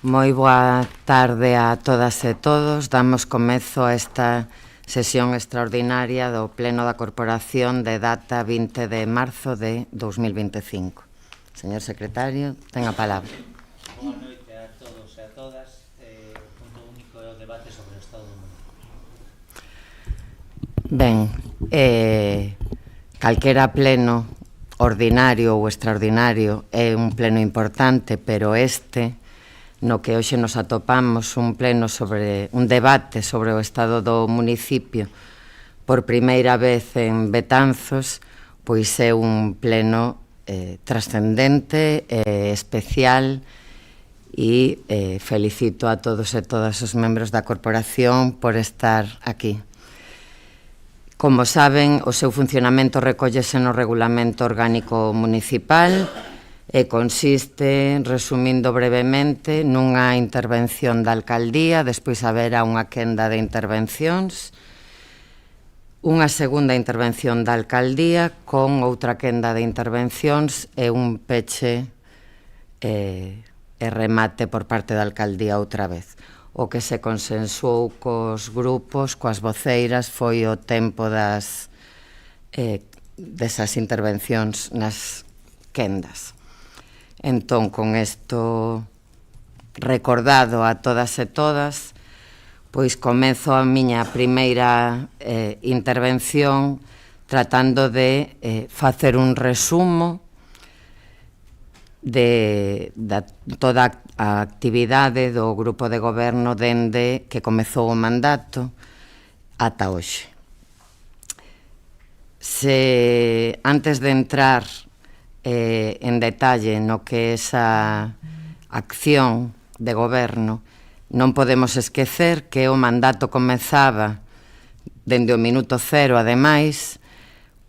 Moi boa tarde a todas e todos. Damos comezo a esta sesión extraordinaria do Pleno da Corporación de data 20 de marzo de 2025. Señor secretario, ten a palabra. Boa noite a todos e a todas. O punto único é o debate sobre o Estado do municipio. Ben, calquera pleno ordinario ou extraordinario é un pleno importante, pero este, no que hoxe nos atopamos, un debate sobre o estado do municipio por primeira vez en Betanzos, pois é un pleno trascendente, especial, e felicito a todos e todas os membros da corporación por estar aquí. Como saben, o seu funcionamento recóllese no Regulamento Orgánico Municipal e consiste, resumindo brevemente, nunha intervención da alcaldía, despois haberá unha quenda de intervencións, unha segunda intervención da alcaldía con outra quenda de intervencións e un peche e remate por parte da alcaldía outra vez. O que se consensuou cos grupos, coas voceiras, foi o tempo desas intervencións nas quendas. Entón, con isto recordado a todas e todas, pois comezo a miña primeira intervención tratando de facer un resumo de toda a actividade do grupo de goberno dende que comezou o mandato ata hoxe. Antes de entrar en detalle no que é esa acción de goberno, non podemos esquecer que o mandato comezaba dende o minuto cero, ademais,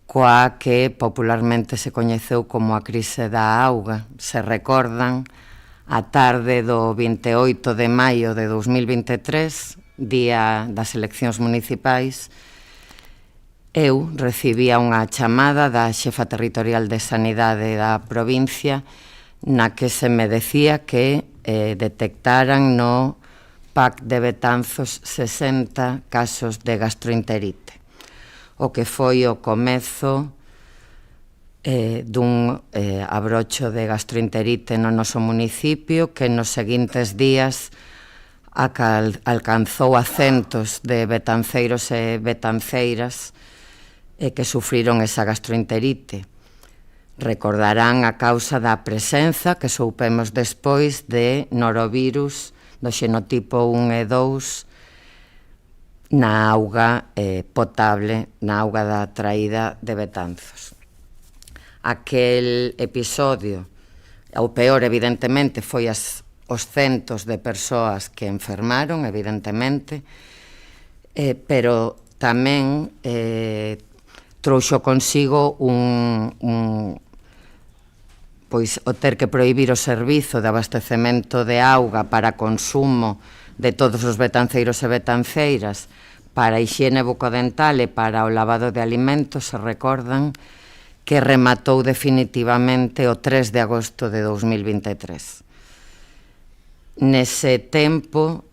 coa que popularmente se coñeceu como a crise da auga. Se recordan, a tarde do 28 de maio de 2023, día das eleccións municipais, eu recibía unha chamada da xefa territorial de Sanidade da provincia na que se me decía que detectaran no PAC de Betanzos 60 casos de gastroenterite, o que foi o comezo dun abrocho de gastroenterite no noso municipio que nos seguintes días alcanzou a centos de betanceiros e betanceiras que sufriron esa gastroenterite. Recordarán a causa da presenza que soupemos despois de norovirus do xenotipo 1 e 2 na auga potable, na auga da traída de Betanzos. Aquel episodio, o peor evidentemente foi os centos de persoas que enfermaron, evidentemente, pero tamén trouxo consigo pois o ter que prohibir o servizo de abastecemento de auga para consumo de todos os betanceiros e betanceiras, para a hixiene bucodental e para o lavado de alimentos. Se recordan que rematou definitivamente o 3 de agosto de 2023. Nese tempo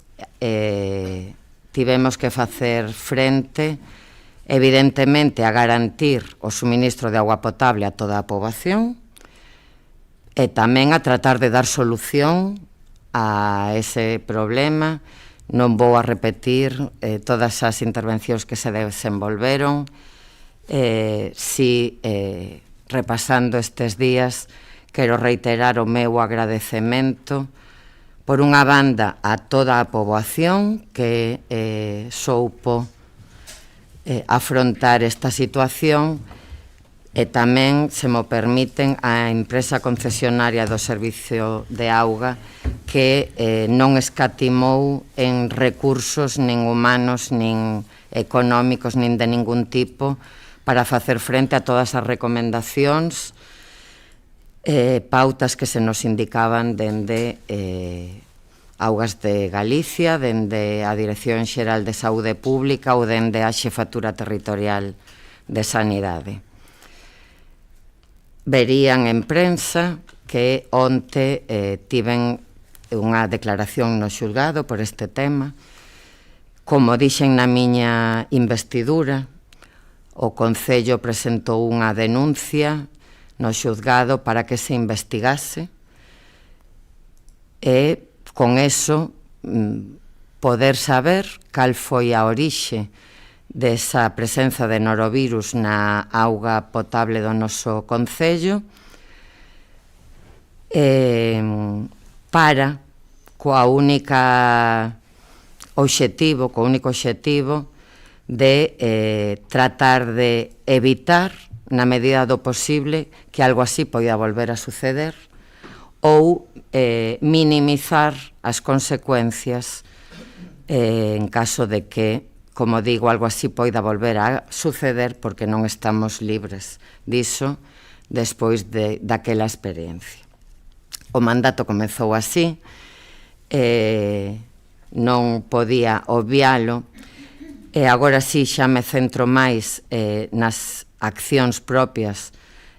tivemos que facer frente, evidentemente, a garantir o suministro de auga potable a toda a poboación e tamén a tratar de dar solución a ese problema. Non vou a repetir todas as intervencións que se desenvolveron, repasando estes días, quero reiterar o meu agradecemento, por unha banda, a toda a poboación que soupo afrontar esta situación, e tamén, se mo permiten, a empresa concesionaria do servicio de auga que non escatimou en recursos nin humanos, nin económicos, nin de ningún tipo para facer frente a todas as recomendacións, pautas que se nos indicaban dende Augas de Galicia, dende a Dirección Xeral de Saúde Pública ou dende a Xefatura Territorial de Sanidade. Verían en prensa que onte tiven unha declaración no xulgado por este tema. Como dixen na miña investidura, o Concello presentou unha denuncia no xulgado para que se investigase e, con eso, poder saber cal foi a orixe desa presenza de norovirus na auga potable do noso Concello, para, co único obxectivo de tratar de evitar, na medida do posible, que algo así poida volver a suceder, ou minimizar as consecuencias en caso de que, como digo, algo así poida volver a suceder, porque non estamos libres diso despois daquela experiencia. O mandato comezou así, non podía obvialo, e agora sí xa me centro máis nas accións propias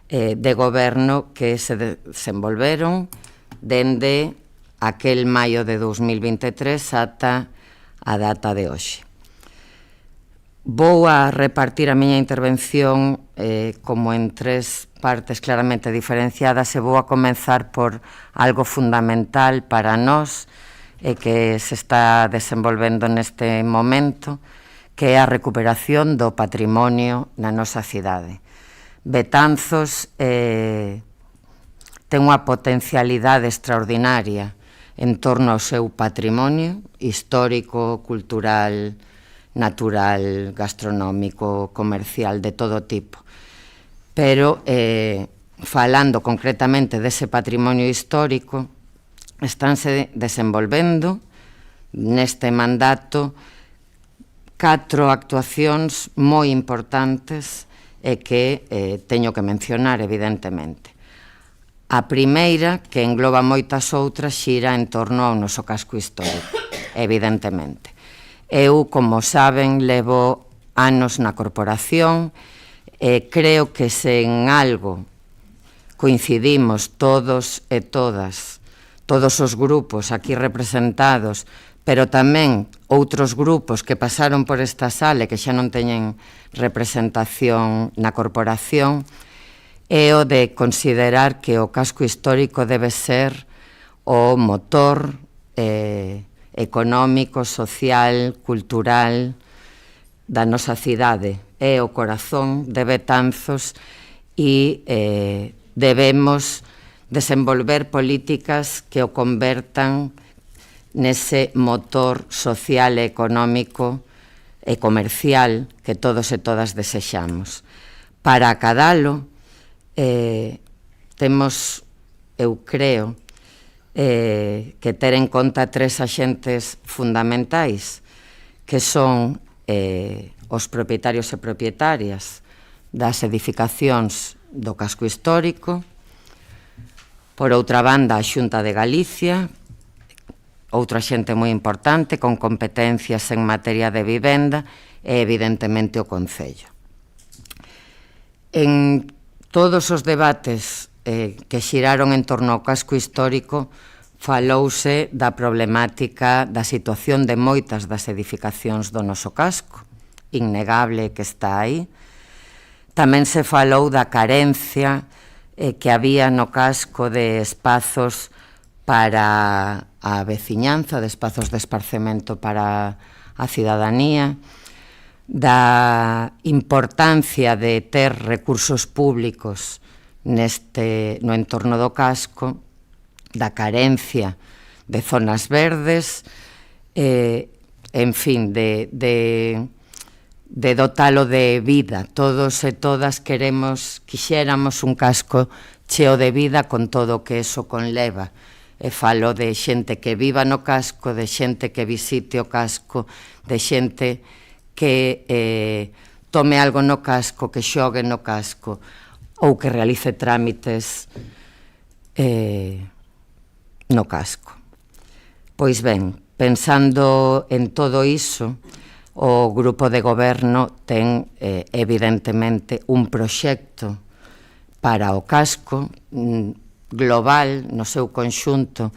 de goberno que se desenvolveron dende aquel maio de 2023 ata a data de hoxe. Vou a repartir a miña intervención como en tres partes claramente diferenciadas e vou a comenzar por algo fundamental para nós e que se está desenvolvendo neste momento, que é a recuperación do patrimonio na nosa cidade. Betanzos ten unha potencialidade extraordinaria en torno ao seu patrimonio histórico, cultural, natural, gastronómico, comercial, de todo tipo. Pero, falando concretamente dese patrimonio histórico, estánse desenvolvendo neste mandato 4 actuacións moi importantes e que teño que mencionar, evidentemente. A primeira, que engloba moitas outras, xira en torno ao noso casco histórico, evidentemente. Eu, como saben, levo anos na corporación e creo que se en algo coincidimos todos e todas, todos os grupos aquí representados, pero tamén outros grupos que pasaron por esta sala e que xa non teñen representación na corporación, é o de considerar que o casco histórico debe ser o motor económico, social, cultural da nosa cidade. É o corazón de Betanzos e debemos desenvolver políticas que o convertan nese motor social, económico e comercial que todos e todas desexamos. Para acadalo, temos, eu creo, que ter en conta 3 axentes fundamentais, que son os propietarios e propietarias das edificacións do casco histórico, por outra banda a Xunta de Galicia, outro axente moi importante con competencias en materia de vivenda e evidentemente o Concello. En todos os debates que xiraron en torno ao casco histórico falouse da problemática da situación de moitas das edificacións do noso casco, innegable que está aí. Tamén se falou da carencia que había no casco de espazos para a veciñanza, de espazos de esparcemento para a cidadanía, da importancia de ter recursos públicos no entorno do casco, da carencia de zonas verdes, en fin, de dotalo de vida. Todos e todas quixéramos un casco cheo de vida con todo o que eso conleva. E falo de xente que viva no casco, de xente que visite o casco, de xente que tome algo no casco, que xogue no casco, ou que realice trámites no casco. Pois ben, pensando en todo iso, o grupo de goberno ten evidentemente un proxecto para o casco global no seu conxunto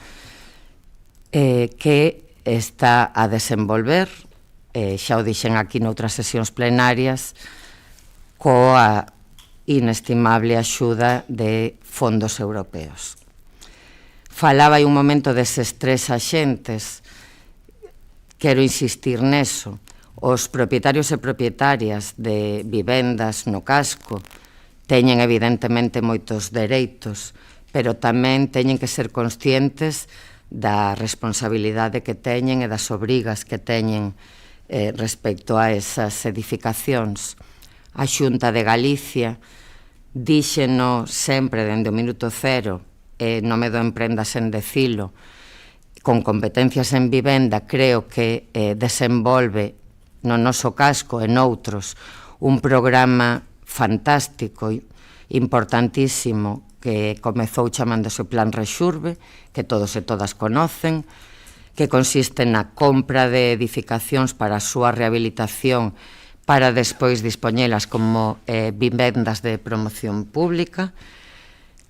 que está a desenvolver, xa o dixen aquí noutras sesións plenarias, coa inestimable axuda de fondos europeos. Falaba hai un momento deses tres axentes, quero insistir neso. Os propietarios e propietarias de vivendas no casco teñen evidentemente moitos dereitos, pero tamén teñen que ser conscientes da responsabilidade que teñen e das obrigas que teñen respecto a esas edificacións. A Xunta de Galicia díxeno sempre dende o minuto cero, non me do emprendas en decilo, con competencias en vivenda, creo que desenvolve no noso casco e noutros un programa fantástico, importantísimo, que comezou chamándose o Plan Rexurbe, que todos e todas conocen, que consiste na compra de edificacións para a súa rehabilitación para despois dispoñelas como vivendas de promoción pública.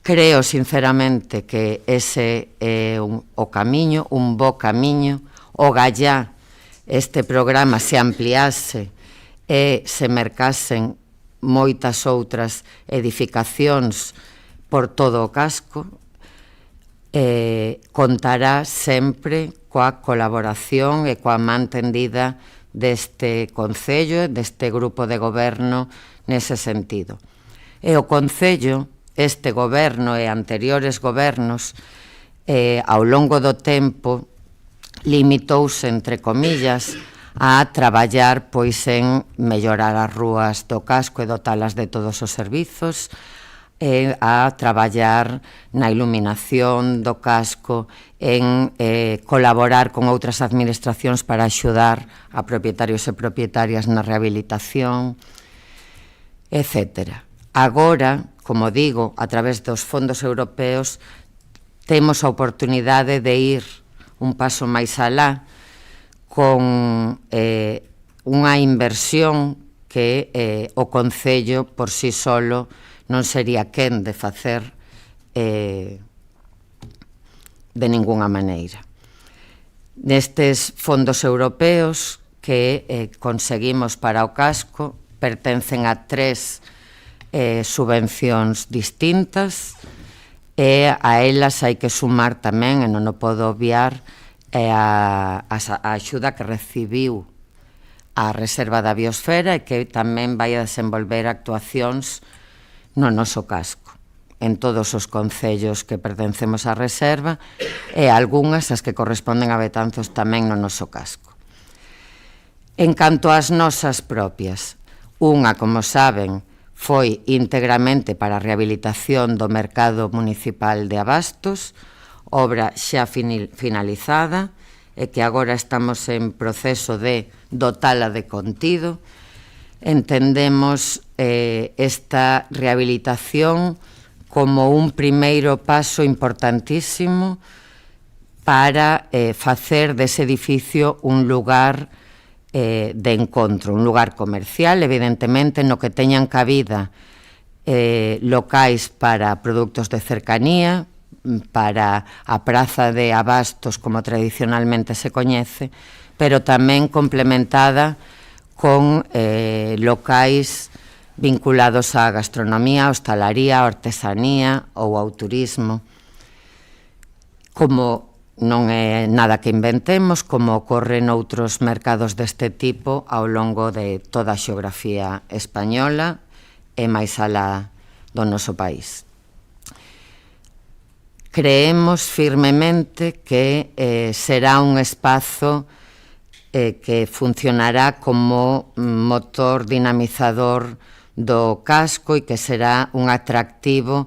Creo, sinceramente, que ese é o camiño, un bo camiño. O gallá este programa se ampliase e se mercasen moitas outras edificacións por todo o casco, contará sempre coa colaboración e coa man tendida deste Concello, deste grupo de goberno nese sentido. E o Concello, este goberno e anteriores gobernos, ao longo do tempo, limitouse, entre comillas, a traballar pois en mellorar as rúas do casco e dotalas de todos os servizos, a traballar na iluminación do casco, en colaborar con outras administracións para axudar a propietarios e propietarias na rehabilitación, etc. Agora, como digo, a través dos fondos europeos, temos a oportunidade de ir un paso máis alá con unha inversión que o Concello por sí solo non sería quen de facer de ningunha maneira. Nestes fondos europeos que conseguimos para o casco pertencen a tres subvencións distintas e a elas hai que sumar tamén, e non o podo obviar, a axuda que recibiu a Reserva da Biosfera e que tamén vai a desenvolver actuacións no noso casco, en todos os concellos que pertencemos á Reserva e algunhas as que corresponden a Betanzos tamén no noso casco. En canto ás nosas propias, unha, como saben, foi íntegramente para a rehabilitación do mercado municipal de abastos, obra xa finalizada e que agora estamos en proceso de dotala de contido. Entendemos esta rehabilitación como un primeiro paso importantísimo para facer dese edificio un lugar de encontro, un lugar comercial, evidentemente, no que teñan cabida locais para produtos de cercanía, para a praza de abastos, como tradicionalmente se coñece, pero tamén complementada con locais vinculados á gastronomía, á hostalaría, á artesanía ou ao turismo. Como non é nada que inventemos, como ocorre noutros mercados deste tipo ao longo de toda a xeografía española e máis alá do noso país. Creemos firmemente que será un espazo que funcionará como motor dinamizador do casco e que será un atractivo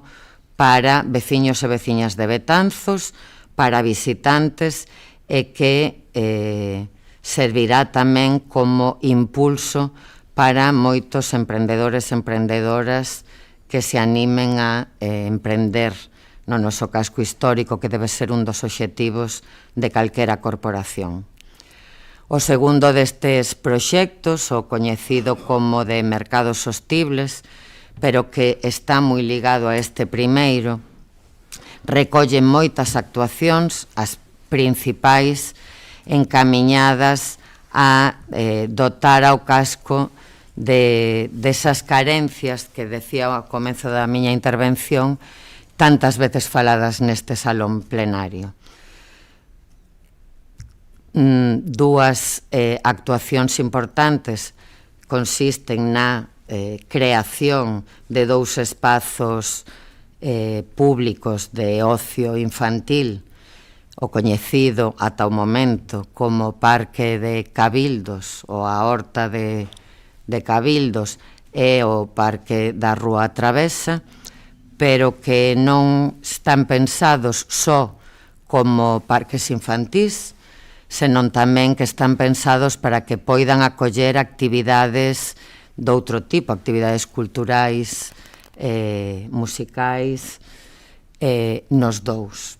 para veciños e veciñas de Betanzos, para visitantes e que servirá tamén como impulso para moitos emprendedores e emprendedoras que se animen a emprender no noso casco histórico, que debe ser un dos obxectivos de calquera corporación. O segundo destes proxectos, o coñecido como de mercados sostibles, pero que está moi ligado a este primeiro, recolle moitas actuacións, as principais encamiñadas a dotar ao casco desas carencias que decía ao comezo da miña intervención, tantas veces faladas neste salón plenario. Dúas actuacións importantes consisten na creación de 2 espazos públicos de ocio infantil, o coñecido ata o momento como Parque de Cabildos ou a Horta de Cabildos e o Parque da Rúa Travesa, pero que non están pensados só como parques infantís, senón tamén que están pensados para que poidan acoller actividades doutro tipo, actividades culturais, musicais, nos dous.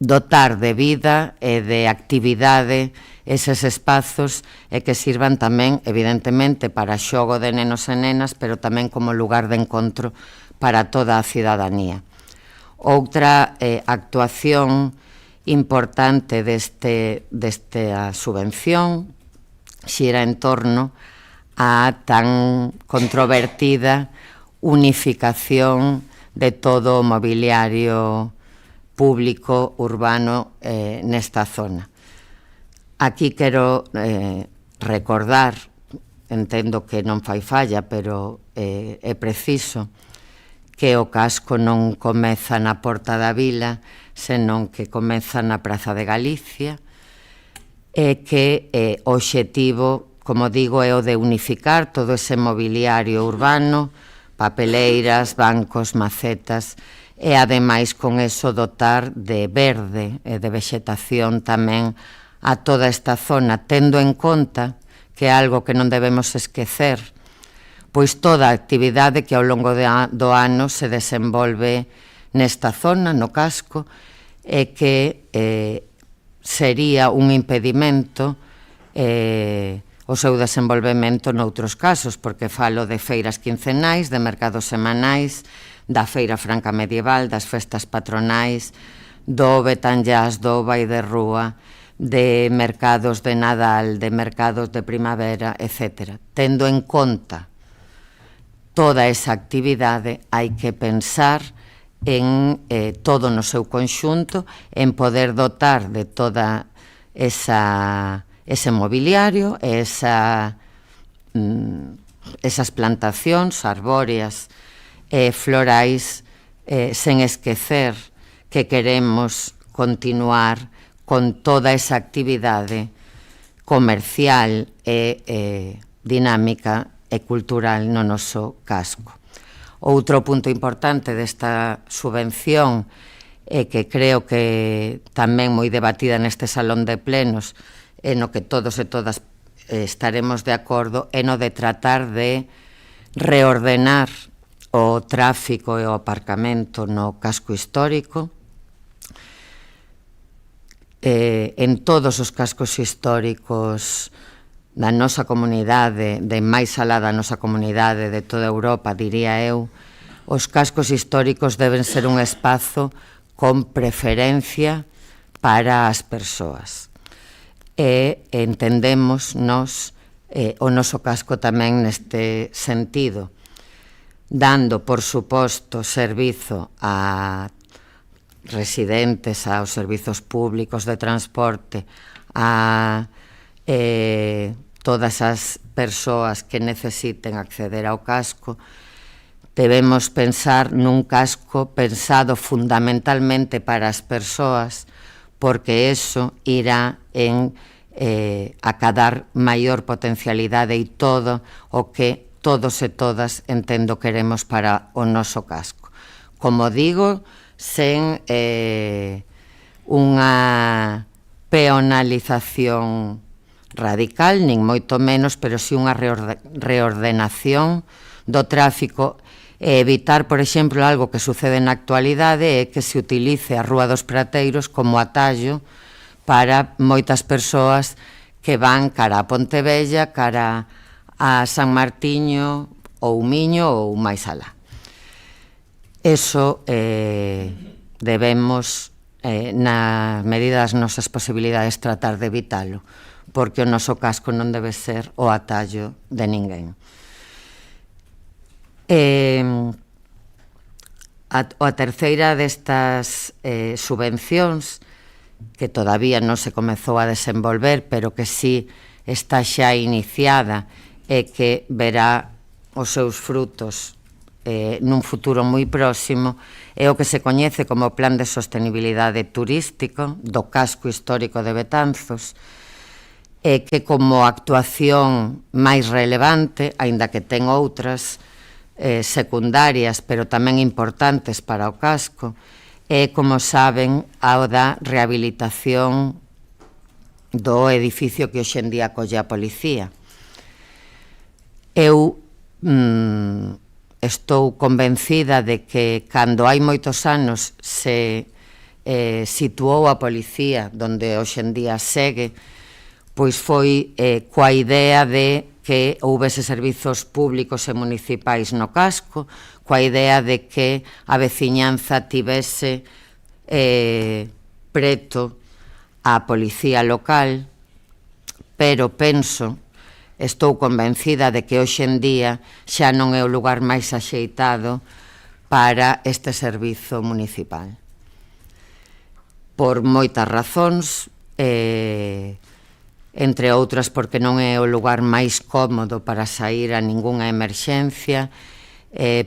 Dotar de vida e de actividade eses espazos e que sirvan tamén, evidentemente, para xogo de nenos e nenas, pero tamén como lugar de encontro para toda a cidadanía. Outra actuación importante desta subvención xira en torno a tan controvertida unificación de todo o mobiliario público urbano nesta zona. Aquí quero recordar, entendo que non fai falla, pero é preciso que o casco non comeza na Porta da Vila, senón que comeza na Praza de Galicia, e que o obxectivo, como digo, é o de unificar todo ese mobiliario urbano, papeleiras, bancos, macetas, e ademais con eso dotar de verde e de vexetación tamén a toda esta zona, tendo en conta que é algo que non debemos esquecer, pois toda a actividade que ao longo do ano se desenvolve nesta zona, no casco, e que sería un impedimento o seu desenvolvemento noutros casos, porque falo de feiras quincenais, de mercados semanais, da Feira Franca Medieval, das festas patronais, do Betanllás, do Vai de Rúa, de mercados de Nadal, de mercados de primavera, etc. Tendo en conta toda esa actividade, hai que pensar en todo no seu conxunto, en poder dotar de toda ese mobiliario, esas plantacións arbóreas e florais, sen esquecer que queremos continuar con toda esa actividade comercial e dinámica e cultural no noso casco. Outro punto importante desta subvención e que creo que tamén moi debatida neste salón de plenos e no que todos e todas estaremos de acordo é no de tratar de reordenar o tráfico e o aparcamento no casco histórico. En todos os cascos históricos da nosa comunidade, de máis alá da nosa comunidade, de toda Europa, diría eu, os cascos históricos deben ser un espazo con preferencia para as persoas. E entendemos nos o noso casco tamén neste sentido, dando, por suposto, servizo a residentes, aos servizos públicos de transporte, a todas as persoas que necesiten acceder ao casco. Debemos pensar nun casco pensado fundamentalmente para as persoas, porque eso irá en acadar maior potencialidade e todo o que todos e todas entendo queremos para o noso casco. Como digo, sen unha peonalización radical, nin moito menos, pero si unha reordenación do tráfico e evitar, por exemplo, algo que sucede na actualidade é que se utilice a Rúa dos Prateiros como atallo para moitas persoas que van cara a Pontevella, cara a San Martiño ou Miño ou máis alá. Eso debemos na medida das nosas posibilidades, tratar de evitalo, porque o noso casco non debe ser o atallo de ninguén. A terceira destas subvencións, que todavía non se comezou a desenvolver, pero que sí está xa iniciada e que verá os seus frutos nun futuro moi próximo, é o que se coñece como Plan de Sostenibilidade Turístico do Casco Histórico de Betanzos, e que como actuación máis relevante, aínda que ten outras secundarias, pero tamén importantes para o casco, é, como saben, ao da rehabilitación do edificio que hoxe en día acolle a policía. Eu estou convencida de que cando hai moitos anos se situou a policía donde hoxe en día segue, pois foi coa idea de que houbese servizos públicos e municipais no casco, coa idea de que a veciñanza tivese preto a policía local, pero estou convencida de que hoxe en día xa non é o lugar máis axeitado para este servizo municipal. Por moitas razóns, entre outras porque non é o lugar máis cómodo para sair a ningunha emerxencia,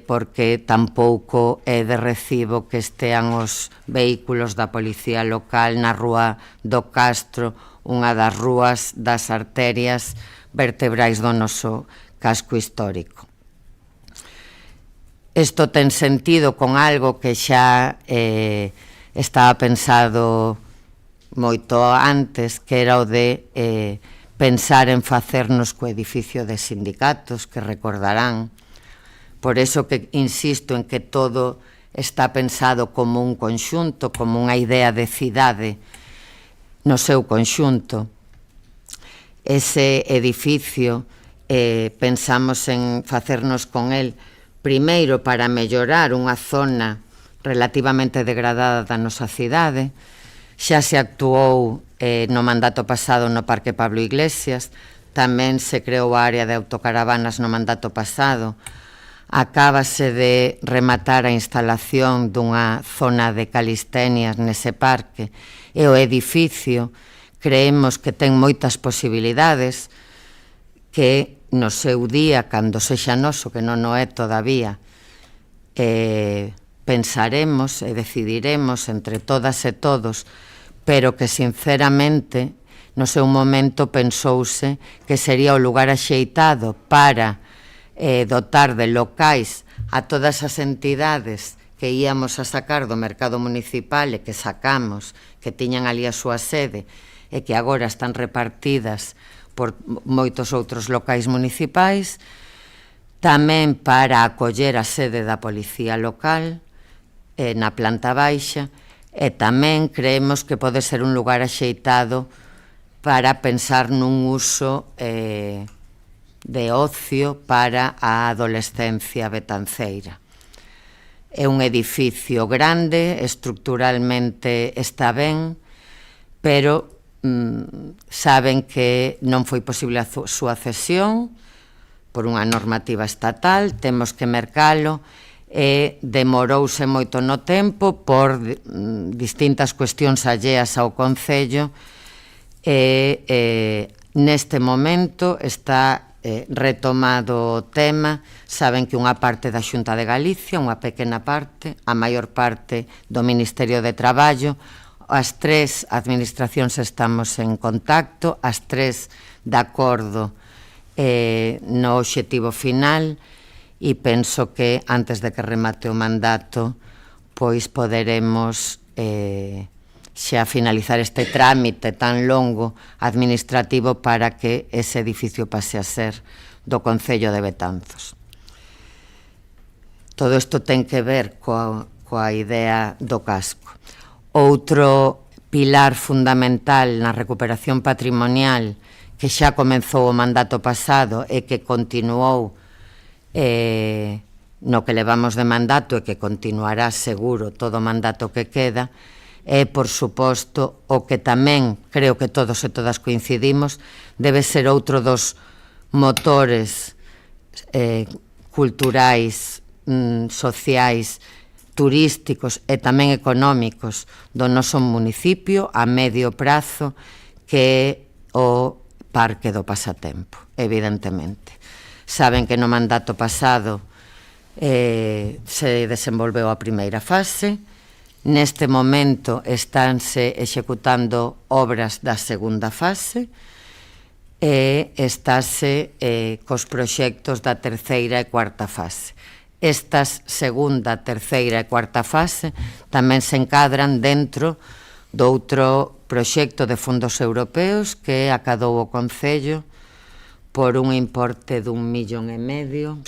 porque tampouco é de recibo que estean os vehículos da policía local na rúa do Castro, unha das rúas das arterias vertebrais do noso casco histórico. Isto ten sentido con algo que xa estaba pensado moito antes, que era o de pensar en facernos co edificio de sindicatos, que recordarán. Por eso que insisto en que todo está pensado como un conxunto, como unha idea de cidade no seu conxunto. Ese edificio pensamos en facernos con el primeiro para mellorar unha zona relativamente degradada da nosa cidade. Xa se actuou no mandato pasado no Parque Pablo Iglesias, tamén se creou a área de autocaravanas no mandato pasado, acábase de rematar a instalación dunha zona de calistenias nese parque, e o edificio creemos que ten moitas posibilidades, que no seu día, cando sexa noso, que non o é todavía, pensaremos e decidiremos entre todas e todos, pero que sinceramente no seu momento pensouse que sería o lugar axeitado para dotar de locais a todas as entidades que íamos a sacar do mercado municipal e que sacamos, que tiñan ali a súa sede e que agora están repartidas por moitos outros locais municipais, tamén para acoller a sede da policía local na planta baixa, e tamén creemos que pode ser un lugar axeitado para pensar nun uso de ocio para a adolescencia betanceira. É un edificio grande, estructuralmente está ben, pero saben que non foi posible a súa cesión por unha normativa estatal, temos que mercalo, e demorouse moito no tempo por distintas cuestións alleas ao Concello, e neste momento está retomado o tema. Saben que unha parte da Xunta de Galicia, unha pequena parte, a maior parte do Ministerio de Traballo, as tres administracións estamos en contacto, as tres de acordo no obxectivo final, e penso que antes de que remate o mandato pois poderemos xa finalizar este trámite tan longo administrativo para que ese edificio pase a ser do Concello de Betanzos. Todo isto ten que ver coa idea do casco. Outro pilar fundamental na recuperación patrimonial que xa comezou o mandato pasado e que continuou no que levamos de mandato e que continuará seguro todo o mandato que queda, e, por suposto, o que tamén creo que todos e todas coincidimos, debe ser outro dos motores culturais, sociais, turísticos e tamén económicos do noso municipio a medio prazo, que é o Parque do Pasatempo, evidentemente. Saben que no mandato pasado se desenvolveu a primeira fase. Neste momento estánse executando obras da segunda fase e estáse cos proxectos da terceira e cuarta fase. Estas segunda, terceira e cuarta fase tamén se encadran dentro do outro proxecto de fondos europeos que acadou o Concello por un importe de 1,5 millóns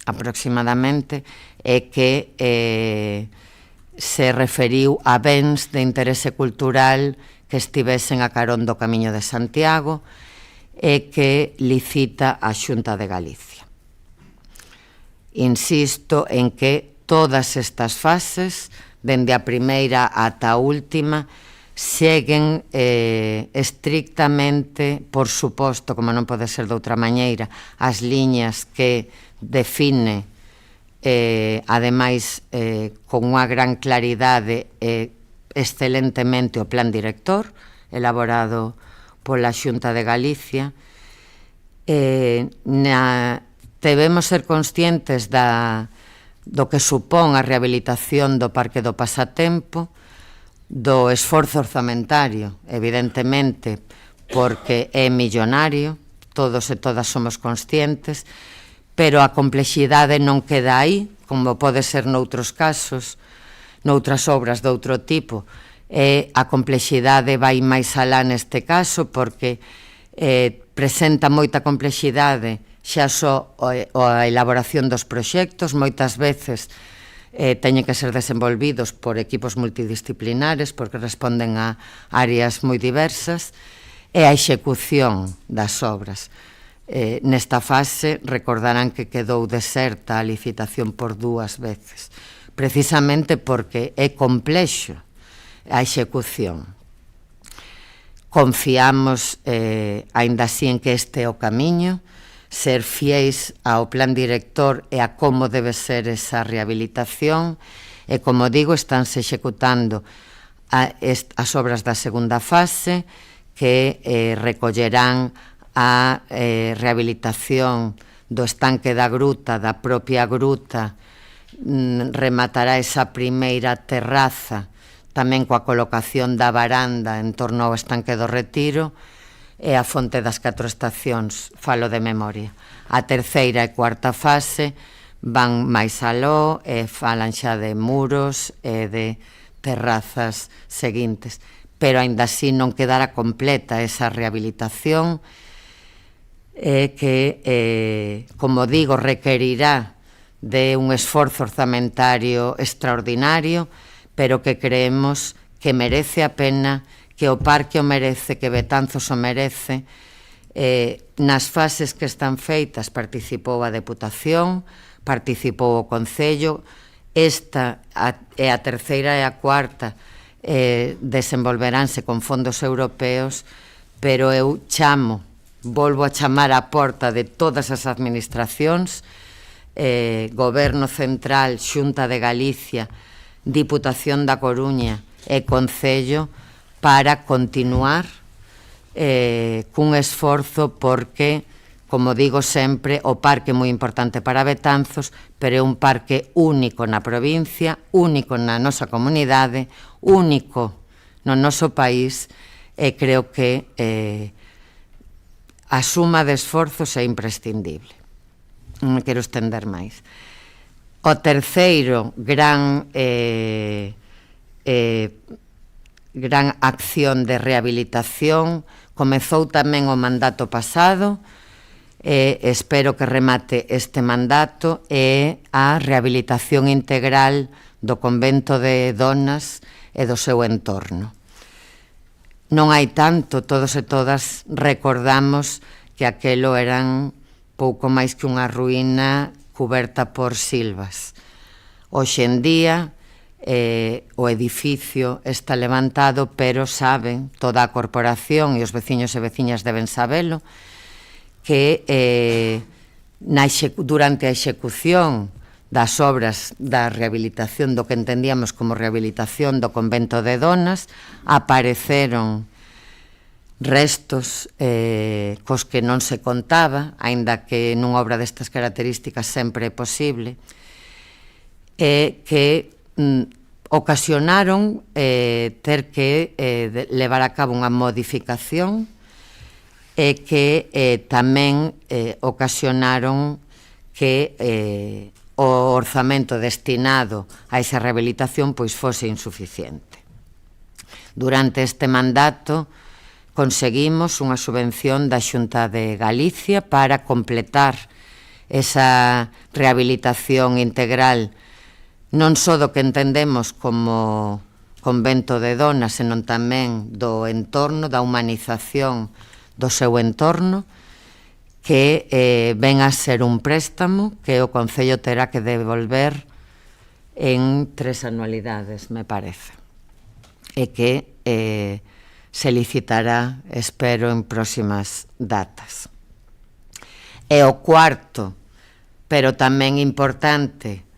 aproximadamente, e que se referiu a bens de interese cultural que estivesen a carón do Camiño de Santiago e que licita a Xunta de Galicia. Insisto en que todas estas fases, dende a primeira ata a última, seguen estrictamente, por suposto, como non pode ser de outra maneira, as liñas que define ademais con unha gran claridade excelentemente o plan director elaborado pola Xunta de Galicia. Debemos ser conscientes do que supón a rehabilitación do Parque do Pasatempo, do esforzo orzamentario, evidentemente, porque é millonario, todos e todas somos conscientes, pero a complexidade non queda aí, como pode ser noutros casos, noutras obras de outro tipo. A complexidade vai máis alá neste caso, porque presenta moita complexidade xa só a elaboración dos proxectos, moitas veces teñen que ser desenvolvidos por equipos multidisciplinares, porque responden a áreas moi diversas, e a execución das obras. Nesta fase recordarán que quedou deserta a licitación por 2 veces, precisamente porque é complexo a execución. Confiamos, aínda así, en que este é o camiño, ser fiéis ao plan director e a como debe ser esa rehabilitación, e, como digo, estánse executando as obras da segunda fase, que recollerán a rehabilitación do estanque da gruta, da propia gruta, rematará esa primeira terraza, tamén coa colocación da varanda en torno ao estanque do Retiro, e a fonte das 4 estacións, falo de memoria. A terceira e cuarta fase van máis aló e falan xa de muros e de terrazas seguintes, pero aínda así non quedará completa esa rehabilitación, que, como digo, requerirá de un esforzo orzamentario extraordinario, pero que creemos que merece a pena, que o parque o merece, que Betanzos o merece. Nas fases que están feitas participou a Deputación, participou o Concello, esta e a terceira e a cuarta desenvolveránse con fondos europeos, pero eu volvo a chamar á porta de todas as administracións, Goberno Central, Xunta de Galicia, Diputación da Coruña e Concello, para continuar cun esforzo, porque, como digo sempre, o parque é moi importante para Betanzos, pero é un parque único na provincia, único na nosa comunidade, único no noso país, e creo que a suma de esforzos é imprescindible. Non me quero estender máis. O terceiro gran acción de rehabilitación comezou tamén o mandato pasado, espero que remate este mandato, é a rehabilitación integral do convento de Donas e do seu entorno. Non hai tanto, todos e todas recordamos que aquelo eran pouco máis que unha ruína cuberta por silvas. Hoxe en día o edificio está levantado, pero saben, toda a corporación e os veciños e veciñas deben sabelo, que durante a execución das obras da rehabilitación do que entendíamos como rehabilitación do convento de Donas apareceron restos cos que non se contaba, aínda que nunha obra destas características sempre é posible, que ocasionaron ter que levar a cabo unha modificación e que tamén ocasionaron que o orzamento destinado a esa rehabilitación pois fose insuficiente. Durante este mandato conseguimos unha subvención da Xunta de Galicia para completar esa rehabilitación integral non só do que entendemos como convento de Donas, senón tamén do entorno, da humanización do seu entorno, que ven a ser un préstamo que o Concello terá que devolver en 3 anualidades, me parece, e que se licitará, espero, en próximas datas. E o cuarto, pero tamén importante,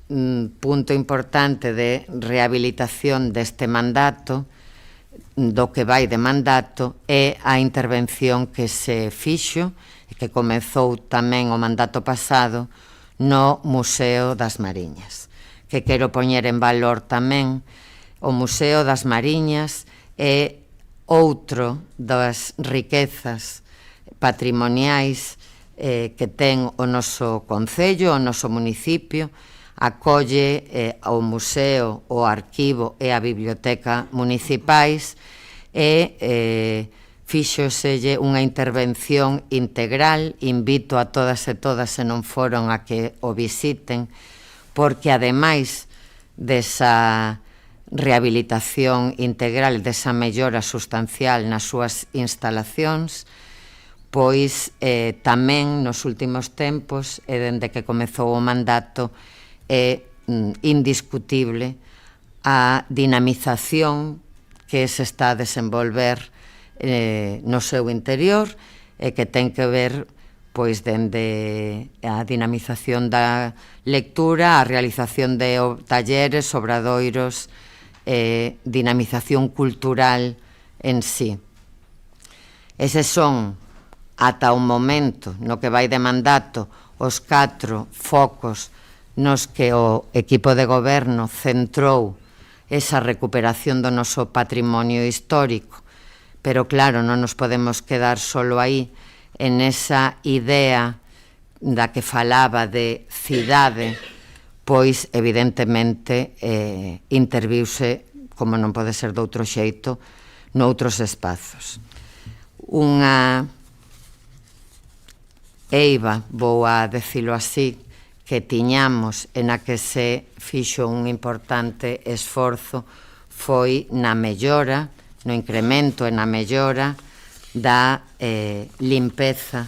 punto importante de rehabilitación deste mandato, do que vai de mandato, é a intervención que se fixo e que comezou tamén o mandato pasado no Museo das Mariñas, que quero poñer en valor tamén. O Museo das Mariñas é outro das riquezas patrimoniais que ten o noso concello, o noso municipio. Acolle ao museo, o arquivo e a biblioteca municipais e fíxoselle unha intervención integral. Invito a todas e todas, se non foron, a que o visiten, porque ademais desa rehabilitación integral, desa mellora sustancial nas súas instalacións, pois tamén nos últimos tempos, e dende que comezou o mandato, é indiscutible a dinamización que se está a desenvolver no seu interior e que ten que ver pois dende a dinamización da lectura, a realización de talleres, obradoiros, dinamización cultural en sí. Eses son, ata o momento no que vai de mandato, os 4 focos nos que o equipo de goberno centrou esa recuperación do noso patrimonio histórico. Pero claro, non nos podemos quedar solo aí, en esa idea da que falaba de cidade, pois evidentemente interviuse, como non pode ser de outro xeito, noutros espazos. Unha eiva, vou a decilo así, que tiñamos e na que se fixo un importante esforzo foi na mellora, no incremento e na mellora da limpeza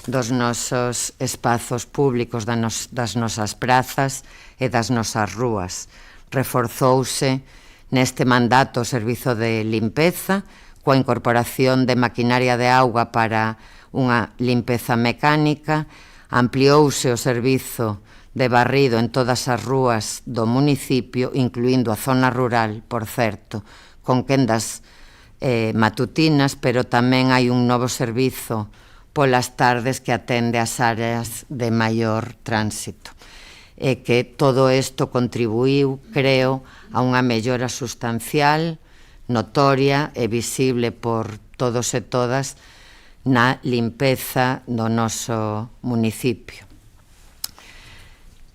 dos nosos espazos públicos, das nosas prazas e das nosas rúas. Reforzouse neste mandato o servizo de limpeza coa incorporación de maquinaria de auga para unha limpeza mecánica. Ampliouse o servizo de barrido en todas as rúas do municipio, incluindo a zona rural, por certo, con quendas matutinas, pero tamén hai un novo servizo polas tardes que atende as áreas de maior tránsito. E que todo isto contribuiu, creo, a unha mellora sustancial, notoria e visible por todos e todas na limpeza do noso municipio.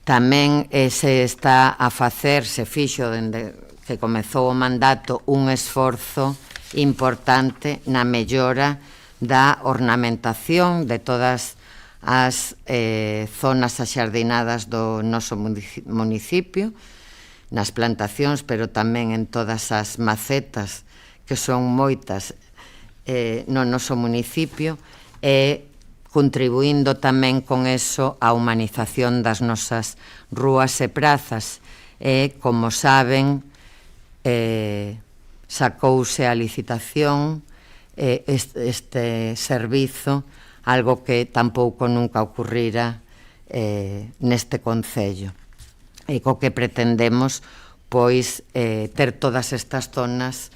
Tamén se está a facer, se fixo dende que comezou o mandato, un esforzo importante na mellora da ornamentación de todas as zonas axardinadas do noso municipio, nas plantacións, pero tamén en todas as macetas, que son moitas no noso municipio, e contribuindo tamén con eso a humanización das nosas rúas e prazas. E, como saben, sacouse a licitación este servizo, algo que tampouco nunca ocurrira neste concello. E co que pretendemos, pois, ter todas estas zonas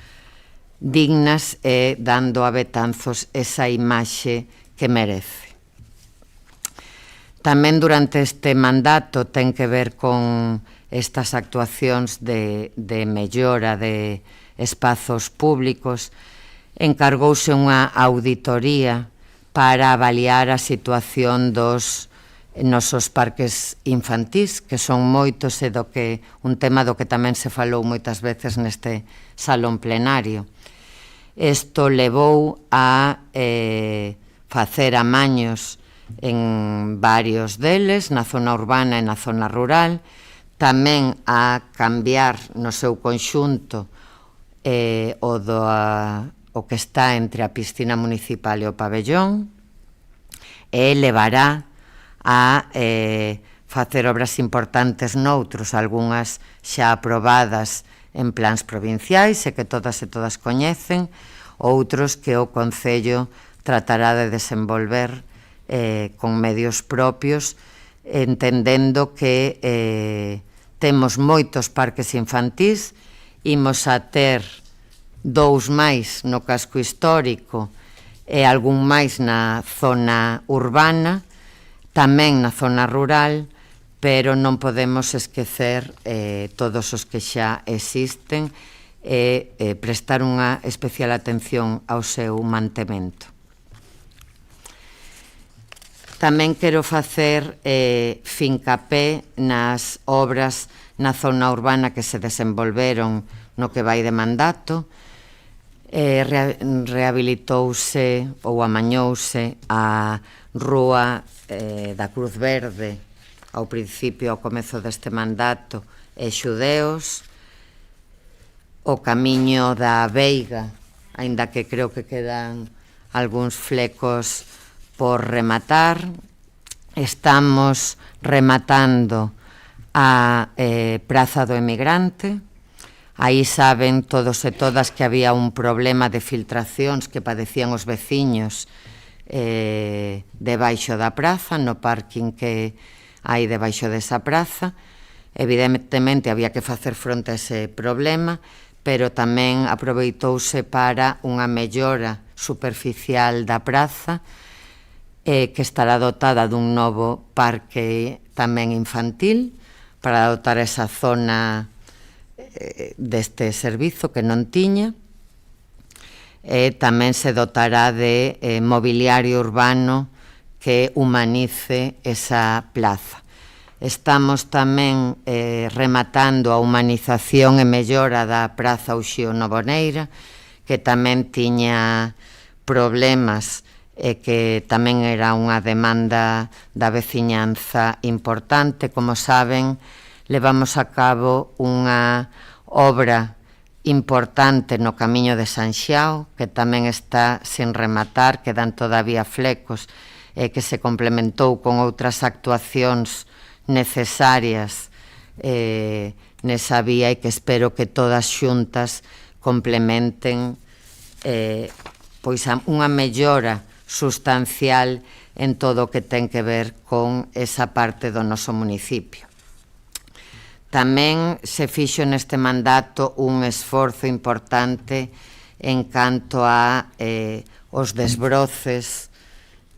dignas e dando a Betanzos esa imaxe que merece. Tamén durante este mandato ten que ver con estas actuacións de mellora de espazos públicos. Encargouse unha auditoría para avaliar a situación dos nosos parques infantís, que son moitos e un tema do que tamén se falou moitas veces neste salón plenario. Isto levou a facer amaños en varios deles, na zona urbana e na zona rural, tamén a cambiar no seu conxunto o que está entre a piscina municipal e o pabellón, e levará a facer obras importantes noutros, algunhas xa aprobadas en plans provinciais e que todas coñecen, outros que o Concello tratará de desenvolver con medios propios, entendendo que temos moitos parques infantís, imos a ter 2 máis no casco histórico e algún máis na zona urbana, tamén na zona rural, pero non podemos esquecer todos os que xa existen e prestar unha especial atención ao seu mantemento. Tamén quero facer fincapé nas obras na zona urbana que se desenvolveron no que vai de mandato. Rehabilitouse ou amañouse a rúa da Cruz Verde ao principio, ao comezo deste mandato, e Xudeos, o camiño da Veiga, aínda que creo que quedan algúns flecos por rematar. Estamos rematando a Praza do Emigrante. Aí saben todos e todas que había un problema de filtracións que padecían os veciños debaixo da praza, no parking que hai debaixo desa praza. Evidentemente había que facer fronte a ese problema, pero tamén aproveitouse para unha mellora superficial da praza, que estará dotada dun novo parque tamén infantil para dotar esa zona deste servizo que non tiña, e tamén se dotará de mobiliario urbano que humanice esa plaza. Estamos tamén rematando a humanización e mellora da Praza Uxío Novoneira, que tamén tiña problemas e que tamén era unha demanda da veciñanza importante. Como saben, levamos a cabo unha obra importante no camiño de Sanxiao, que tamén está sin rematar, quedan todavía flecos, e que se complementou con outras actuacións necesarias nesa vía, e que espero que todas xuntas complementen pois unha mellora sustancial en todo o que ten que ver con esa parte do noso municipio. Tamén se fixo neste mandato un esforzo importante en canto a os desbroces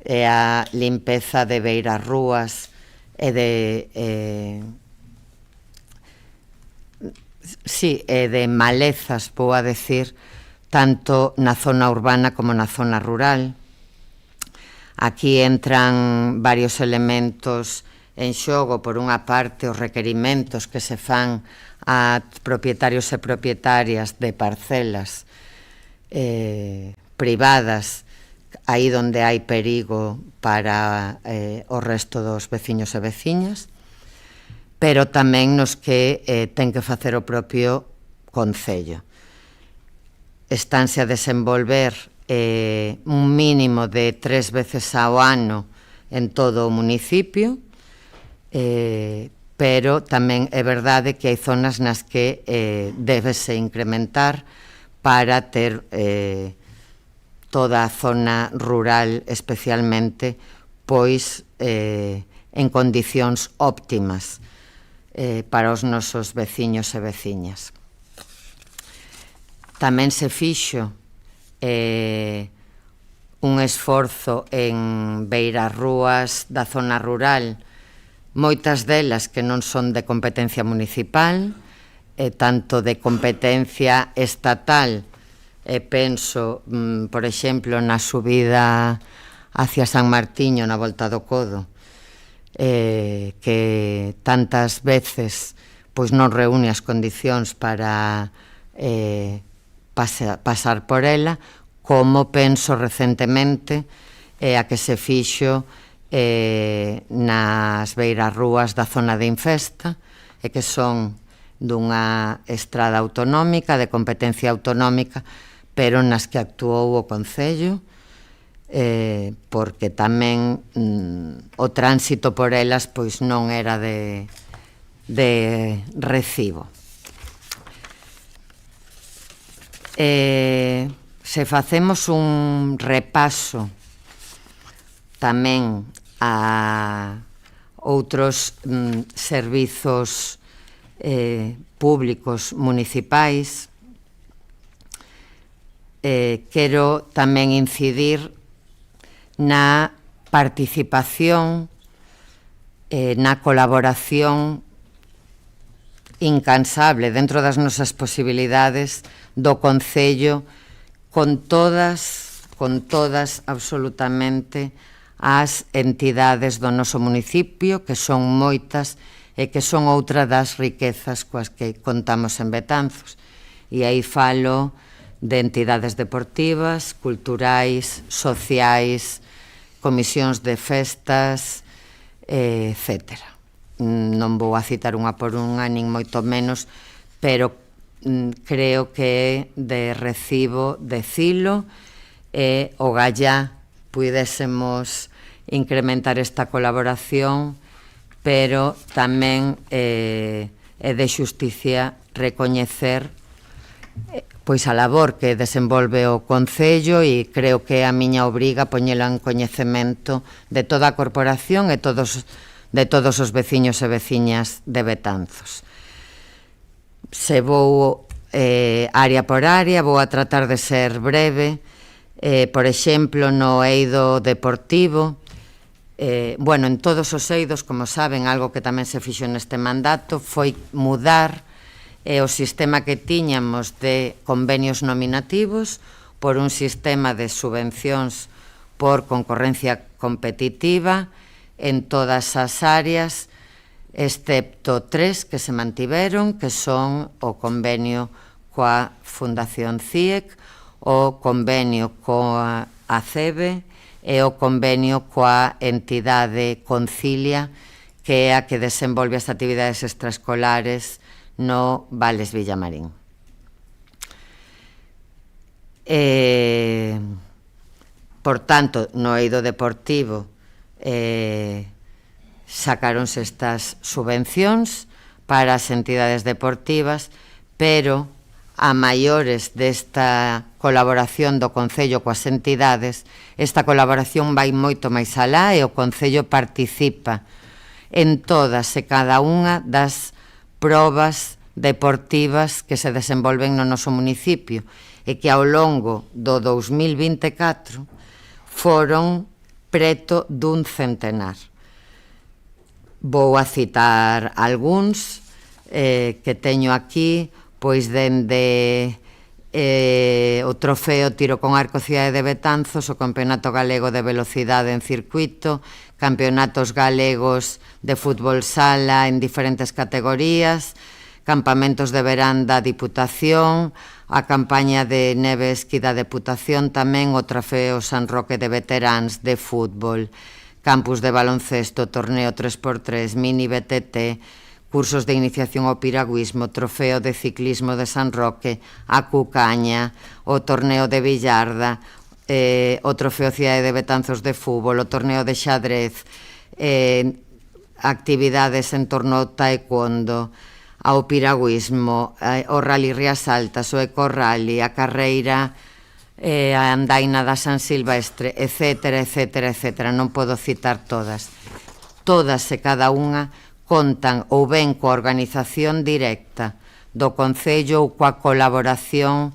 e a limpeza de beiras rúas e de malezas, vou a decir, tanto na zona urbana como na zona rural. Aquí entran varios elementos en xogo. Por unha parte, os requerimentos que se fan a propietarios e propietarias de parcelas privadas, aí onde hai perigo para o resto dos veciños e veciñas, pero tamén nos que ten que facer o propio Concello. Estánse a desenvolver un mínimo de 3 veces ao ano en todo o municipio, pero tamén é verdade que hai zonas nas que débese incrementar para ter toda a zona rural especialmente pois en condicións óptimas para os nosos veciños e veciñas. Tamén se fixo un esforzo en beiras rúas da zona rural, moitas delas que non son de competencia municipal, tanto de competencia estatal, penso, por exemplo, na subida hacia San Martiño, na Volta do Codo, que tantas veces pois non reúne as condicións para pasar por ela, como penso recentemente a que se fixo nas beiras rúas da zona de Infesta, e que son dunha estrada autonómica, de competencia autonómica, pero nas que actuou o Concello, porque tamén o tránsito por elas pois non era de recibo. Se facemos un repaso tamén a outros servizos públicos municipais, quero tamén incidir na participación, na colaboración incansable dentro das nosas posibilidades do Concello con todas absolutamente as entidades do noso municipio, que son moitas e que son outra das riquezas coas que contamos en Betanzos. E aí falo de entidades deportivas, culturais, sociais, comisións de festas, etc. Non vou a citar unha por unha, nin moito menos, pero creo que é de recibo decilo, e o gallá puidésemos incrementar esta colaboración, pero tamén é de xusticia recoñecer pois a labor que desenvolve o Concello, e creo que é a miña obriga poñelo en coñecemento de toda a corporación e de todos os veciños e veciñas de Betanzos. Se vou área por área, vou a tratar de ser breve. Por exemplo, no eido deportivo, bueno, en todos os eidos, como saben, algo que tamén se fixo neste mandato foi mudar o sistema que tiñamos de convenios nominativos por un sistema de subvencións por concorrencia competitiva en todas as áreas, excepto 3 que se mantiveron, que son o convenio coa Fundación CIEC, o convenio coa ACEBE e o convenio coa entidade Concilia, que é a que desenvolve as actividades extraescolares no Vales Villamarín. Por tanto, no eido deportivo sacáronse estas subvencións para as entidades deportivas, pero a maiores desta colaboración do Concello coas entidades, esta colaboración vai moito máis alá, e o Concello participa en todas e cada unha das probas deportivas que se desenvolven no noso municipio, e que ao longo do 2024 foron preto dun centenar. Vou a citar algúns que teño aquí, pois dende o trofeo Tiro con Arco Cidade de Betanzos, o Campeonato Galego de Velocidade en Circuito, campeonatos galegos de fútbol sala en diferentes categorías, campamentos de verán da Diputación, a campaña de neve esquí da Deputación, tamén o trofeo San Roque de Veteráns de fútbol, campus de baloncesto, torneo 3x3, mini BTT, cursos de iniciación ao piragüismo, trofeo de ciclismo de San Roque, a Cucaña, o torneo de Villarda, o Trofeo Cidade de Betanzos de fútbol, o torneo de xadrez, actividades en torno ao taekwondo, ao piragüismo, o rally Rías Altas, o ecorrally, a carreira, a andaina da San Silvestre, etcétera, etcétera, etcétera. Non podo citar todas. Todas e cada unha contan ou ben coa organización directa do Concello ou coa colaboración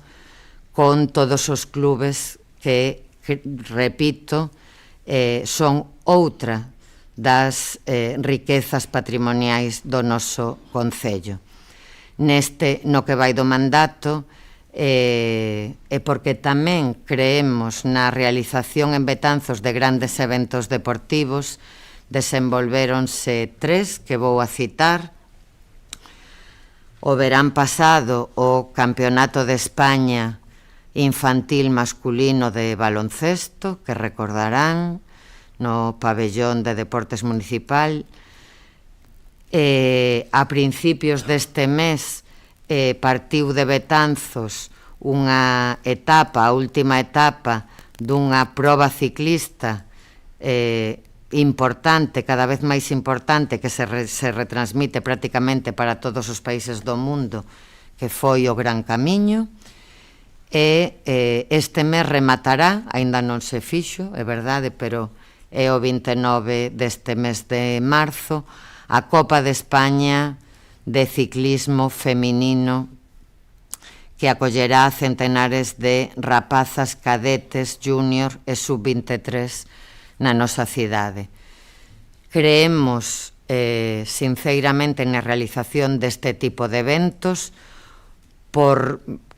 con todos os clubes que repito, son outra das riquezas patrimoniais do noso Concello. Neste, no que vai do mandato, e porque tamén creemos na realización en Betanzos de grandes eventos deportivos, desenvolvéronse 3 que vou a citar. O verán pasado, o Campeonato de España infantil masculino de baloncesto, que recordarán, no pabellón de deportes municipal. A principios deste mes partiu de Betanzos unha etapa, a última etapa dunha proba ciclista importante, cada vez máis importante, que se retransmite prácticamente para todos os países do mundo, que foi o Gran Camiño. E este mes rematará, aínda non se fixo, é verdade, pero é o 29 deste mes de marzo, a Copa de España de ciclismo feminino, que acollerá centenares de rapazas, cadetes, júnior e sub-23 na nosa cidade. Creemos sinceramente na realización deste tipo de eventos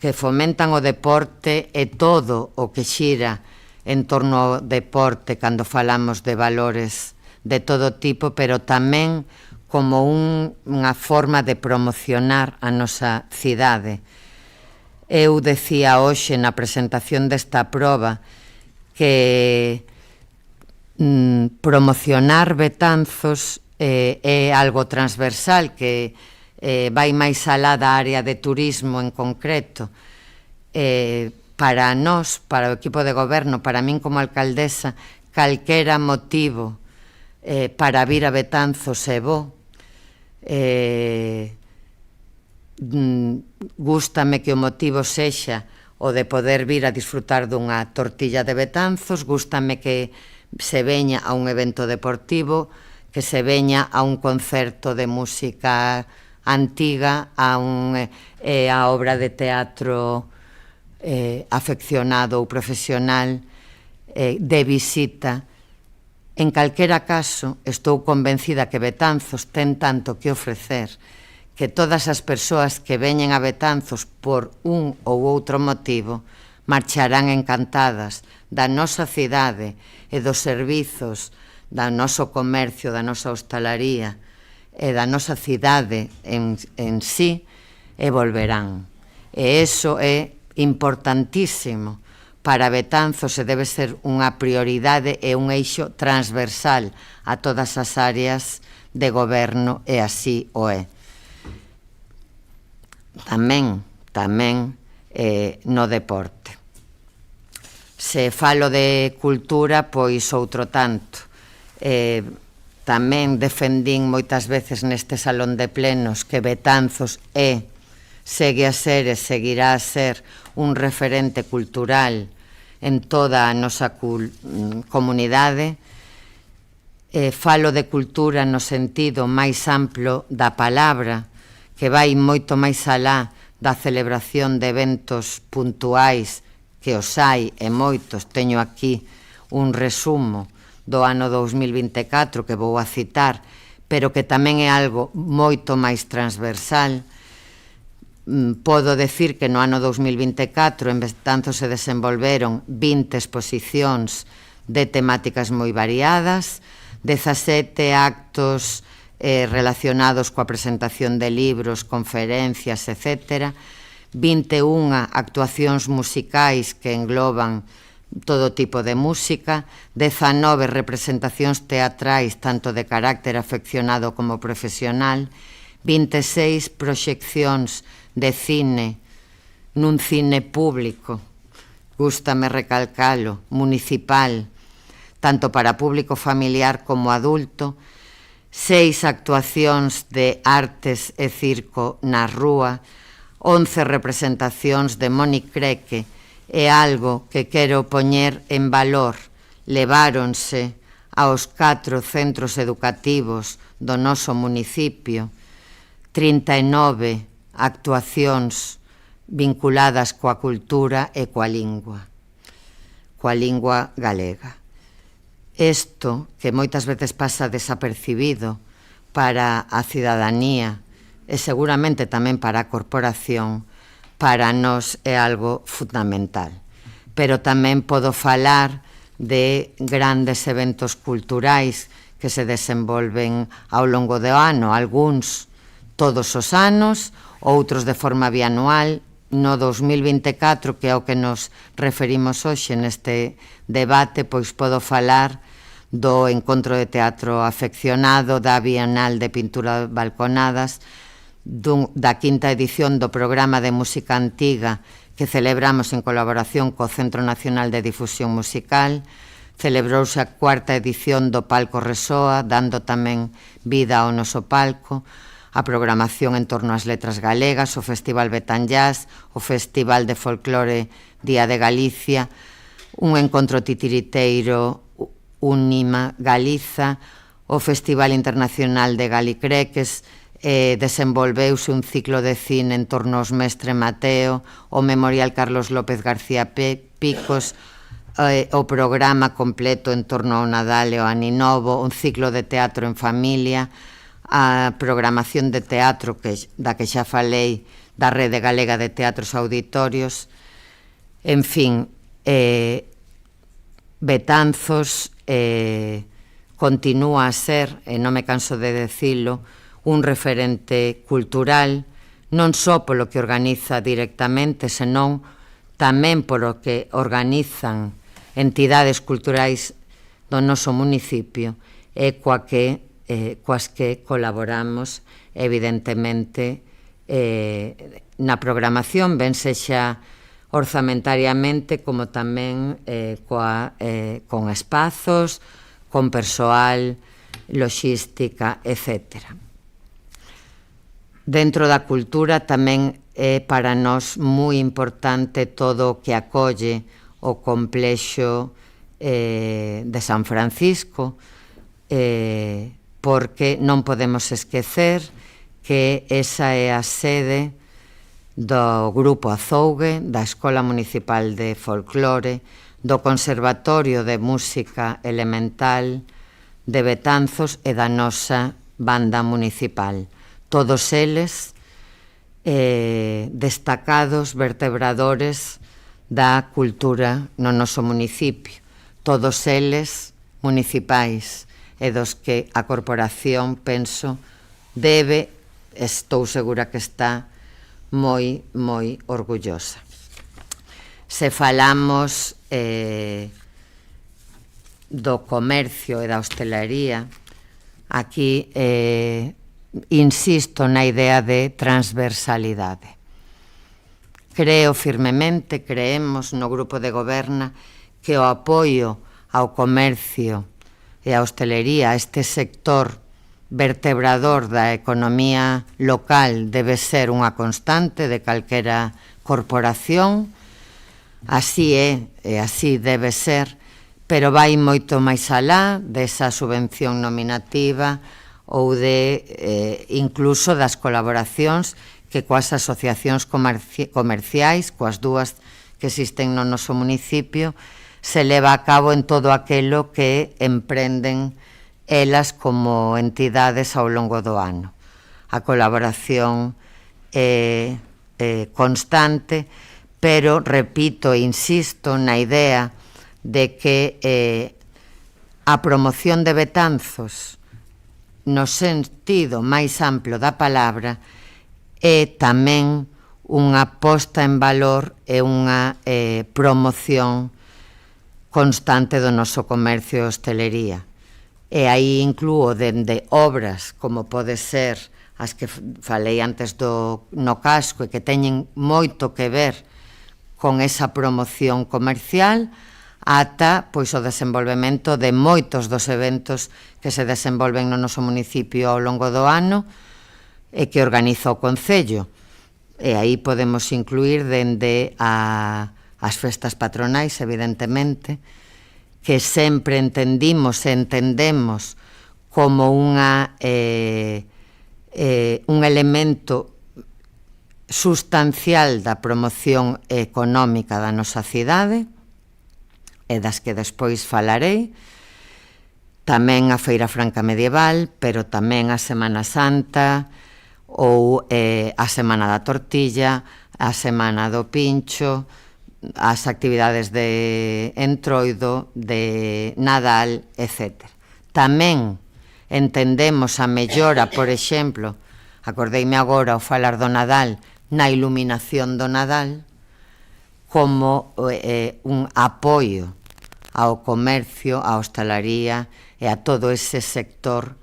que fomentan o deporte e todo o que xira en torno ao deporte cando falamos de valores de todo tipo, pero tamén como unha forma de promocionar a nosa cidade. Eu decía hoxe na presentación desta proba que promocionar Betanzos é algo transversal, que vai máis alá da área de turismo en concreto. Para nós, para o equipo de goberno, para min como alcaldesa, calquera motivo para vir a Betanzos é bo. Gústame que o motivo sexa o de poder vir a disfrutar dunha tortilla de Betanzos, gústame que se veña a un evento deportivo, que se veña a un concerto de música antiga, a obra de teatro afeccionado ou profesional, de visita. En calquera caso, estou convencida que Betanzos ten tanto que ofrecer, que todas as persoas que veñen a Betanzos por un ou outro motivo marcharán encantadas da nosa cidade e dos servizos, do noso comercio, da nosa hostalaría e da nosa cidade en sí, e volverán. E iso é importantísimo para Betanzos, e debe ser unha prioridade e un eixo transversal a todas as áreas de goberno, e así o é. Tamén no deporte. Se falo de cultura, pois outro tanto. Tamén defendín moitas veces neste salón de plenos que Betanzos segue a ser e seguirá a ser un referente cultural en toda a nosa comunidade. Falo de cultura no sentido máis amplo da palabra, que vai moito máis alá da celebración de eventos puntuais, que os hai e moitos. Teño aquí un resumo do ano 2024 que vou a citar, pero que tamén é algo moito máis transversal. Podo decir que no ano 2024 en Betanzos se desenvolveron 20 exposicións de temáticas moi variadas, 17 actos relacionados coa presentación de libros, conferencias, etc. 21 actuacións musicais que engloban todo tipo de música, 19 representacións teatrais tanto de carácter afeccionado como profesional, 26 proxeccións de cine nun cine público, gústame recalcalo, municipal, tanto para público familiar como adulto, 6 actuacións de artes e circo na rúa, 11 representacións de Mónic Creque, e algo que quero poñer en valor, leváronse aos 4 centros educativos do noso municipio 39 actuacións vinculadas coa cultura e coa lingua galega. Isto, que moitas veces pasa desapercibido para a cidadanía e seguramente tamén para a corporación, para nós é algo fundamental. Pero tamén podo falar de grandes eventos culturais que se desenvolven ao longo do ano, algúns todos os anos, outros de forma bianual. No 2024, que é o que nos referimos hoxe neste debate, pois podo falar do Encontro de Teatro Afeccionado, da Bienal de Pintura Balconadas, da quinta edición do programa de música antiga que celebramos en colaboración co Centro Nacional de Difusión Musical. Celebrouse a cuarta edición do Palco Resoa, dando tamén vida ao noso palco, a programación en torno ás letras galegas, o Festival Betanllás, o Festival de Folclore Día de Galicia, un encontro titiriteiro Unima Galiza, o Festival Internacional de Galicreques, desenvolveuse un ciclo de cine en torno aos Mestre Mateo, o Memorial Carlos López García Picos, o programa completo en torno ao Nadal e ao Aninovo, un ciclo de teatro en familia, a programación de teatro da que xa falei, da Rede Galega de Teatros Auditorios. En fin, Betanzos continúa a ser, e non me canso de decilo, un referente cultural, non só polo que organiza directamente, senón tamén polo que organizan entidades culturais do noso municipio e coas que colaboramos, evidentemente, na programación, ben sexa orzamentariamente, como tamén con espazos, con persoal, loxística, etc. Dentro da cultura tamén é para nós moi importante todo o que acolle o complexo de San Francisco, porque non podemos esquecer que esa é a sede do Grupo Azougue, da Escola Municipal de Folclore, do Conservatorio de Música Elemental de Betanzos e da nosa banda municipal. Todos eles destacados vertebradores da cultura no noso municipio. Todos eles municipais, e dos que a corporación, penso, estou segura que está moi, moi orgullosa. Se falamos do comercio e da hostelería, aquí insisto na idea de transversalidade. Creemos no grupo de goberna que o apoio ao comercio e a hostelería, este sector vertebrador da economía local, debe ser unha constante de calquera corporación. Así é e así debe ser, pero vai moito máis alá desa subvención nominativa ou incluso das colaboracións que coas asociacións comerciais, coas dúas que existen no noso municipio, se leva a cabo en todo aquilo que emprenden elas como entidades ao longo do ano. A colaboración é constante, pero repito e insisto na idea de que a promoción de Betanzos no sentido máis amplo da palabra é tamén unha posta en valor e unha promoción constante do noso comercio e hostelería. E aí inclúo dende obras como pode ser as que falei antes no casco e que teñen moito que ver con esa promoción comercial ata pois o desenvolvemento de moitos dos eventos que se desenvolven no noso municipio ao longo do ano e que organiza o Concello. E aí podemos incluir dende as festas patronais, evidentemente, que sempre entendimos e entendemos como un elemento sustancial da promoción económica da nosa cidade, e das que despois falarei, tamén a Feira Franca Medieval, pero tamén a Semana Santa, ou a Semana da Tortilla, a Semana do Pincho, as actividades de Entroido, de Nadal, etc. Tamén entendemos a mellora, por exemplo, acordeime agora ao falar do Nadal, na iluminación do Nadal, como un apoio ao comercio, á hostalaría e a todo ese sector,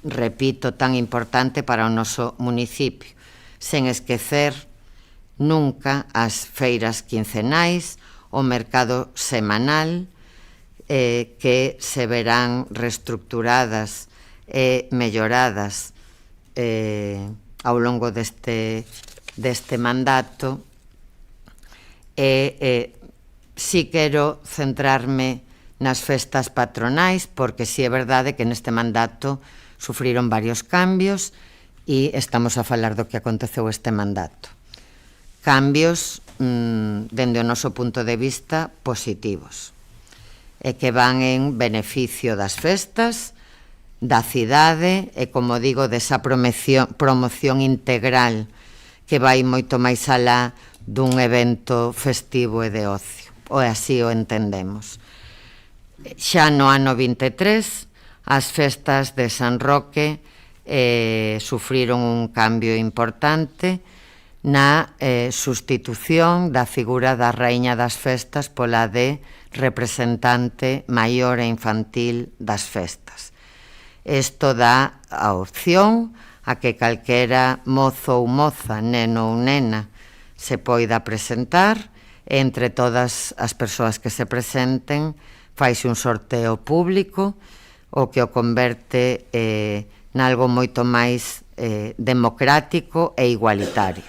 repito, tan importante para o noso municipio, sen esquecer nunca as feiras quincenais, o mercado semanal, que se verán reestructuradas e melloradas ao longo deste mandato. Si quero centrarme nas festas patronais, porque si é verdade que neste mandato sufriron varios cambios e estamos a falar do que aconteceu este mandato. Cambios, dende o noso punto de vista, positivos, e que van en beneficio das festas, da cidade e, como digo, desa promoción integral que vai moito máis alá dun evento festivo e de ocio. Ou así o entendemos. Xa no ano 23, as festas de San Roque sufriron un cambio importante na sustitución da figura da Raíña das Festas pola de representante maior e infantil das festas. Isto dá a opción a que calquera mozo ou moza, neno ou nena, se poida presentar. Entre todas as persoas que se presenten faise un sorteo público, o que o converte nalgo moito máis democrático e igualitario.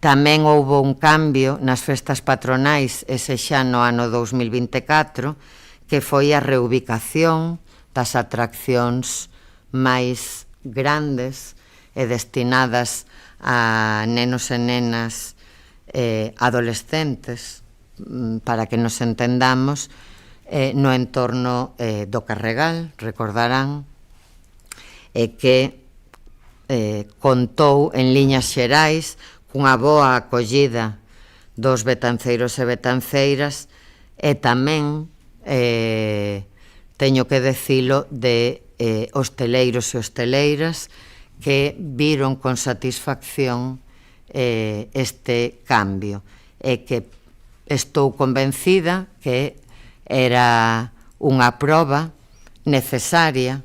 Tamén houbo un cambio nas festas patronais, ese xa no ano 2024, que foi a reubicación das atraccións máis grandes e destinadas a nenos e nenas adolescentes, para que nos entendamos, no entorno do Carregal. Recordarán que contou en liñas xerais cunha boa acollida dos betanceiros e betanceiras, e tamén teño que decilo de hosteleiros e hosteleiras que viron con satisfacción este cambio, e que estou convencida que era unha proba necesaria,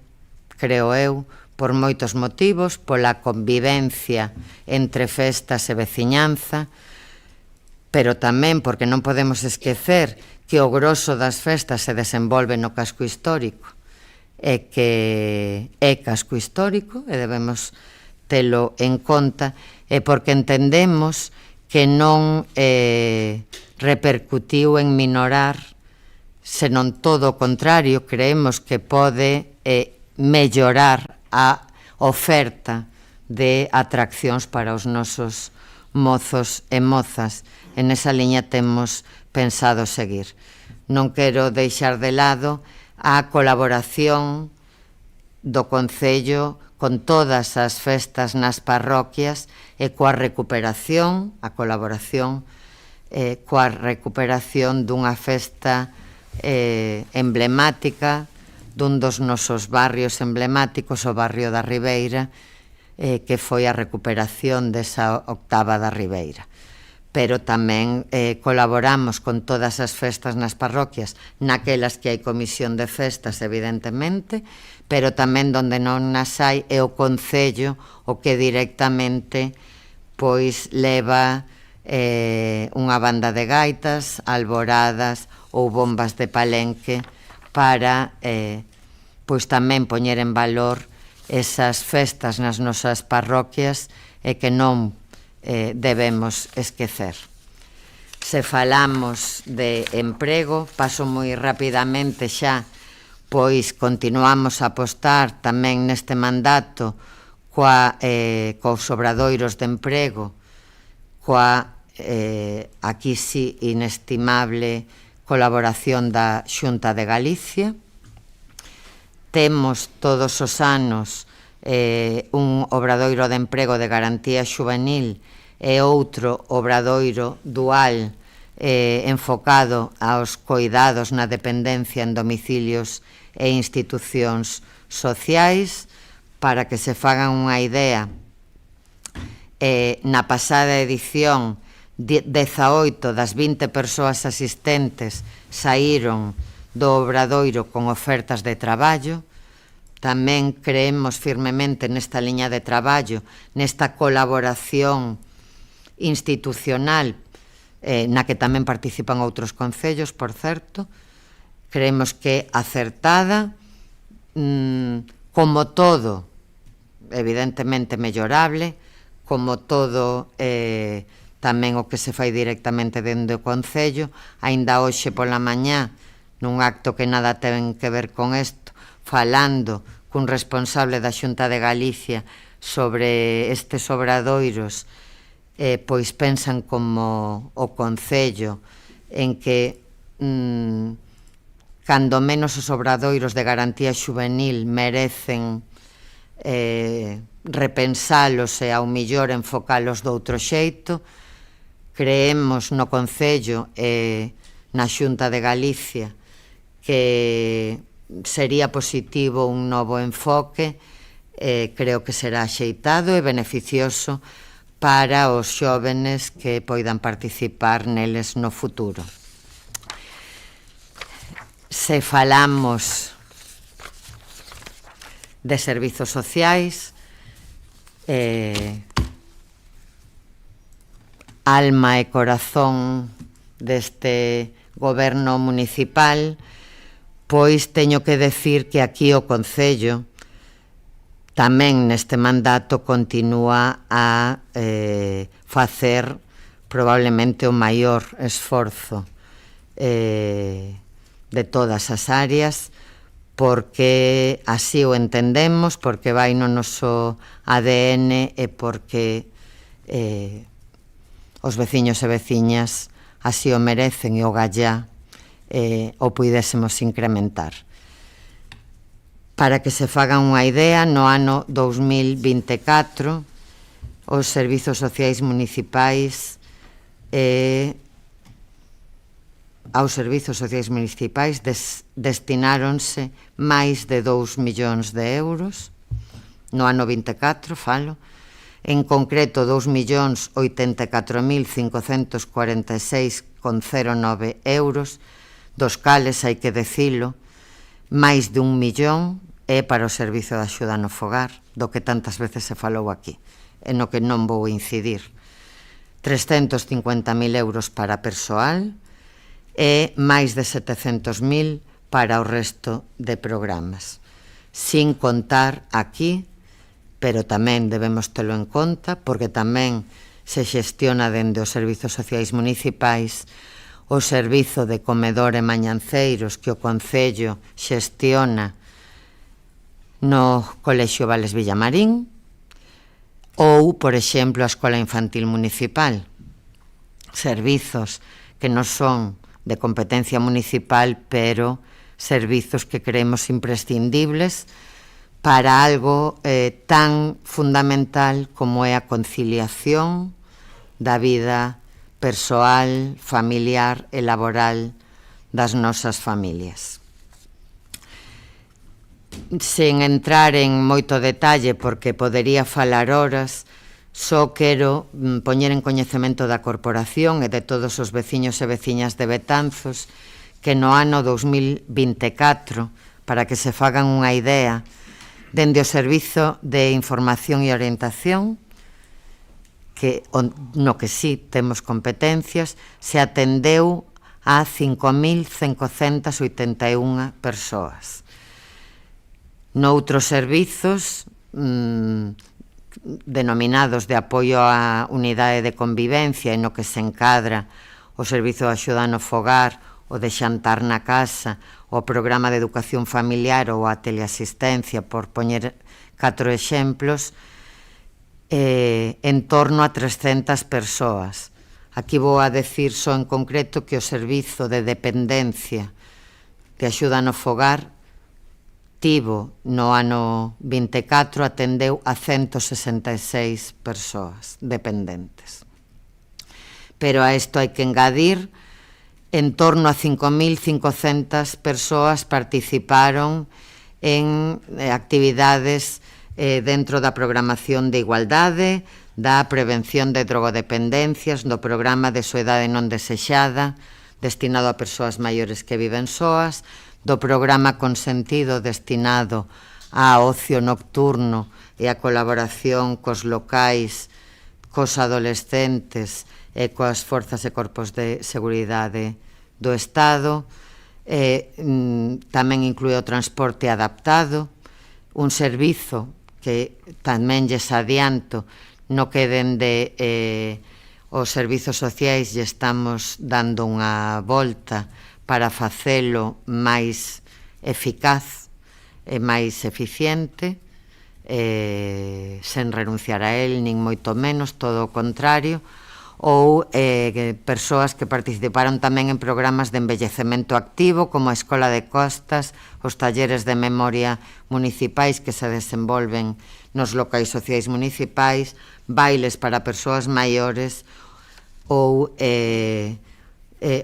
creo eu, por moitos motivos, pola convivencia entre festas e veciñanza, pero tamén porque non podemos esquecer que o groso das festas se desenvolve no casco histórico, e que é casco histórico e debemos telo en conta, e porque entendemos que non repercutiu en minorar, senón todo o contrario, creemos que pode mellorar a oferta de atraccións para os nosos mozos e mozas. En esa liña temos pensado seguir. Non quero deixar de lado a colaboración do Concello con todas as festas nas parroquias e coa recuperación, a colaboración coa recuperación dunha festa emblemática dun dos nosos barrios emblemáticos, o barrio da Ribeira, que foi a recuperación desa octava da Ribeira. Pero tamén colaboramos con todas as festas nas parroquias, naquelas que hai comisión de festas, evidentemente, pero tamén donde non nas hai é o Concello o que directamente pois leva unha banda de gaitas, alboradas ou bombas de palenque para pois tamén poñer en valor esas festas nas nosas parroquias e que non debemos esquecer. Se falamos de emprego, paso moi rapidamente xa, pois continuamos a apostar tamén neste mandato cos obradoiros de emprego, coa aquí sí inestimable colaboración da Xunta de Galicia. Temos todos os anos un obradoiro de emprego de garantía xuvenil e outro obradoiro dual enfocado aos coidados na dependencia en domicilios e institucións sociais. Para que se fagan unha idea, na pasada edición 18 das 20 persoas asistentes saíron do obradoiro con ofertas de traballo. Tamén creemos firmemente nesta liña de traballo, nesta colaboración institucional, na que tamén participan outros concellos, por certo. Creemos que acertada, como todo, evidentemente mellorable, como todo tamén o que se fai directamente dentro do Concello. Aínda hoxe pola mañá, nun acto que nada ten que ver con isto, falando cun responsable da Xunta de Galicia sobre estes obradoiros, pois pensan como o Concello en que cando menos os obradoiros de garantía xuvenil merecen repensalos e ao millor enfocalos doutro xeito. Creemos no Concello e na Xunta de Galicia que sería positivo un novo enfoque, creo que será axeitado e beneficioso para os xóvenes que poidan participar neles no futuro. Se falamos de servizos sociais, alma e corazón deste goberno municipal, pois teño que decir que aquí o Concello tamén neste mandato continúa a facer probablemente o maior esforzo de todas as áreas, porque así o entendemos, porque vai no noso ADN e porque os veciños e veciñas así o merecen e o gallá o puidésemos incrementar. Para que se fagan unha idea, no ano 2024 os servizos sociais municipais aos servizos sociais municipais destináronse máis de 2 millóns de euros no ano 24, falo, en concreto 2.084.546,09 euros, dos cales, hai que decilo, máis de 1 millón é para o servizo de axuda no fogar, do que tantas veces se falou aquí, e no que non vou incidir. 350.000 euros para persoal e máis de 700.000 para o resto de programas. Sin contar aquí, pero tamén debemos telo en conta, porque tamén se xestiona dende os servizos sociais municipais o servizo de comedor e mañanceiros que o Concello xestiona no Colexio Vales Villamarín ou, por exemplo, a Escola Infantil Municipal. Servizos que non son de competencia municipal, pero servizos que creemos imprescindibles para algo tan fundamental como é a conciliación da vida persoal, familiar e laboral das nosas familias. Sen entrar en moito detalle, porque podería falar horas, só quero poñer en coñecemento da corporación e de todos os veciños e veciñas de Betanzos que no ano 2024, para que se fagan unha idea, dende o Servizo de Información e Orientación, no que sí temos competencias, se atendeu a 5.581 persoas. Noutros servizos denominados de apoio á unidade de convivencia, e no que se encadra o servizo de axuda no fogar, o de xantar na casa, o programa de educación familiar ou a teleasistencia, por poñer 4 exemplos, en torno a 300 persoas. Aquí vou a decir só en concreto que o servizo de dependencia de axuda no fogar tivo no ano 24, atendeu a 166 persoas dependentes. Pero a isto hai que engadir en torno a 5.500 persoas participaron en actividades dentro da programación de igualdade, da prevención de drogodependencias, do programa de soidade non desexada, destinado a persoas maiores que viven soas, do programa consentido destinado a ocio nocturno e a colaboración cos locais, cos adolescentes e coas forzas e corpos de seguridade do Estado. Tamén inclúe o transporte adaptado, un servizo que tamén lles adianto no que dende os servizos sociais lle estamos dando unha volta para facelo máis eficaz e máis eficiente, sen renunciar a él, nin moito menos, todo o contrario, ou persoas que participaron tamén en programas de envellecemento activo, como a Escola de Costas, os talleres de memoria municipais que se desenvolven nos locais sociais municipais, bailes para persoas maiores ou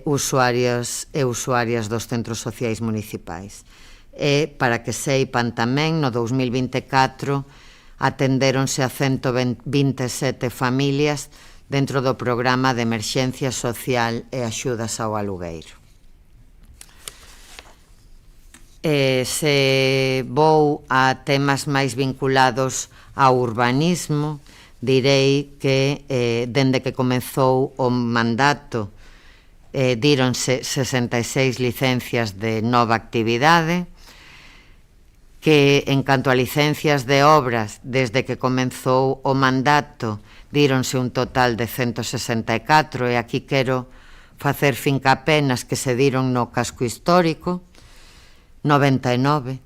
usuarios e usuarias dos centros sociais municipais. E, para que seipan tamén, no 2024 atendéronse a 127 familias dentro do programa de emerxencia social e axudas ao alugueiro. Se vou a temas máis vinculados ao urbanismo, direi que dende que comezou o mandato díronse 66 licencias de nova actividade, que en canto a licencias de obras, desde que comezou o mandato, díronse un total de 164, e aquí quero facer fincapé nas que se diron no casco histórico, 99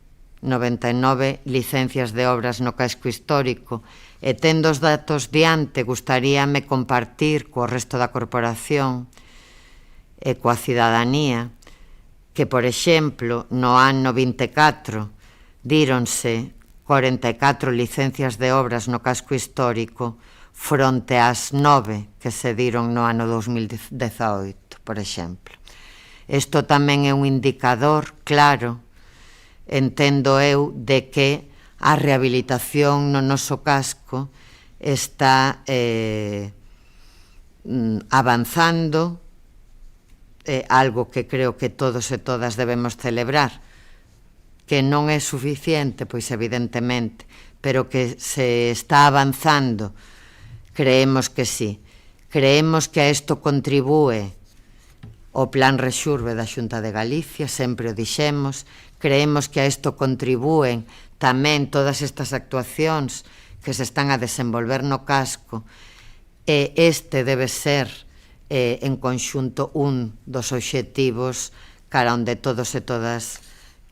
licencias de obras no casco histórico, e tendo os datos diante, gustaríame compartir co resto da corporación e coa cidadanía que, por exemplo, no ano 24 díronse 44 licencias de obras no casco histórico fronte ás 9 que se diron no ano 2018, por exemplo. Isto tamén é un indicador claro, entendo eu, de que a rehabilitación no noso casco está avanzando, algo que creo que todos e todas debemos celebrar, que non é suficiente, pois evidentemente, pero que se está avanzando, creemos que sí. Creemos que a isto contribúe o Plan Rexurbe da Xunta de Galicia, sempre o dixemos, creemos que a isto contribúen tamén todas estas actuacións que se están a desenvolver no casco, e este debe ser, en conxunto, un dos obxectivos cara onde todos e todas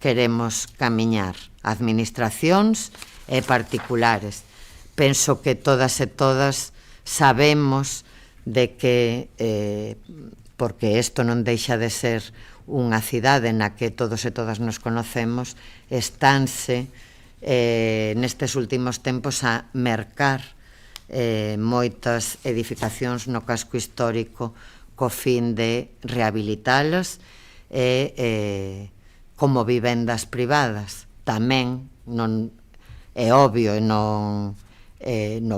queremos camiñar, administracións e particulares. Penso que todas e todas sabemos de que, porque isto non deixa de ser unha cidade na que todos e todas nos conocemos, estánse nestes últimos tempos a mercar moitas edificacións no casco histórico co fin de rehabilitalas e como vivendas privadas. Tamén non é obvio e non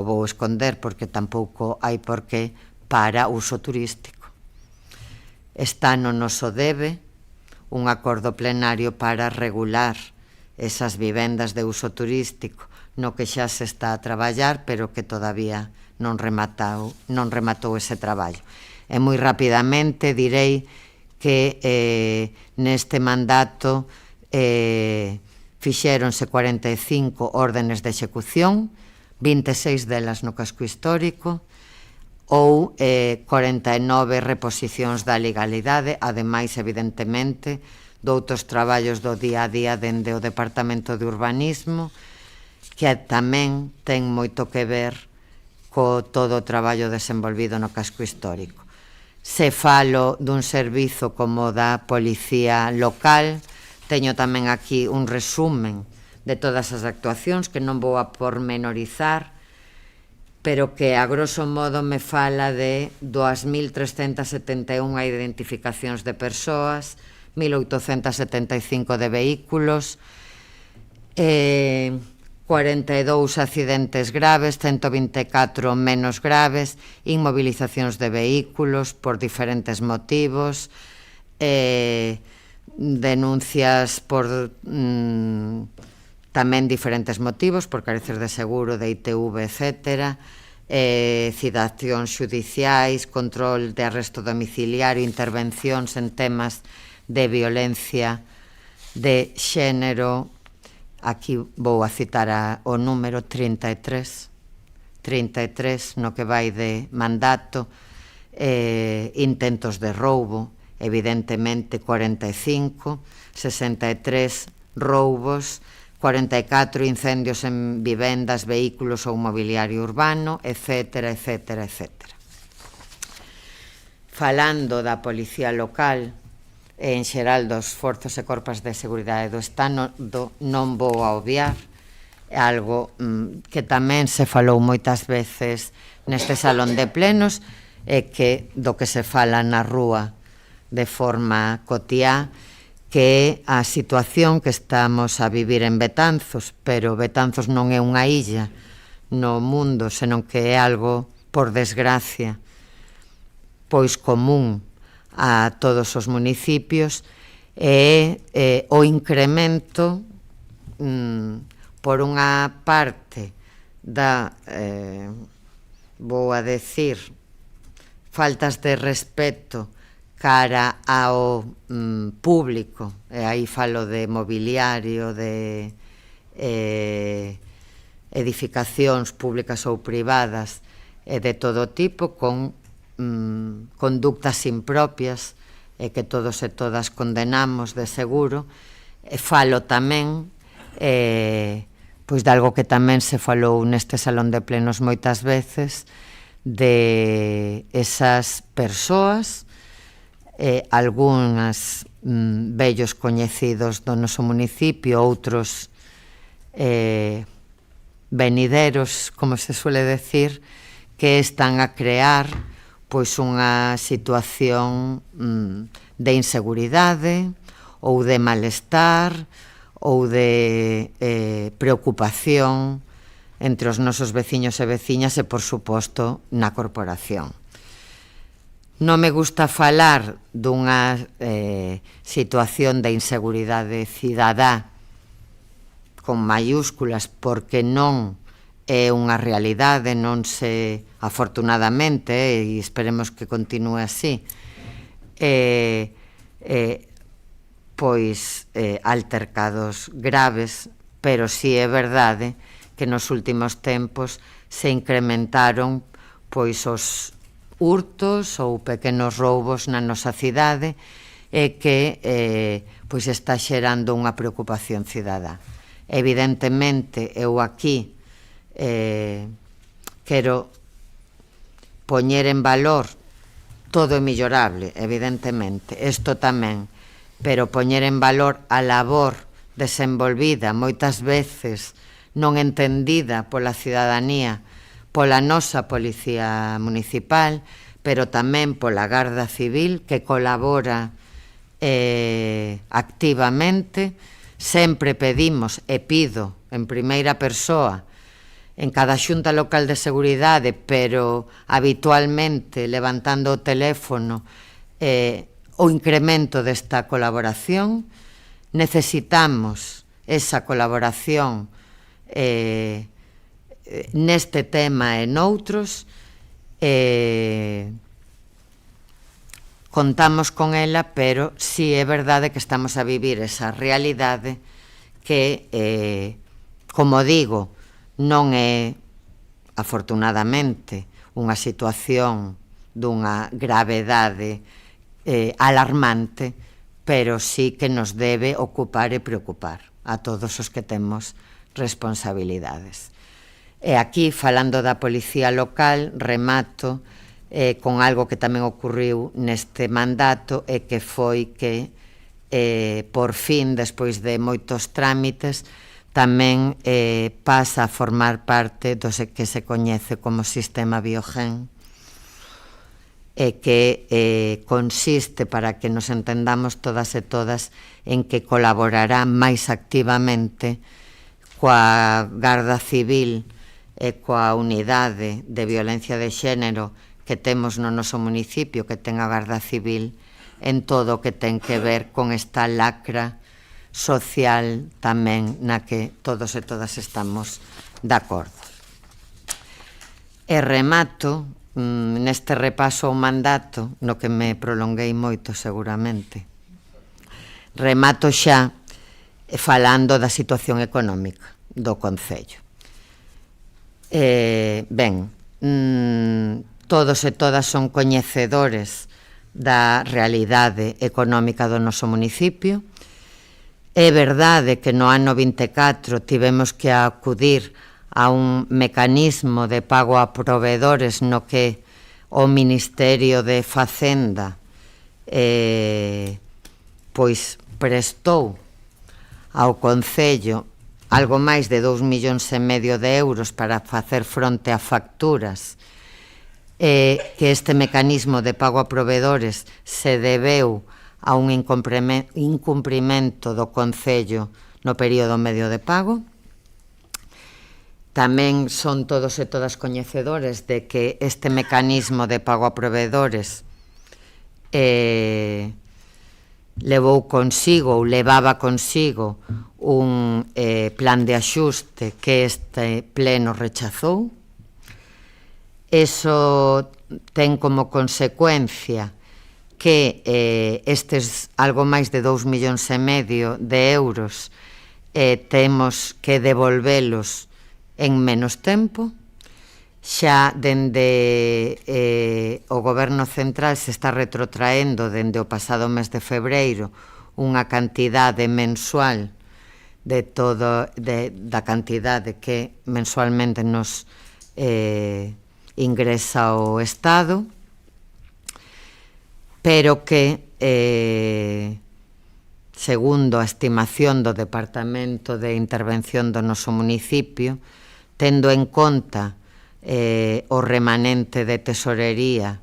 vou esconder, porque tampouco hai por qué, para uso turístico. Está no noso debe un acordo plenario para regular esas vivendas de uso turístico no que xa se está a traballar, pero que todavía non rematou ese traballo. E moi rapidamente direi que neste mandato fixéronse 45 órdenes de execución, 26 delas no casco histórico, ou 49 reposicións da legalidade, ademais, evidentemente, doutros traballos do día a día dende o Departamento de Urbanismo, que tamén ten moito que ver co todo o traballo desenvolvido no casco histórico. Se falo dun servizo como da Policía Local, teño tamén aquí un resumen de todas as actuacións que non vou a pormenorizar, pero que a grosso modo me fala de 2.371 identificacións de persoas, 1.875 de vehículos, 42 accidentes graves, 124 menos graves, inmovilizacións de vehículos por diferentes motivos, denuncias por tamén diferentes motivos, por carecer de seguro, de ITV, etc., citacións xudiciais, control de arresto domiciliario, intervencións en temas de violencia de xénero. Aquí vou a citar o número 33 no que vai de mandato, intentos de roubo, evidentemente 45, 63 roubos, 44 incendios en vivendas, vehículos ou mobiliario urbano, etc., etc., etc. Falando da Policía Local, en xeral dos forzos e corpos de seguridade do Estado, non vou a obviar algo que tamén se falou moitas veces neste salón de plenos, e que do que se fala na rúa de forma cotiá, que é a situación que estamos a vivir en Betanzos, pero Betanzos non é unha illa no mundo, senón que é algo, por desgracia, pois común a todos os municipios, e o incremento, por unha parte, da, vou a decir, faltas de respeto cara ao público, e aí falo de mobiliario, de edificacións públicas ou privadas, e de todo tipo, con conductas impropias, e que todos e todas condenamos de seguro. E falo tamén pois de algo que tamén se falou neste salón de plenos moitas veces, de esas persoas, algúnas vellos coñecidos do noso municipio, outros venideros, como se suele decir, que están a crear pois unha situación de inseguridade, ou de malestar, ou de preocupación entre os nosos veciños e veciñas, e, por suposto, na corporación. Non me gusta falar dunha situación de inseguridade cidadá con maiúsculas, porque non é unha realidade, non se, afortunadamente, e esperemos que continue así, pois altercados graves, pero si é verdade que nos últimos tempos se incrementaron pois os hurtos ou pequenos roubos na nosa cidade, e que pois está xerando unha preocupación cidadá. Evidentemente, eu aquí quero poñer en valor todo é millorable, evidentemente, isto tamén, pero poñer en valor a labor desenvolvida, moitas veces non entendida pola cidadanía, pola nosa Policía Municipal, pero tamén pola Garda Civil, que colabora activamente. Sempre pedimos, e pido en primeira persoa, en cada xunta local de seguridade, pero habitualmente levantando o teléfono, o incremento desta colaboración. Necesitamos esa colaboración neste tema e noutros, contamos con ela, pero si é verdade que estamos a vivir esa realidade que, como digo, non é, afortunadamente, unha situación dunha gravedade alarmante, pero sí que nos debe ocupar e preocupar a todos os que temos responsabilidades. E aquí, falando da policía local, remato con algo que tamén ocurriu neste mandato e que foi que, por fin, despois de moitos trámites, tamén pasa a formar parte do que se coñece como sistema Biogen, e que consiste, para que nos entendamos todas e todas, en que colaborará máis activamente coa Garda Civil e coa unidade de violencia de xénero que temos no noso municipio, que ten a Garda Civil, en todo o que ten que ver con esta lacra social tamén na que todos e todas estamos de acordo. E remato neste repaso ao mandato, no que me prolonguei moito seguramente. Remato xa falando da situación económica do Concello. Ben, todos e todas son coñecedores da realidade económica do noso municipio. É verdade que no ano 24 tivemos que acudir a un mecanismo de pago a proveedores no que o Ministerio de Facenda pois prestou ao Concello algo máis de 2,5 millóns de euros para facer fronte a facturas, que este mecanismo de pago a proveedores se debeu a un incumprimento do Concello no período medio de pago. Tamén son todos e todas coñecedores de que este mecanismo de pago a proveedores levaba consigo un plan de axuste que este pleno rechazou. Eso ten como consecuencia que estes algo máis de 2,5 millóns de euros temos que devolvelos en menos tempo. Xa dende o Goberno Central se está retrotraendo dende o pasado mes de febreiro unha cantidade mensual da cantidade que mensualmente nos ingresa o Estado, pero que, segundo a estimación do Departamento de Intervención do noso municipio, tendo en conta o remanente de tesorería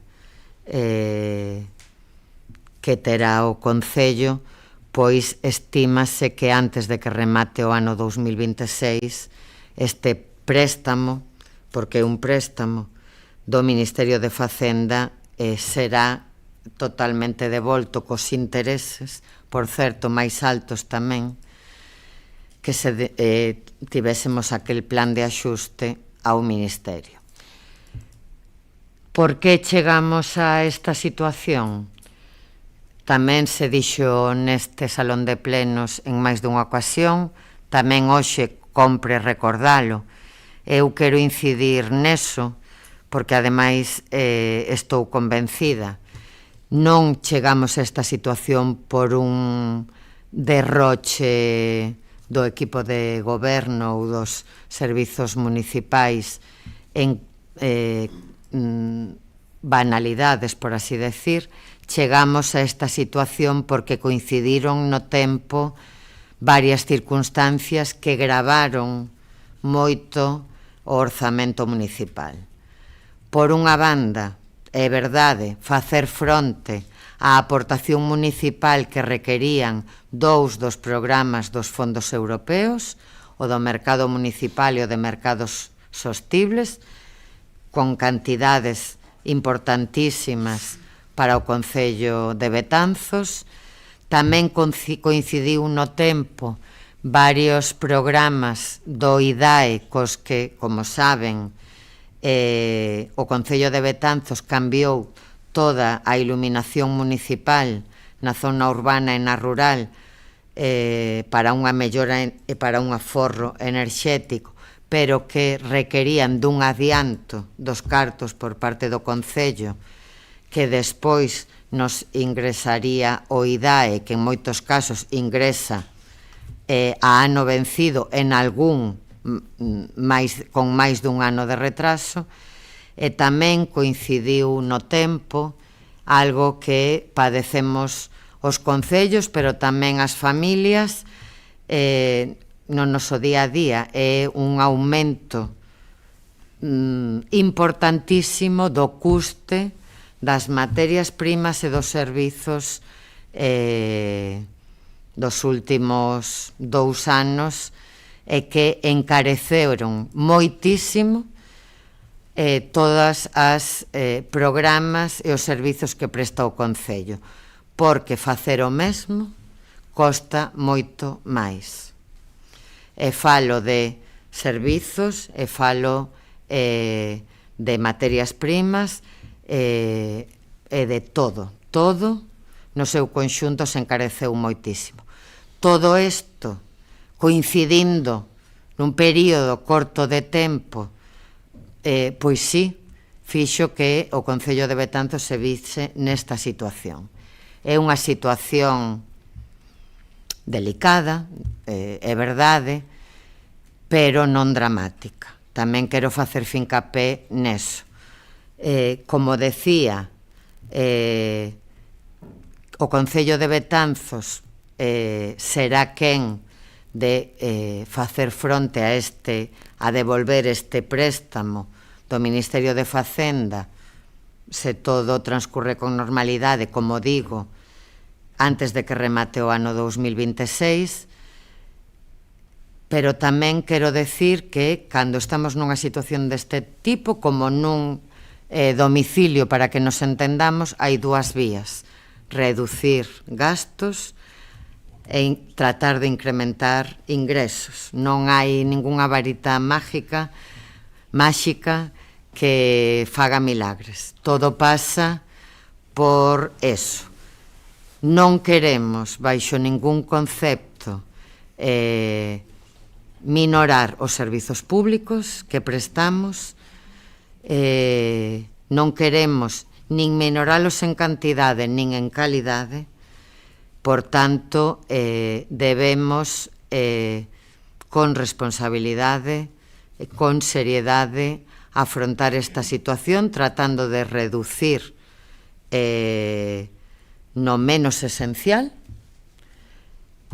que terá o Concello, pois estímase que antes de que remate o ano 2026 este préstamo, porque é un préstamo do Ministerio de Facenda, será totalmente devolto cos intereses, por certo, máis altos tamén, que se tivésemos aquel plan de axuste ao Ministerio. Por que chegamos a esta situación? Tamén se dixo neste salón de plenos en máis dunha ocasión, tamén hoxe compre recordalo. Eu quero incidir neso, porque ademais estou convencida. Non chegamos a esta situación por un derroche do equipo de goberno ou dos servizos municipais en banalidades, por así decir. Chegamos a esta situación porque coincidiron no tempo varias circunstancias que gravaron moito o orzamento municipal. Por unha banda, é verdade, facer fronte á aportación municipal que requerían dous dos programas dos fondos europeos, o do mercado municipal e o de mercados sostibles, con cantidades importantísimas para o Concello de Betanzos. Tamén coincidiu no tempo varios programas do IDAE cos que, como saben, o Concello de Betanzos cambiou toda a iluminación municipal na zona urbana e na rural para unha mellora e para un aforro enerxético, pero que requerían dun adianto dos cartos por parte do Concello que despois nos ingresaría o IDAE, que en moitos casos ingresa a ano vencido en algún con máis dun ano de retraso, e tamén coincidiu no tempo algo que padecemos os concellos, pero tamén as familias no noso día a día, é un aumento importantísimo do custe das materias primas e dos servizos dos últimos 2 anos, e que encareceron moitísimo todas as programas e os servizos que presta o Concello, porque facer o mesmo costa moito máis. E falo de servizos, e falo de materias primas, e de todo no seu conxunto se encareceu moitísimo. Todo isto coincidindo nun período corto de tempo, pois sí, fixo que o Concello de Betanzos se vise nesta situación. É unha situación delicada, é verdade, pero non dramática. Tamén quero facer fincapé neso. Como decía, o Concello de Betanzos será quen de facer fronte a devolver este préstamo do Ministerio de Facenda, se todo transcurre con normalidade, como digo, antes de que remate o ano 2026, pero tamén quero decir que cando estamos nunha situación deste tipo, como nun domicilio, para que nos entendamos, hai 2 vías: reducir gastos e tratar de incrementar ingresos. Non hai ningunha varita máxica que faga milagres. Todo pasa por eso. Non queremos, baixo ningún concepto, minorar os servizos públicos que prestamos, non queremos nin minoralos en cantidade nin en calidade. Por tanto, debemos, con responsabilidade, con seriedade, afrontar esta situación, tratando de reducir no menos esencial,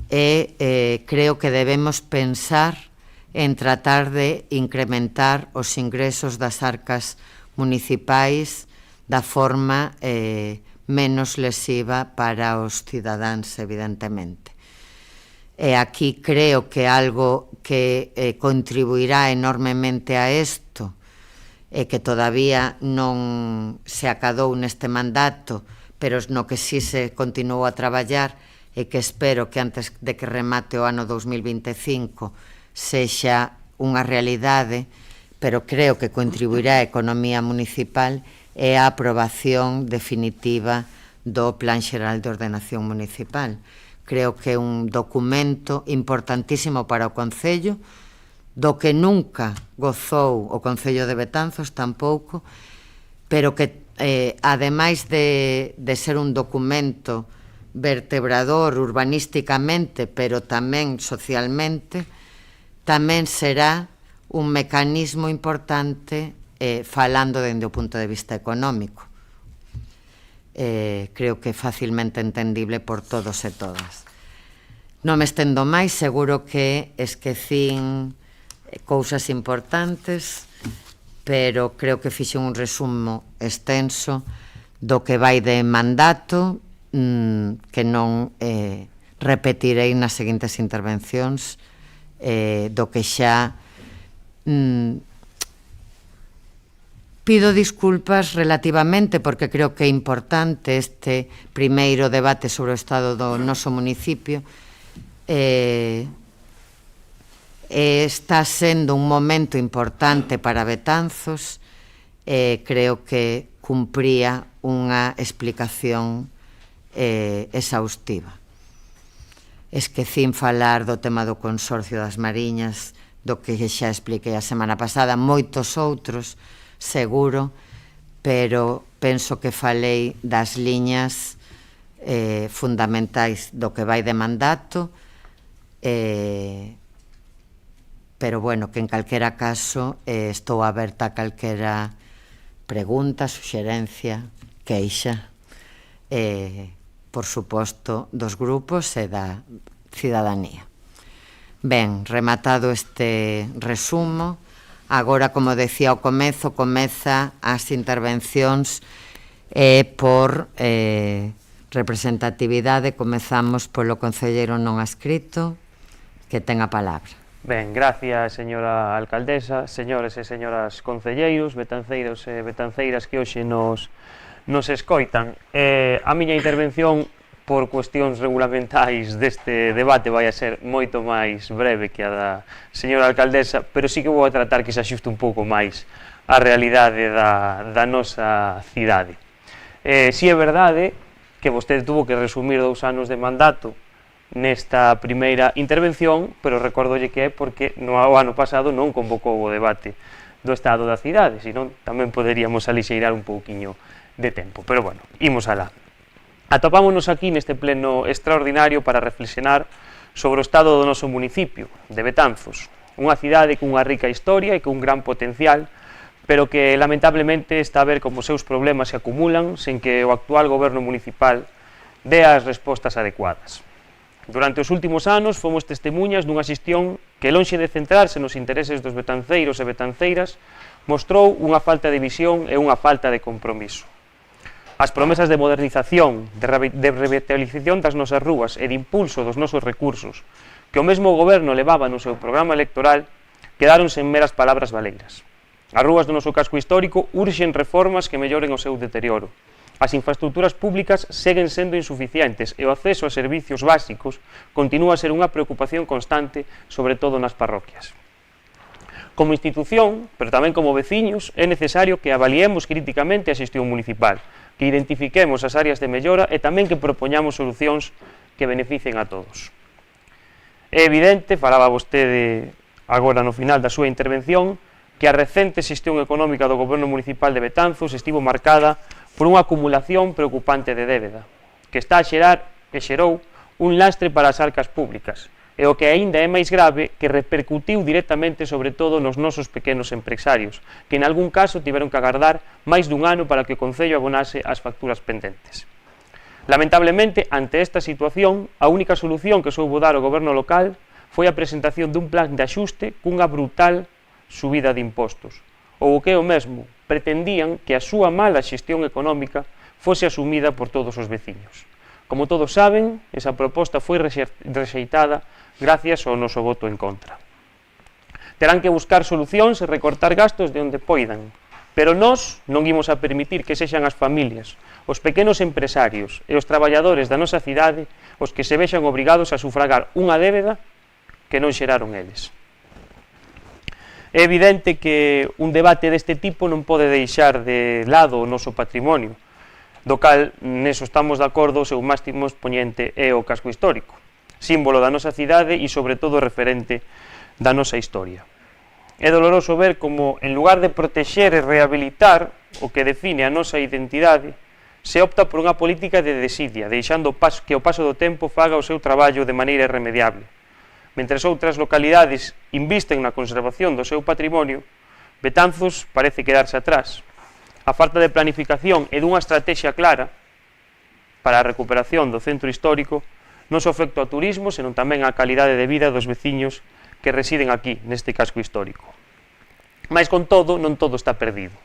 e creo que debemos pensar en tratar de incrementar os ingresos das arcas municipais da forma menos lesiva para os cidadáns, evidentemente. E aquí creo que algo que contribuirá enormemente a isto, e que todavía non se acadou neste mandato, pero no que sí se continuou a traballar, e que espero que antes de que remate o ano 2025 sexa unha realidade, pero creo que contribuirá a economía municipal, é a aprobación definitiva do Plan Xeral de Ordenación Municipal. Creo que é un documento importantísimo para o Concello, do que nunca gozou o Concello de Betanzos tampouco, pero que, ademais de ser un documento vertebrador urbanísticamente, pero tamén socialmente, tamén será un mecanismo importante falando dende o punto de vista económico. Creo que é facilmente entendible por todos e todas. Non me estendo máis, seguro que esquecín cousas importantes, pero creo que fixen un resumo extenso do que vai de mandato, que non repetirei nas seguintes intervencións, do que xa pido disculpas relativamente, porque creo que é importante este primeiro debate sobre o estado do noso municipio, está sendo un momento importante para Betanzos e creo que cumpría unha explicación exhaustiva. Esquecín falar do tema do Consorcio das Mariñas, do que xa expliquei a semana pasada, moitos outros, seguro, pero penso que falei das liñas fundamentais do que vai de mandato, pero bueno, que en calquera caso estou aberta a calquera pregunta, suxerencia, queixa, por suposto, dos grupos e da cidadanía. Ben, rematado este resumo, agora, como decía ao comezo, comeza as intervencións por representatividade. Comezamos polo concelleiro non adscrito, que ten a palabra. Ben, gracias, señora alcaldesa, señores e señoras concelleiros, betanceiros e betanceiras que hoxe nos escoitan. A miña intervención, por cuestións regulamentais deste debate, vai a ser moito máis breve que a da señora alcaldesa, pero sí que vou a tratar que se axuste un pouco máis á realidade da nosa cidade. Si é verdade que vostede tuvo que resumir 2 anos de mandato nesta primeira intervención, pero recórdolle que é porque no ano pasado non convocou o debate do estado da cidade, senón tamén poderíamos alixeirar un pouquiño de tempo. Pero bueno, imos alá. Atopámonos aquí neste pleno extraordinario para reflexionar sobre o estado do noso municipio, de Betanzos, unha cidade cunha rica historia e cun gran potencial, pero que lamentablemente está a ver como os seus problemas se acumulan sen que o actual goberno municipal dé as respostas adecuadas. Durante os últimos anos fomos testemunhas dunha xestión que, lonxe de centrarse nos intereses dos betanceiros e betanceiras, mostrou unha falta de visión e unha falta de compromiso. As promesas de modernización, de revitalización das nosas rúas e de impulso dos nosos recursos que o mesmo goberno levaba no seu programa electoral quedáronse en meras palabras baleiras. As rúas do noso casco histórico urxen reformas que melloren o seu deterioro. As infraestructuras públicas seguen sendo insuficientes e o acceso a servicios básicos continúa a ser unha preocupación constante, sobre todo nas parroquias. Como institución, pero tamén como veciños, é necesario que avaliemos críticamente a xestión municipal, que identifiquemos as áreas de mellora e tamén que propoñamos solucións que beneficien a todos. É evidente, falaba vostede agora no final da súa intervención, que a recente xestión económica do goberno municipal de Betanzos estivo marcada por unha acumulación preocupante de débeda, que está a xerar e xerou un lastre para as arcas públicas, e o que aínda é máis grave, que repercutiu directamente sobre todo nos nosos pequenos empresarios, que en algún caso tiveron que agardar máis dun ano para que o Concello abonase as facturas pendentes. Lamentablemente, ante esta situación, a única solución que soubo dar o goberno local foi a presentación dun plan de axuste cunha brutal subida de impostos, ou o que é o mesmo, pretendían que a súa mala xestión económica fose asumida por todos os veciños. Como todos saben, esa proposta foi rexeitada gracias ao noso voto en contra. Terán que buscar solucións e recortar gastos de onde poidan, pero nós non imos a permitir que sexan as familias, os pequenos empresarios e os traballadores da nosa cidade os que se vexan obrigados a sufragar unha débeda que non xeraron eles. É evidente que un debate deste tipo non pode deixar de lado o noso patrimonio, do cal, neso estamos de acordo, o seu máximo expoñente é o casco histórico, símbolo da nosa cidade e, sobre todo, referente da nosa historia. É doloroso ver como, en lugar de protexer e rehabilitar o que define a nosa identidade, se opta por unha política de desidia, deixando que o paso do tempo faga o seu traballo de maneira irremediable. Mentres outras localidades invisten na conservación do seu patrimonio, Betanzos parece quedarse atrás. A falta de planificación e dunha estrategia clara para a recuperación do centro histórico non só afecta ao turismo, senón tamén á calidade de vida dos veciños que residen aquí, neste casco histórico. Mais, con todo, non todo está perdido.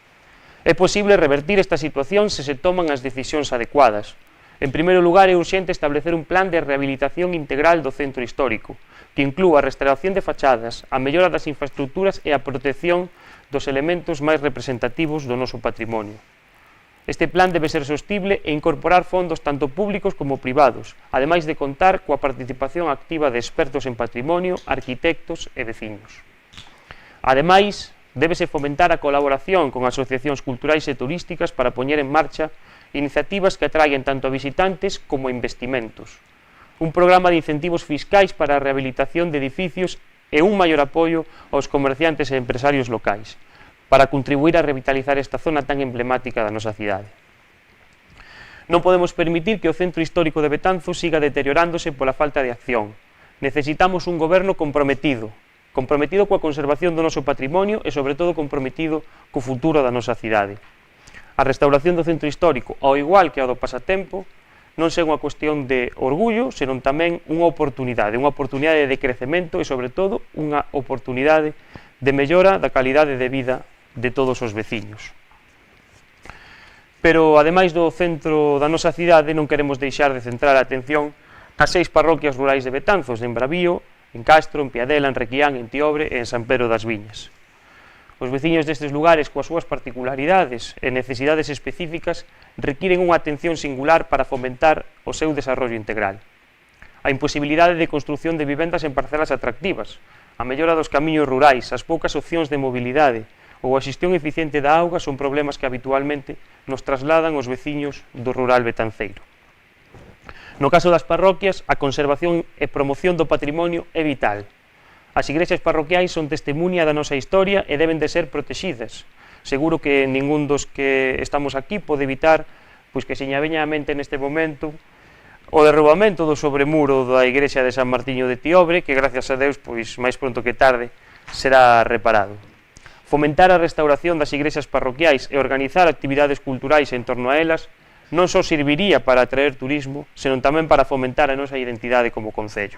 É posible revertir esta situación se se toman as decisións adecuadas. En primeiro lugar, é urxente establecer un plan de rehabilitación integral do centro histórico, que inclúa a restauración de fachadas, a mellora das infraestructuras e a protección dos elementos máis representativos do noso patrimonio. Este plan debe ser sostible e incorporar fondos tanto públicos como privados, ademais de contar coa participación activa de expertos en patrimonio, arquitectos e veciños. Ademais, débese fomentar a colaboración con asociacións culturais e turísticas para poñer en marcha iniciativas que atraien tanto a visitantes como a investimentos. Un programa de incentivos fiscais para a rehabilitación de edificios e un maior apoio aos comerciantes e empresarios locais, para contribuir a revitalizar esta zona tan emblemática da nosa cidade. Non podemos permitir que o centro histórico de Betanzos siga deteriorándose pola falta de acción. Necesitamos un goberno comprometido coa conservación do noso patrimonio e, sobre todo, comprometido co futuro da nosa cidade. A restauración do centro histórico, ao igual que a do pasatempo, non é unha cuestión de orgullo, senón tamén unha oportunidade de crecemento e, sobre todo, unha oportunidade de mellora da calidade de vida de todos os veciños. Pero, ademais do centro da nosa cidade, non queremos deixar de centrar a atención nas 6 parroquias rurais de Betanzos, en Bravío, en Castro, en Piadela, en Requián, en Tiobre e en San Pedro das Viñas. Os veciños destes lugares, coas súas particularidades e necesidades específicas, requiren unha atención singular para fomentar o seu desarrollo integral. A imposibilidade de construción de vivendas en parcelas atractivas, a mellora dos camiños rurais, as poucas opcións de mobilidade ou a xestión eficiente da auga son problemas que habitualmente nos trasladan os veciños do rural betanceiro. No caso das parroquias, a conservación e promoción do patrimonio é vital. As igrexas parroquiais son testemunha da nosa historia e deben de ser protexidas. Seguro que ningún dos que estamos aquí pode evitar que se lle veña á mente neste momento o derrubamento do sobremuro da igrexa de San Martiño de Tiobre, que gracias a Deus, máis pronto que tarde, será reparado. Fomentar a restauración das igrexas parroquiais e organizar actividades culturais en torno a elas non só serviría para atraer turismo, senón tamén para fomentar a nosa identidade como concello.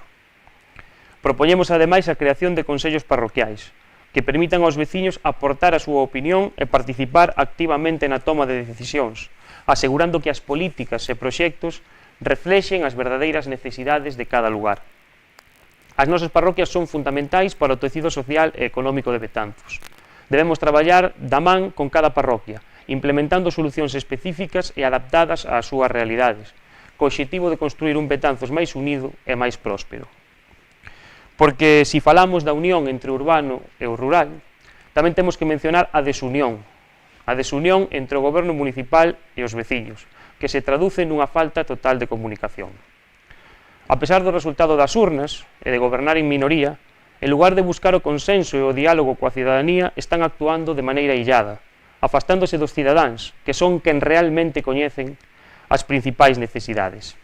Propoñemos ademais a creación de consellos parroquiais, que permitan aos veciños aportar a súa opinión e participar activamente na toma de decisións, asegurando que as políticas e proxectos reflexen as verdadeiras necesidades de cada lugar. As nosas parroquias son fundamentais para o tecido social e económico de Betanzos. Debemos traballar da man con cada parroquia, implementando solucións específicas e adaptadas ás súas realidades, co obxectivo de construir un Betanzos máis unido e máis próspero. Porque, se falamos da unión entre o urbano e o rural, tamén temos que mencionar a desunión entre o goberno municipal e os veciños, que se traduce nunha falta total de comunicación. A pesar do resultado das urnas e de gobernar en minoría, en lugar de buscar o consenso e o diálogo coa cidadanía, están actuando de maneira illada, afastándose dos cidadáns, que son quen realmente coñecen as principais necesidades.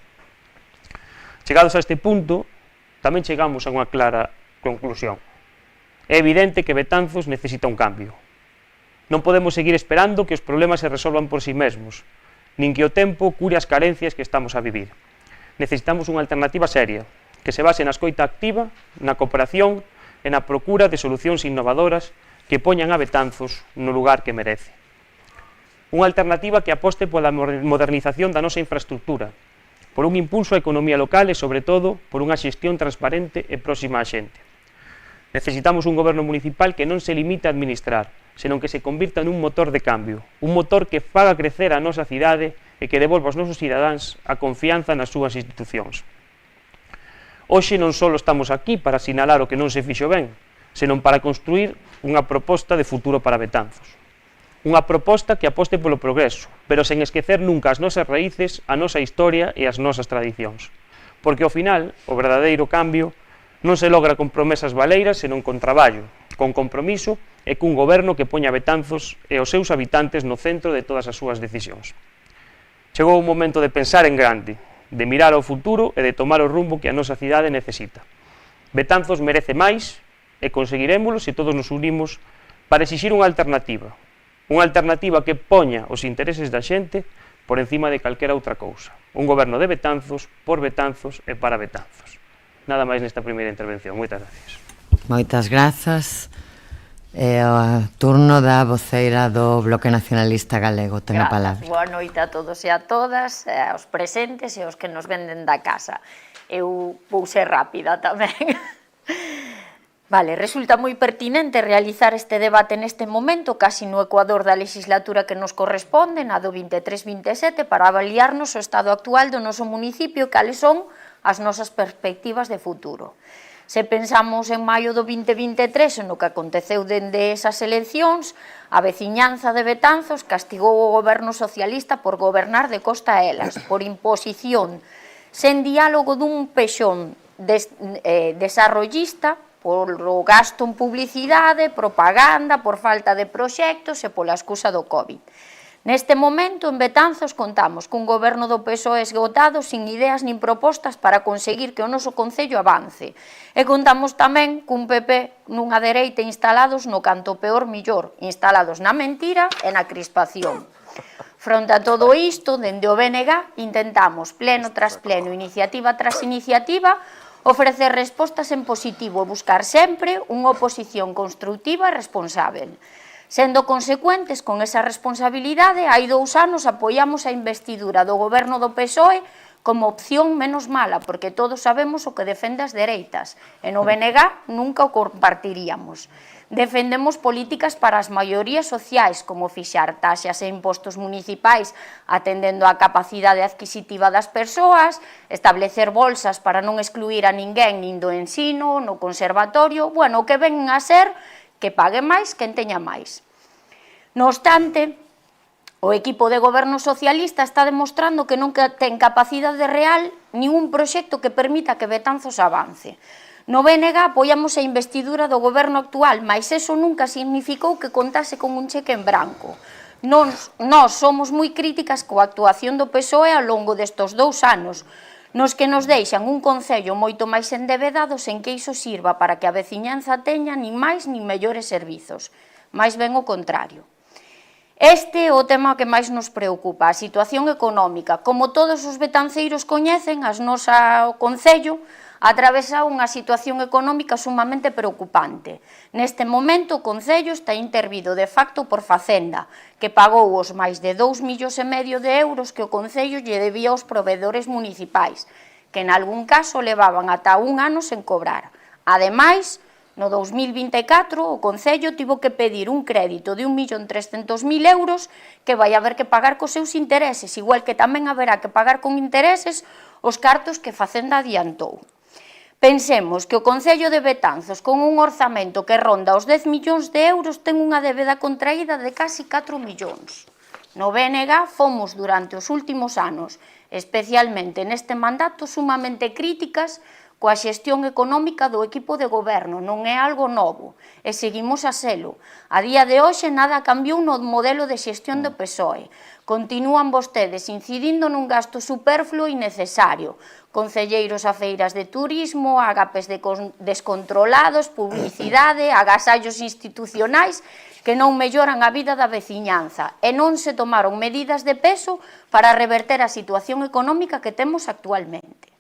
Chegados a este punto, tamén chegamos a unha clara conclusión. É evidente que Betanzos necesita un cambio. Non podemos seguir esperando que os problemas se resolvan por si mesmos, nin que o tempo cure as carencias que estamos a vivir. Necesitamos unha alternativa seria, que se base na escoita activa, na cooperación e na procura de solucións innovadoras que poñan a Betanzos no lugar que merece. Unha alternativa que aposte pola modernización da nosa infraestructura, por un impulso á economía local e, sobre todo, por unha xestión transparente e próxima á xente. Necesitamos un goberno municipal que non se limite a administrar, senón que se convirta nun motor de cambio, un motor que faga crecer a nosa cidade e que devolva aos nosos cidadáns a confianza nas súas institucións. Hoxe non só estamos aquí para sinalar o que non se fixo ben, senón para construir unha proposta de futuro para Betanzos. Unha proposta que aposte polo progreso, pero sen esquecer nunca as nosas raíces, a nosa historia e as nosas tradicións. Porque ao final, o verdadeiro cambio non se logra con promesas baleiras, senón con traballo, con compromiso e cun goberno que poña Betanzos e os seus habitantes no centro de todas as súas decisións. Chegou o momento de pensar en grande, de mirar ao futuro e de tomar o rumbo que a nosa cidade necesita. Betanzos merece máis e conseguirémolo se todos nos unimos para exixir unha alternativa que poña os intereses da xente por encima de calquera outra cousa. Un goberno de Betanzos, por Betanzos e para Betanzos. Nada máis nesta primeira intervención. Moitas gracias. Moitas grazas. É o turno da voceira do Bloque Nacionalista Galego. Ten a palabra. Boa noite a todos e a todas, aos presentes e aos que nos venden da casa. Eu vou ser rápida tamén. Vale, resulta moi pertinente realizar este debate neste momento, casi no ecuador da legislatura que nos corresponde, na do 23-27, para avaliarnos o estado actual do noso municipio e cales son as nosas perspectivas de futuro. Se pensamos en maio do 2023, no que aconteceu dende esas eleccións, a veciñanza de Betanzos castigou o goberno socialista por gobernar de costa a elas, por imposición, sen diálogo dun pexón desarrollista, polo gasto en publicidade, propaganda, por falta de proxectos e pola excusa do COVID. Neste momento, en Betanzos, contamos cun goberno do PSOE esgotado, sin ideas nin propostas para conseguir que o noso concello avance. E contamos tamén cun PP nunha dereita instalados no canto peor millor, instalados na mentira e na crispación. Fronte a todo isto, dende o BNG, intentamos, pleno tras pleno, iniciativa tras iniciativa, ofrecer respostas en positivo e buscar sempre unha oposición constructiva e responsável. Sendo consecuentes con esa responsabilidade, hai 2 anos apoiamos a investidura do goberno do PSOE como opción menos mala, porque todos sabemos o que defende as dereitas, e no BNG nunca o compartiríamos. Defendemos políticas para as maiorías sociais, como fixar taxas e impostos municipais atendendo á capacidade adquisitiva das persoas, establecer bolsas para non excluir a ninguén nin do ensino, no conservatorio, bueno, o que ven a ser que pague máis quen teña máis. No obstante, o equipo de goberno socialista está demostrando que non ten capacidade real nin un proxecto que permita que Betanzos avance. No BNG apoiamos a investidura do goberno actual, mas eso nunca significou que contase con un cheque en branco. Nós somos moi críticas coa actuación do PSOE ao longo destos 2 anos, nos que nos deixan un concello moito máis endebedado sen que iso sirva para que a veciñanza teña nin máis nin mellores servizos, máis ben o contrario. Este é o tema que máis nos preocupa, a situación económica. Como todos os betanceiros coñecen, o noso concello atravesa unha situación económica sumamente preocupante. Neste momento, o concello está intervido de facto por Facenda, que pagou os máis de 2,5 millóns de euros que o concello lle debía aos provedores municipais, que en algún caso levaban ata 1 ano sen cobrar. Ademais, no 2024, o concello tivo que pedir un crédito de 1.300.000 euros que vai haber que pagar cos seus intereses, igual que tamén haberá que pagar con intereses os cartos que Facenda adiantou. Pensemos que o Concello de Betanzos, con un orzamento que ronda os 10 millóns de euros, ten unha débeda contraída de casi 4 millóns. No BNG fomos durante os últimos anos, especialmente neste mandato, sumamente críticas coa xestión económica do equipo de goberno, non é algo novo, e seguimos a selo. A día de hoxe nada cambiou no modelo de xestión do PSOE. Continúan vostedes incidindo nun gasto superfluo e innecesario, concelleiros a feiras de turismo, agapes descontrolados, publicidade, agasallos institucionais que non melloran a vida da veciñanza e non se tomaron medidas de peso para reverter a situación económica que temos actualmente.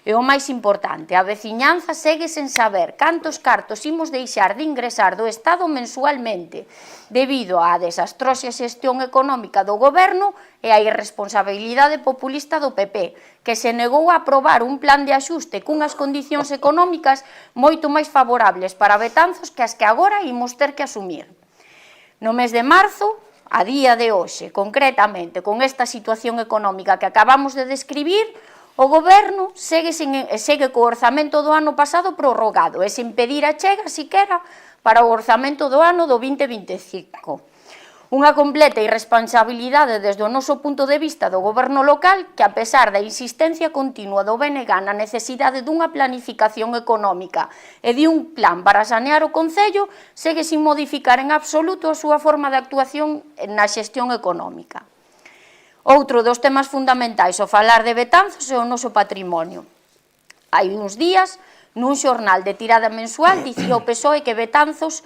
E o máis importante, a veciñanza segue sen saber cantos cartos imos deixar de ingresar do Estado mensualmente debido á desastrosa xestión económica do goberno e á irresponsabilidade populista do PP, que se negou a aprobar un plan de axuste cunhas condicións económicas moito máis favorables para Betanzos que as que agora imos ter que asumir. No mes de marzo, a día de hoxe, concretamente con esta situación económica que acabamos de describir, o goberno segue co orzamento do ano pasado prorrogado e sen pedir a chega siquera para o orzamento do ano do 2025. Unha completa irresponsabilidade desde o noso punto de vista do goberno local que, a pesar da insistencia continua do BNG na necesidade dunha planificación económica e de un plan para sanear o concello, segue sin modificar en absoluto a súa forma de actuación na xestión económica. Outro dos temas fundamentais ao falar de Betanzos é o noso patrimonio. Hai uns días, nun xornal de tirada mensual, dicía o PSOE que Betanzos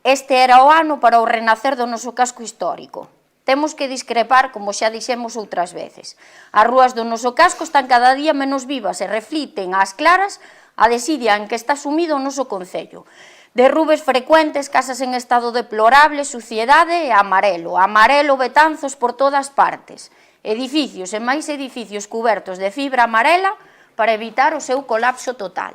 este era o ano para o renacer do noso casco histórico. Temos que discrepar, como xa dixemos outras veces. As rúas do noso casco están cada día menos vivas e refliten ás claras a desidia en que está sumido o noso concello. Derrubes frecuentes, casas en estado deplorable, suciedade e amarelo. Amarelo Betanzos por todas partes. Edificios e máis edificios cubertos de fibra amarela para evitar o seu colapso total.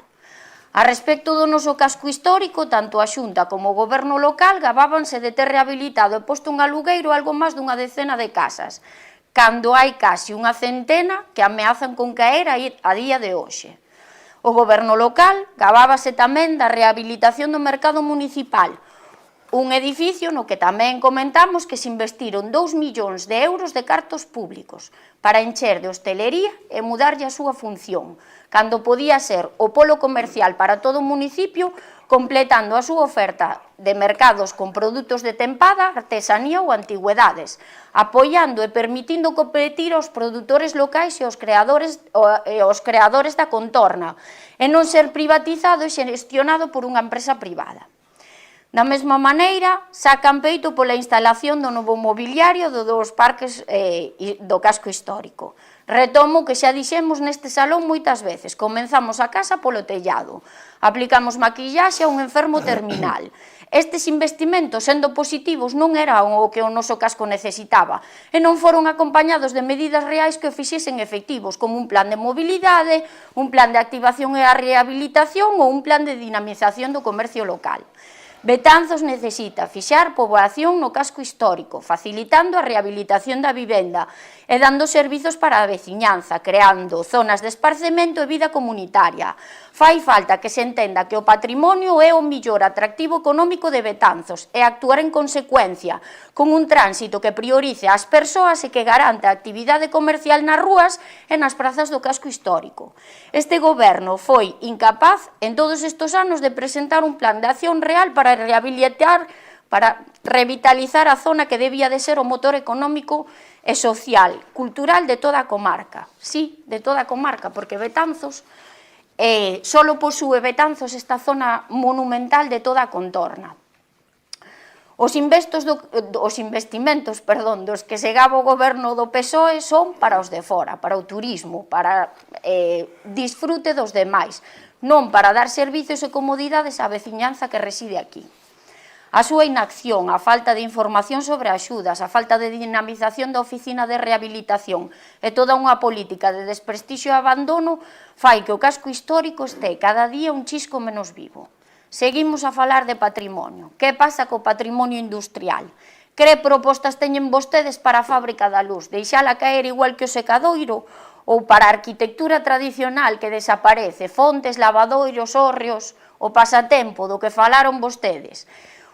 A respecto do noso casco histórico, tanto a Xunta como o goberno local gabábanse de ter rehabilitado e posto en alugueiro algo máis dunha decena de casas, cando hai casi unha centena que ameazan con caer a día de hoxe. O goberno local gabábase tamén da rehabilitación do mercado municipal, un edificio no que tamén comentamos que se investiron 2 millóns de euros de cartos públicos para encher de hostelería e mudarlle a súa función, cando podía ser o polo comercial para todo o municipio, completando a súa oferta de mercados con produtos de tempada, artesanía ou antigüedades, apoiando e permitindo competir aos produtores locais e aos creadores da contorna, e non ser privatizado e xestionado por unha empresa privada. Da mesma maneira, sacan peito pola instalación do novo mobiliario dos parques do casco histórico. Retomo que xa dixemos neste salón moitas veces, comenzamos a casa polo tellado, aplicamos maquillaxe a un enfermo terminal. Estes investimentos, sendo positivos, non eran o que o noso casco necesitaba e non foron acompañados de medidas reais que o fixesen efectivos, como un plan de mobilidade, un plan de activación e a rehabilitación ou un plan de dinamización do comercio local. Betanzos necesita fixar poboación no casco histórico, facilitando a rehabilitación da vivenda e dando servizos para a veciñanza, creando zonas de esparcemento e vida comunitaria. Fai falta que se entenda que o patrimonio é o millor atractivo económico de Betanzos e actuar en consecuencia, con un tránsito que priorice as persoas e que garante a actividade comercial nas rúas e nas prazas do casco histórico. Este goberno foi incapaz en todos estes anos de presentar un plan de acción real para revitalizar a zona que debía de ser o motor económico e social, cultural de toda a comarca. Sí, de toda a comarca, porque Betanzos, solo posúe Betanzos esta zona monumental de toda a contorna. Os investimentos dos que se gaba o goberno do PSOE son para os de fora, para o turismo, para disfrute dos demais, non para dar servizos e comodidades á veciñanza que reside aquí. A súa inacción, a falta de información sobre axudas, a falta de dinamización da oficina de rehabilitación e toda unha política de desprestixio e abandono fai que o casco histórico este cada día un chisco menos vivo. Seguimos a falar de patrimonio. Que pasa co patrimonio industrial? Que propostas teñen vostedes para a fábrica da luz? Deixala caer igual que o secadoiro? Ou para a arquitectura tradicional que desaparece? Fontes, lavadoiros, hórreos, o pasatempo do que falaron vostedes?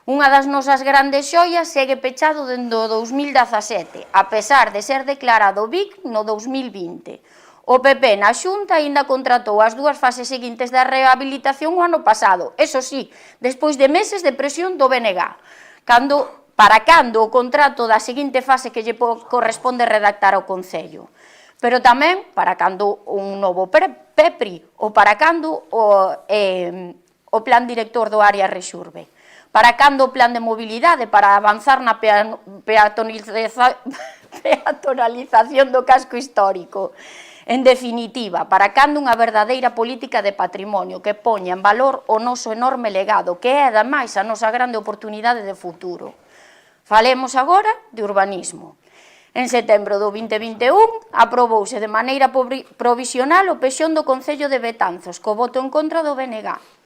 Unha das nosas grandes xoias segue pechado dende o 2017, a pesar de ser declarado BIC no 2020. O PP na Xunta aínda contratou as 2 fases seguintes da rehabilitación o ano pasado, eso sí, despois de meses de presión do BNG. Para cando o contrato da seguinte fase que lle corresponde redactar ao Concello. Pero tamén para cando un novo PEPRI ou para cando o plan director do área Rexurbe. Para cando o plan de mobilidade para avanzar na peatonalización do casco histórico. En definitiva, para cando unha verdadeira política de patrimonio que poña en valor o noso enorme legado, que é, ademais, a nosa grande oportunidade de futuro. Falemos agora de urbanismo. En setembro do 2021, aprobouse de maneira provisional o pexón do Concello de Betanzos, co voto en contra do BNG.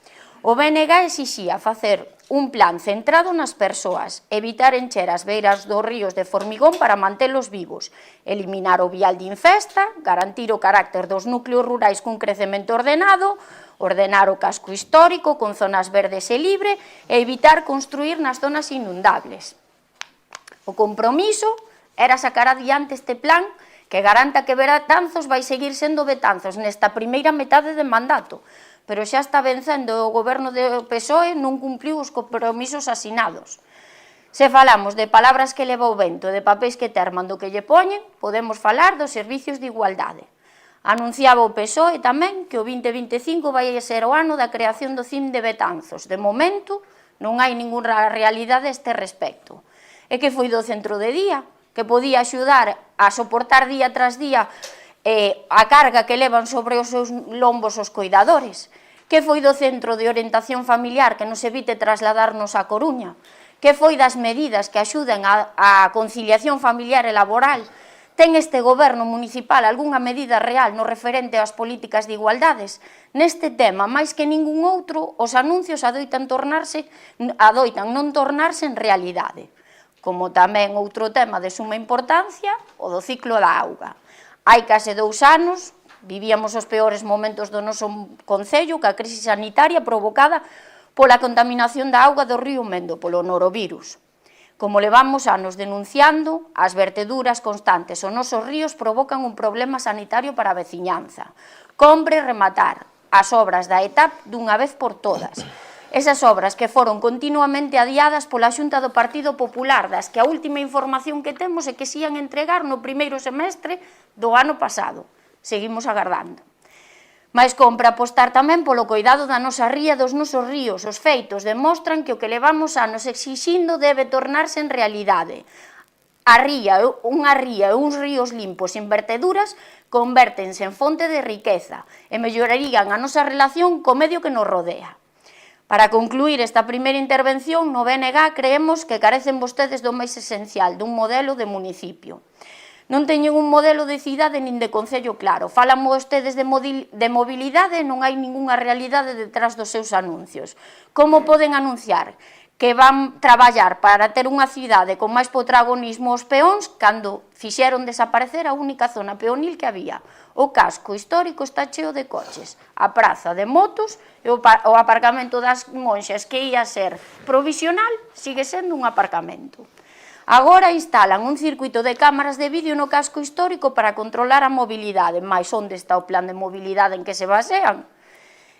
O BNG exixía facer un plan centrado nas persoas, evitar encher as beiras dos ríos de formigón para mantelos vivos, eliminar o vial de infesta, garantir o carácter dos núcleos rurais cun crecemento ordenado, ordenar o casco histórico con zonas verdes e libre e evitar construir nas zonas inundables. O compromiso era sacar adiante este plan que garanta que Betanzos vai seguir sendo Betanzos nesta primeira metade de mandato, pero xa está vencendo o goberno do PSOE non cumpliu os compromisos asinados. Se falamos de palabras que leva o vento e de papéis que terman do que lle poñen, podemos falar dos servicios de igualdade. Anunciaba o PSOE tamén que o 2025 vai ser o ano da creación do CIM de Betanzos. De momento, non hai ninguna realidade a este respecto. E que foi do centro de día, que podía axudar a soportar día tras día a carga que levan sobre os seus lombos os coidadores, que foi do centro de orientación familiar que nos evite trasladarnos a Coruña, que foi das medidas que axuden a conciliación familiar e laboral Ten este goberno municipal algunha medida real no referente ás políticas de igualdades? Neste tema, máis que ningún outro, os anuncios adoitan non tornarse en realidade. Como tamén outro tema de suma importancia, o do ciclo da auga. Hai case 2 anos, vivíamos os peores momentos do noso concello ca crise sanitaria provocada pola contaminación da auga do río Mendo, polo norovirus. Como levamos anos denunciando, as verteduras constantes aos nosos ríos provocan un problema sanitario para a veciñanza. Compre rematar as obras da ETAP dunha vez por todas. Esas obras que foron continuamente adiadas pola Xunta do Partido Popular, das que a última información que temos é que se ian entregar no primeiro semestre do ano pasado. Seguimos agardando. Mais compra apostar tamén polo cuidado da nosa ría e dos nosos ríos. Os feitos demostran que o que levamos anos exixindo debe tornarse en realidade. Unha ría e uns ríos limpos sin verteduras convértense en fonte de riqueza e mellorarían a nosa relación co medio que nos rodea. Para concluir esta primeira intervención, no BNG creemos que carecen vostedes do máis esencial, dun modelo de municipio. Non teñen un modelo de cidade nin de concello claro. Falan vostedes de mobilidade e non hai ningunha realidade detrás dos seus anuncios. Como poden anunciar que van traballar para ter unha cidade con máis protagonismo aos peóns cando fixeron desaparecer a única zona peonil que había? O casco histórico está cheo de coches, a praza de motos e o aparcamento das monxas que ia ser provisional sigue sendo un aparcamento. Agora instalan un circuito de cámaras de vídeo no casco histórico para controlar a mobilidade, mas onde está o plan de mobilidade en que se basean?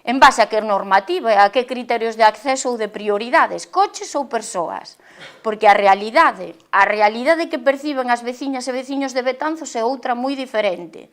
En base a que normativa e a que criterios de acceso ou de prioridades, coches ou persoas? Porque a realidade que perciben as veciñas e veciños de Betanzos é outra moi diferente.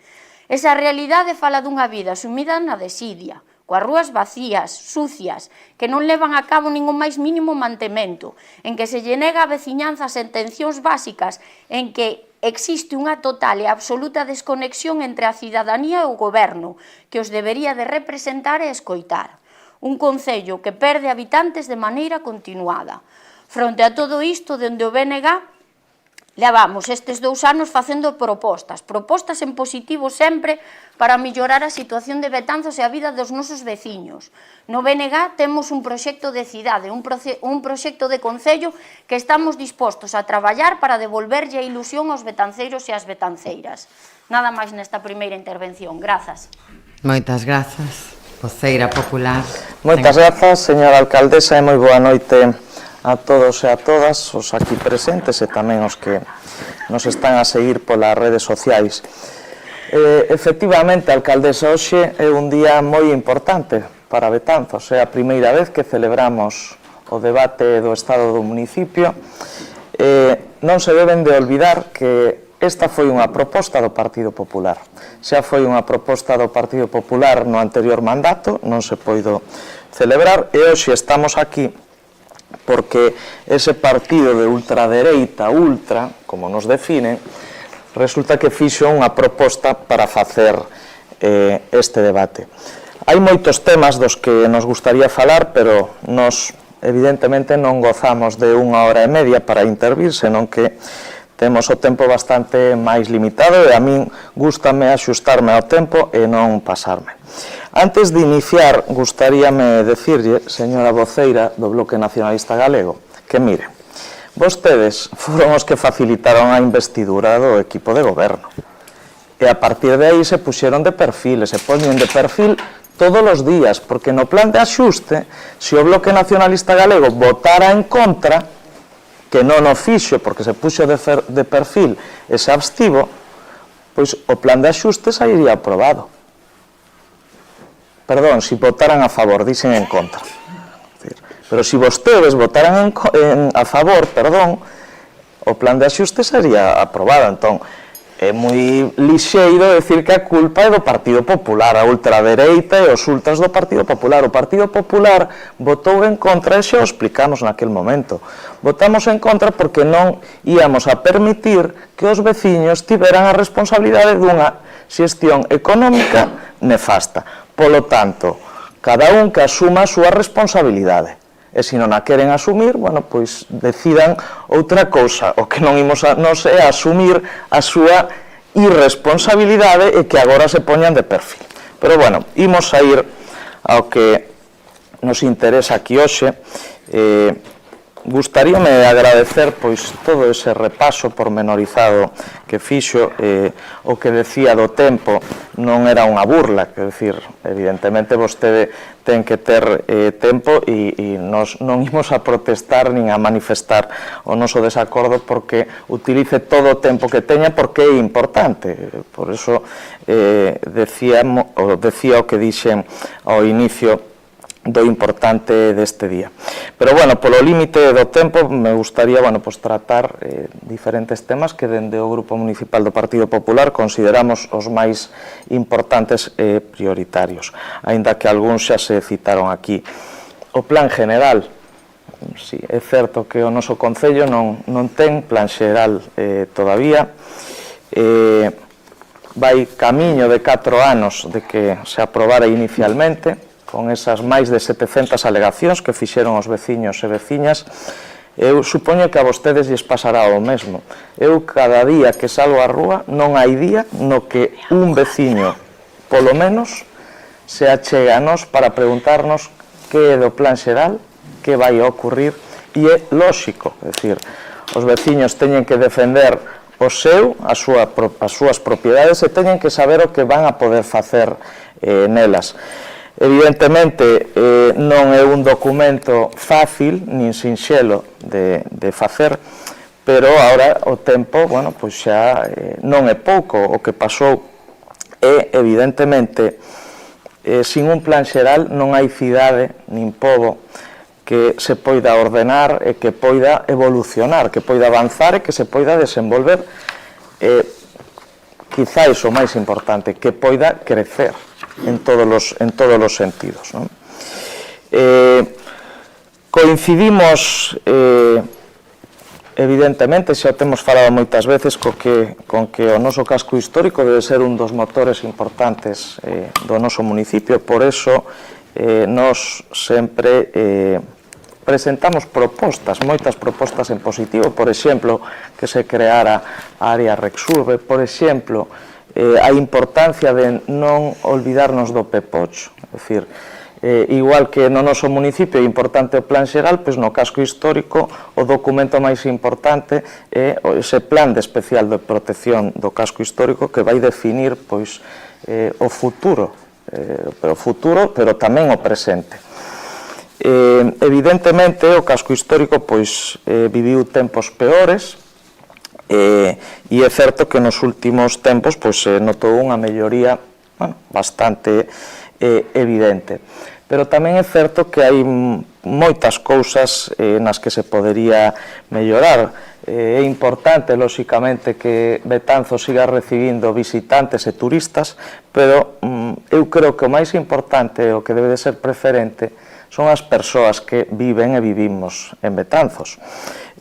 Esa realidade fala dunha vida sumida na desidia, coas rúas vacías, sucias, que non levan a cabo ningún máis mínimo mantemento, en que se lle nega a veciñanza as atencións básicas, en que existe unha total e absoluta desconexión entre a cidadanía e o goberno, que os debería de representar e escoitar. Un concello que perde habitantes de maneira continuada. Fronte a todo isto, dende o BNG, levamos estes 2 anos facendo propostas en positivo sempre para mellorar a situación de Betanzos e a vida dos nosos veciños. No BNG temos un proxecto de cidade, un proxecto de concello que estamos dispostos a traballar para devolverlle a ilusión aos betanceiros e ás betanceiras. Nada máis nesta primeira intervención. Grazas. Moitas grazas, voceira popular. Moitas grazas, señora alcaldesa, e moi boa noite a todos e a todas, os aquí presentes e tamén os que nos están a seguir polas redes sociais. Efectivamente, alcaldesa, hoxe é un día moi importante para Betanzos, é a primeira vez que celebramos o debate do estado do municipio. Non se deben de olvidar que esta foi unha proposta do Partido Popular. Xa foi unha proposta do Partido Popular no anterior mandato, non se poido celebrar, e hoxe estamos aquí porque ese partido de ultradereita, como nos definen, resulta que fixo unha proposta para facer este debate. Hai moitos temas dos que nos gustaría falar, pero nos evidentemente non gozamos de 1h30 para intervir, senón que temos o tempo bastante máis limitado e a min gústame axustarme ao tempo e non pasarme. Antes de iniciar, gustaríame decirlle, señora voceira do Bloque Nacionalista Galego, que mire, vostedes foron os que facilitaron a investidura do equipo de goberno. E a partir de aí se puxeron de perfil, e se poñen de perfil todos os días, porque no plan de axuste, se o Bloque Nacionalista Galego votara en contra, que non o fixo porque se puxo de perfil e se abstivo, pois o plan de axuste sairía aprobado. Perdón, se votaran a favor, dixen en contra. Pero se vostedes votaran a favor, o plan de axuste sería aprobado. Entón, é moi lixeiro decir que a culpa é do Partido Popular, a ultradereita e os ultras do Partido Popular. O Partido Popular votou en contra e xa o explicamos naquel momento. Votamos en contra porque non íamos a permitir que os veciños tiveran a responsabilidade dunha xestión económica nefasta. Polo tanto, cada un que asuma a súa responsabilidade. E se non a queren asumir, bueno, pois decidan outra cousa. O que non imos a nos é asumir a súa irresponsabilidade e que agora se poñan de perfil. Pero, bueno, imos a ir ao que nos interesa aquí hoxe. Gustaríame agradecer pois todo ese repaso pormenorizado que fixo. O que decía do tempo non era unha burla, quer decir, evidentemente vostede ten que ter tempo e nos non imos a protestar nin a manifestar o noso desacordo porque utilice todo o tempo que teña, porque é importante. Por eso decía o que dixen ao inicio do importante deste día. Pero, bueno, polo límite do tempo me gustaría, bueno, pues tratar diferentes temas que dende o Grupo Municipal do Partido Popular consideramos os máis importantes e prioritarios, aínda que algúns xa se citaron aquí. O plan general, sí, é certo que o noso Concello non ten plan xeral todavía, vai camiño de 4 anos de que se aprobara inicialmente, con esas máis de 700 alegacións que fixeron os veciños e veciñas. Eu supoño que a vostedes lles pasará o mesmo. Eu, cada día que salgo á rúa, non hai día no que un veciño, polo menos, se achega a nós para preguntarnos que é do plan xeral, que vai a ocurrir, e é lóxico, é dicir, os veciños teñen que defender o seu, as súas propiedades, e teñen que saber o que van a poder facer nelas. Evidentemente, non é un documento fácil, nin sinxelo de facer, pero agora o tempo, bueno, pois xa non é pouco. O que pasou é, evidentemente, sin un plan xeral non hai cidade, nin pobo, que se poida ordenar e que poida evolucionar, que poida avanzar e que se poida desenvolver. Quizáis o máis importante, que poida crecer en todos os sentidos, non? Coincidimos, evidentemente, xa temos falado moitas veces con que o noso casco histórico debe ser un dos motores importantes do noso municipio. Por eso nos sempre presentamos propostas, moitas propostas en positivo. Por exemplo, que se creara a área Rexurbe, por exemplo, a importancia de non olvidarnos do Pepocho, é dicir, igual que no noso municipio é importante o plan xeral, pois no casco histórico o documento máis importante é ese plan de especial de protección do casco histórico que vai definir pois o futuro, pero tamén o presente. Evidentemente o casco histórico pois viviu tempos peores, e é certo que nos últimos tempos se notou unha melloría bastante evidente. Pero tamén é certo que hai moitas cousas nas que se podería mellorar. É importante, lóxicamente, que Betanzos siga recibindo visitantes e turistas, pero eu creo que o máis importante, o que debe de ser preferente, son as persoas que viven e vivimos en Betanzos.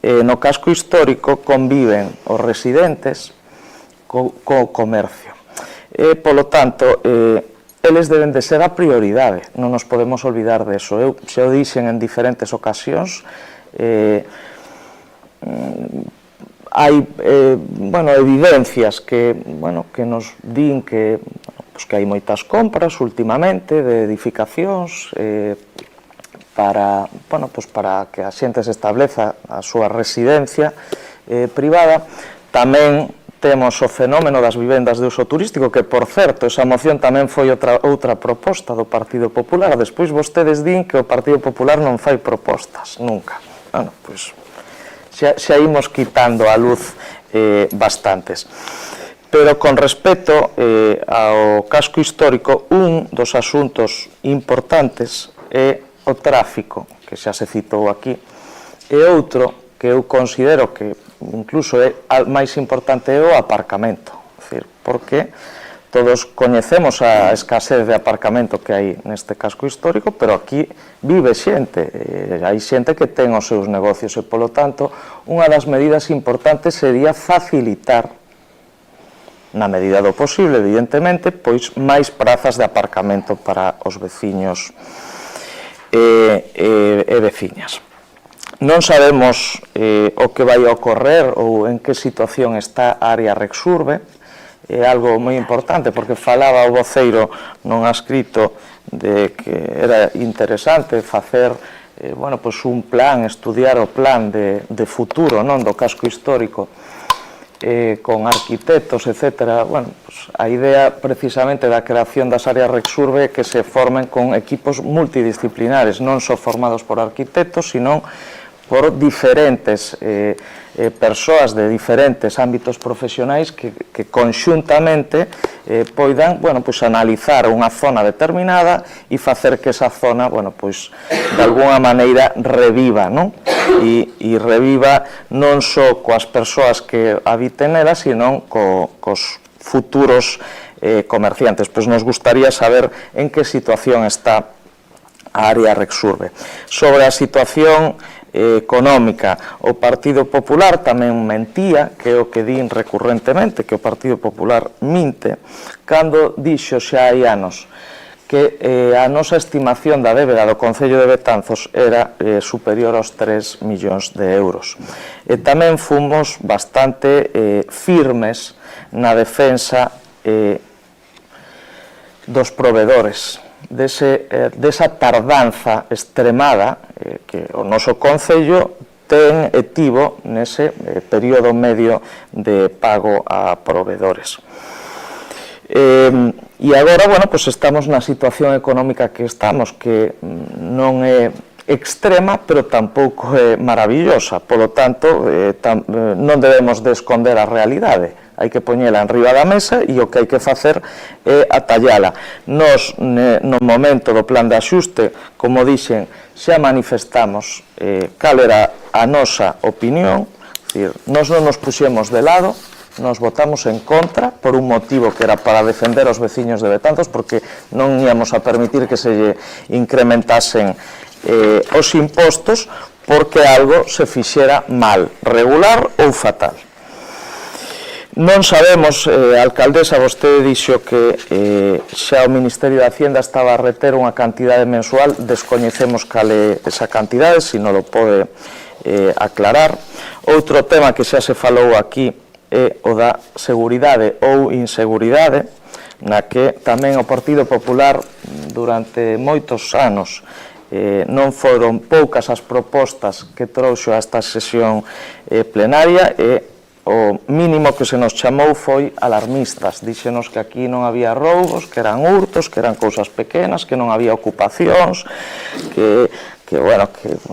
No casco histórico conviven os residentes co comercio. Polo tanto, eles deben de ser a prioridade, non nos podemos olvidar deso. Eu xa o dixen en diferentes ocasións, hai evidencias que nos din que hai moitas compras últimamente de edificacións para que a xente se estableza a súa residencia privada. Tamén temos o fenómeno das vivendas de uso turístico, que, por certo, esa moción tamén foi outra proposta do Partido Popular. Despois vostedes din que o Partido Popular non fai propostas, nunca. Bueno, pois xa imos quitando a luz bastantes. Pero con respecto ao casco histórico, un dos asuntos importantes é o tráfico, que xa se citou aquí, e outro que eu considero que incluso é máis importante é o aparcamento, porque todos coñecemos a escasez de aparcamento que hai neste casco histórico, pero aquí vive xente, hai xente que ten os seus negocios e, polo tanto, unha das medidas importantes sería facilitar, na medida do posible, evidentemente, pois máis prazas de aparcamento para os veciños e veciñas. Non sabemos o que vai ocorrer ou en que situación está a área Rexurbe. é algo moi importante, porque falaba o voceiro non ha escrito de que era interesante facer un plan, estudiar o plan de futuro do casco histórico con arquitectos, etc. A idea precisamente da creación das áreas Rexurbe é que se formen con equipos multidisciplinares, non só formados por arquitectos, sino por diferentes persoas de diferentes ámbitos profesionais que conxuntamente poidan analizar unha zona determinada e facer que esa zona de alguna maneira reviva, e reviva non só coas persoas que habiten nela, sino cos futuros comerciantes. Nos gustaría saber en que situación está a área Rexurbe. Sobre a situación económica, o Partido Popular tamén mentía, que é o que din recurrentemente, que o Partido Popular minte, cando dixo xa hai anos que a nosa estimación da débeda do Concello de Betanzos era superior aos 3 millóns de euros. E tamén fomos bastante firmes na defensa dos provedores, desa tardanza extremada que o noso Concello ten e tivo nese período medio de pago a provedores. E agora, estamos na situación económica que estamos, que non é extrema, pero tampouco é maravillosa. Polo tanto, non debemos de esconder a realidade. Hai que poñela enriba da mesa e o que hai que facer é atallala. Nos, no momento do plan de axuste, como dixen, xa manifestamos cal era a nosa opinión, nos non nos puxemos de lado, nos votamos en contra por un motivo que era para defender os veciños de Betanzos, porque non íamos a permitir que se lle incrementasen os impostos porque algo se fixera mal, regular ou fatal. Non sabemos, alcaldesa, vostede dixo que xa o Ministerio de Hacienda estaba a reter unha cantidade mensual, descoñecemos cal é esa cantidade, se non lo pode aclarar. Outro tema que xa se falou aquí é o da seguridade ou inseguridade, na que tamén o Partido Popular durante moitos anos non foron poucas as propostas que trouxo a esta sesión plenaria e o mínimo que se nos chamou foi alarmistas. Díxenos que aquí non había roubos, que eran hurtos, que eran cousas pequenas, que non había ocupacións, que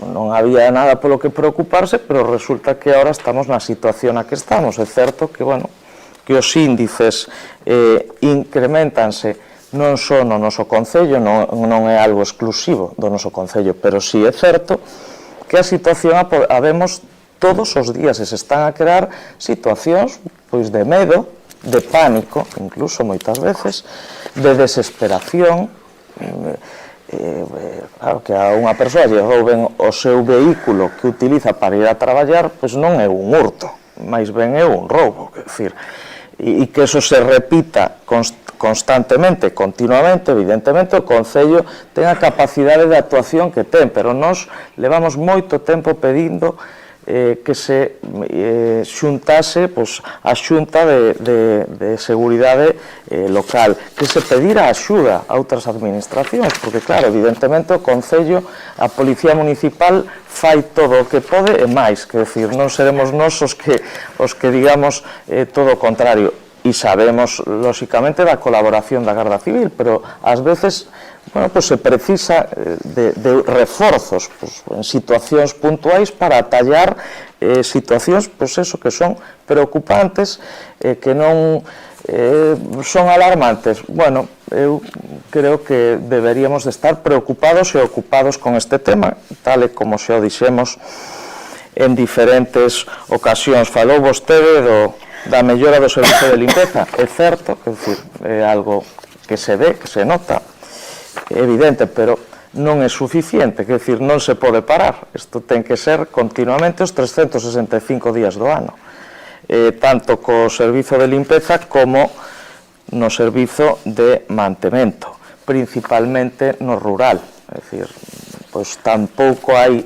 non había nada polo que preocuparse, pero resulta que agora estamos na situación na que estamos. É certo que os índices incrementanse non só no noso Concello, non é algo exclusivo do noso Concello, pero sí é certo que a situación a vemos todos os días, e se están a crear situacións de medo, de pánico, incluso moitas veces, de desesperación. Claro que a unha persoa lle rouben o seu vehículo que utiliza para ir a traballar, pois non é un hurto, máis ben é un roubo, e que eso se repita constantemente, continuamente. Evidentemente o Concello ten a capacidade de actuación que ten, pero nós levamos moito tempo pedindo que se xuntase a Xunta de Seguridade local, que se pedira axuda a outras administracións, porque claro, evidentemente o Concello, a Policía Municipal fai todo o que pode e máis, que decir, non seremos nós os que digamos todo o contrario, e sabemos lóxicamente da colaboración da Garda Civil, pero ás veces se precisa de reforzos en situacións puntuais para atallar situacións que son preocupantes, que non son alarmantes. Eu creo que deberíamos de estar preocupados e ocupados con este tema, tal e como xa o dixemos en diferentes ocasións. Falou vostede da mellora do servizo de limpeza. É certo, é algo que se ve, que se nota, é evidente, pero non é suficiente, non se pode parar. Isto ten que ser continuamente os 365 días do ano, tanto co servizo de limpeza como no servizo de mantemento, principalmente no rural. É dicir, pois tampouco hai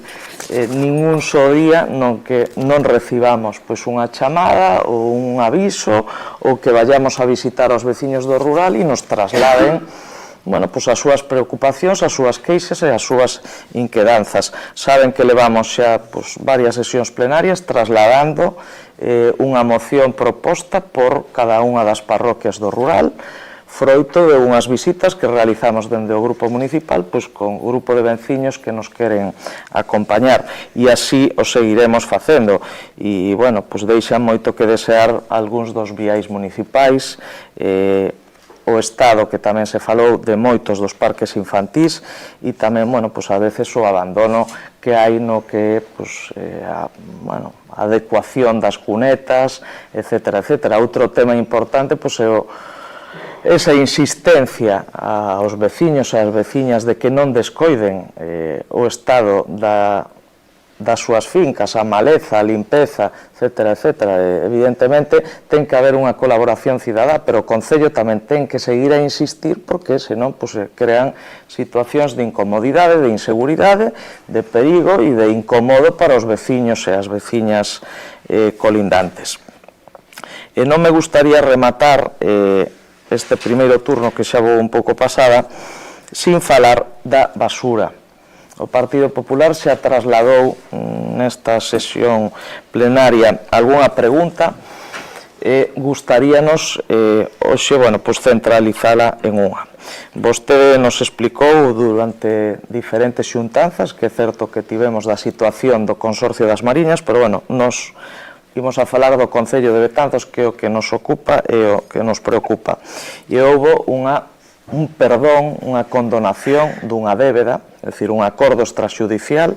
ningún só día non que non recibamos pois unha chamada ou un aviso ou que vayamos a visitar aos veciños do rural e nos trasladen pois as súas preocupacións, as súas queixas e as súas inquedanzas. Saben que levamos xa varias sesións plenarias trasladando unha moción proposta por cada unha das parroquias do rural, froito de unhas visitas que realizamos dende o grupo municipal con o grupo de veciños que nos queren acompañar, e así o seguiremos facendo. E, deixan moito que desear algúns dos viais municipais, o Estado, que tamén se falou de moitos dos parques infantís, e tamén, a veces o abandono que hai no que a adecuación das cunetas, etc. Outro tema importante é esa insistencia aos veciños e ás veciñas de que non descoiden o estado das súas fincas, a maleza, a limpeza, etc. Evidentemente, ten que haber unha colaboración cidadá, pero o Concello tamén ten que seguir a insistir porque senón se crean situacións de incomodidade, de inseguridade, de perigo e de incómodo para os veciños e as veciñas colindantes. E non me gustaría rematar este primeiro turno que xa vou un pouco pasada, sin falar da basura. O Partido Popular xa trasladou nesta sesión plenaria algunha pregunta e gustaríanos hoxe, centralizala en unha. Vostede nos explicou durante diferentes xuntanzas que é certo que tivemos da situación do Consorcio das Mariñas, pero nos imos a falar do Concello de Betanzos, que é o que nos ocupa e o que nos preocupa. E houve un perdón, unha condonación dunha débeda, é dicir, un acordo extrajudicial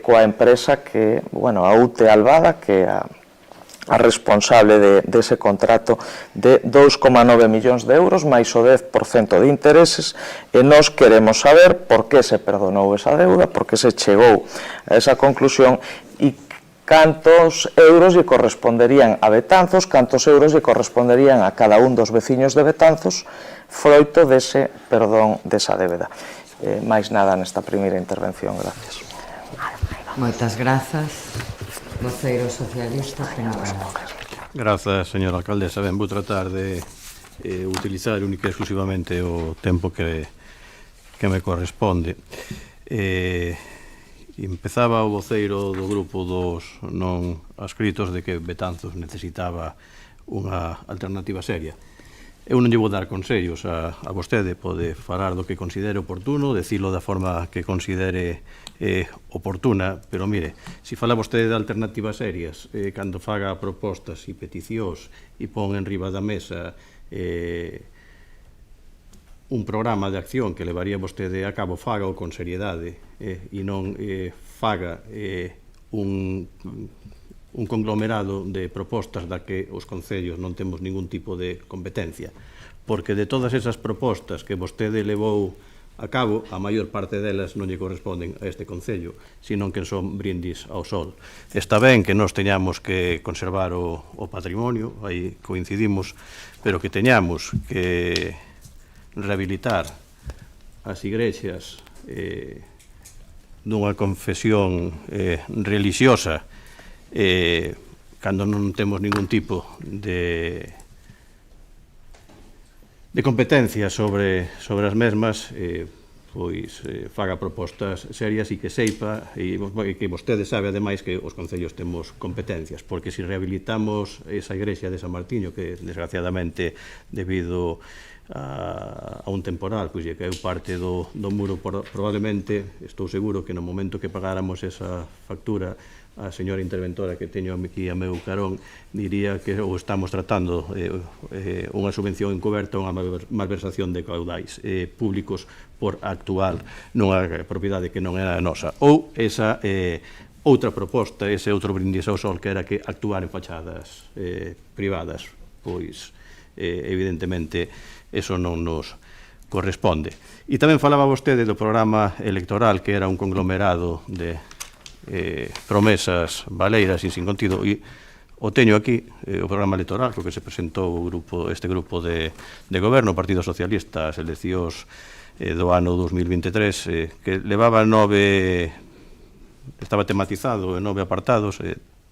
coa empresa que, a UTE Albada, que é a responsable dese contrato de 2,9 millóns de euros, máis o 10% de intereses, e nós queremos saber por que se perdonou esa deuda, por que se chegou a esa conclusión e cantos euros lle corresponderían a Betanzos, cantos euros lle corresponderían a cada un dos veciños de Betanzos, froito dese perdón desa débeda. Máis nada nesta primeira intervención, gracias. Moitas grazas. Voceiro socialista, ten a palabra. Grazas, señora alcaldesa. Ben, vou tratar de utilizar única e exclusivamente o tempo que me corresponde. Empezaba o voceiro do grupo dos non adscritos de que Betanzos necesitaba unha alternativa seria. Eu non lle vou dar consellos a vostede, pode falar do que considere oportuno, decirlo da forma que considere oportuna, pero mire, se fala vostede de alternativas serias, cando faga propostas e peticións e pon en riba da mesa un programa de acción que levaría vostede a cabo, faga o con seriedade e non faga un conglomerado de propostas da que os concellos non temos ningún tipo de competencia, porque de todas esas propostas que vostede levou a cabo, a maior parte delas non lle corresponden a este concello, sino que son brindis ao sol. Está ben que nós teñamos que conservar o patrimonio, aí coincidimos, pero que teñamos que rehabilitar as igrexas dunha confesión religiosa cando non temos ningún tipo de competencia sobre as mesmas, pois faga propostas serias e que seipa e que vostede sabe ademais que os concellos temos competencias, porque se rehabilitamos esa igrexa de San Martiño que desgraciadamente debido a un temporal pois lle caeu parte do muro, probablemente estou seguro que no momento que pagáramos esa factura a señora interventora que teño aquí a meu carón diría que o estamos tratando unha subvención encoberta, unha malversación de caudais públicos por actual nunha propiedade que non era nosa, ou esa outra proposta, ese outro brindis ao sol que era que actuar en fachadas privadas, pois evidentemente eso non nos corresponde. E tamén falaba vostede do programa electoral que era un conglomerado de promesas baleiras e sin contido, e o teño aquí, o programa electoral co que se presentou este grupo de goberno, o Partido Socialista, as eleccións do ano 2023, que levaba 9 estaba tematizado en 9 apartados,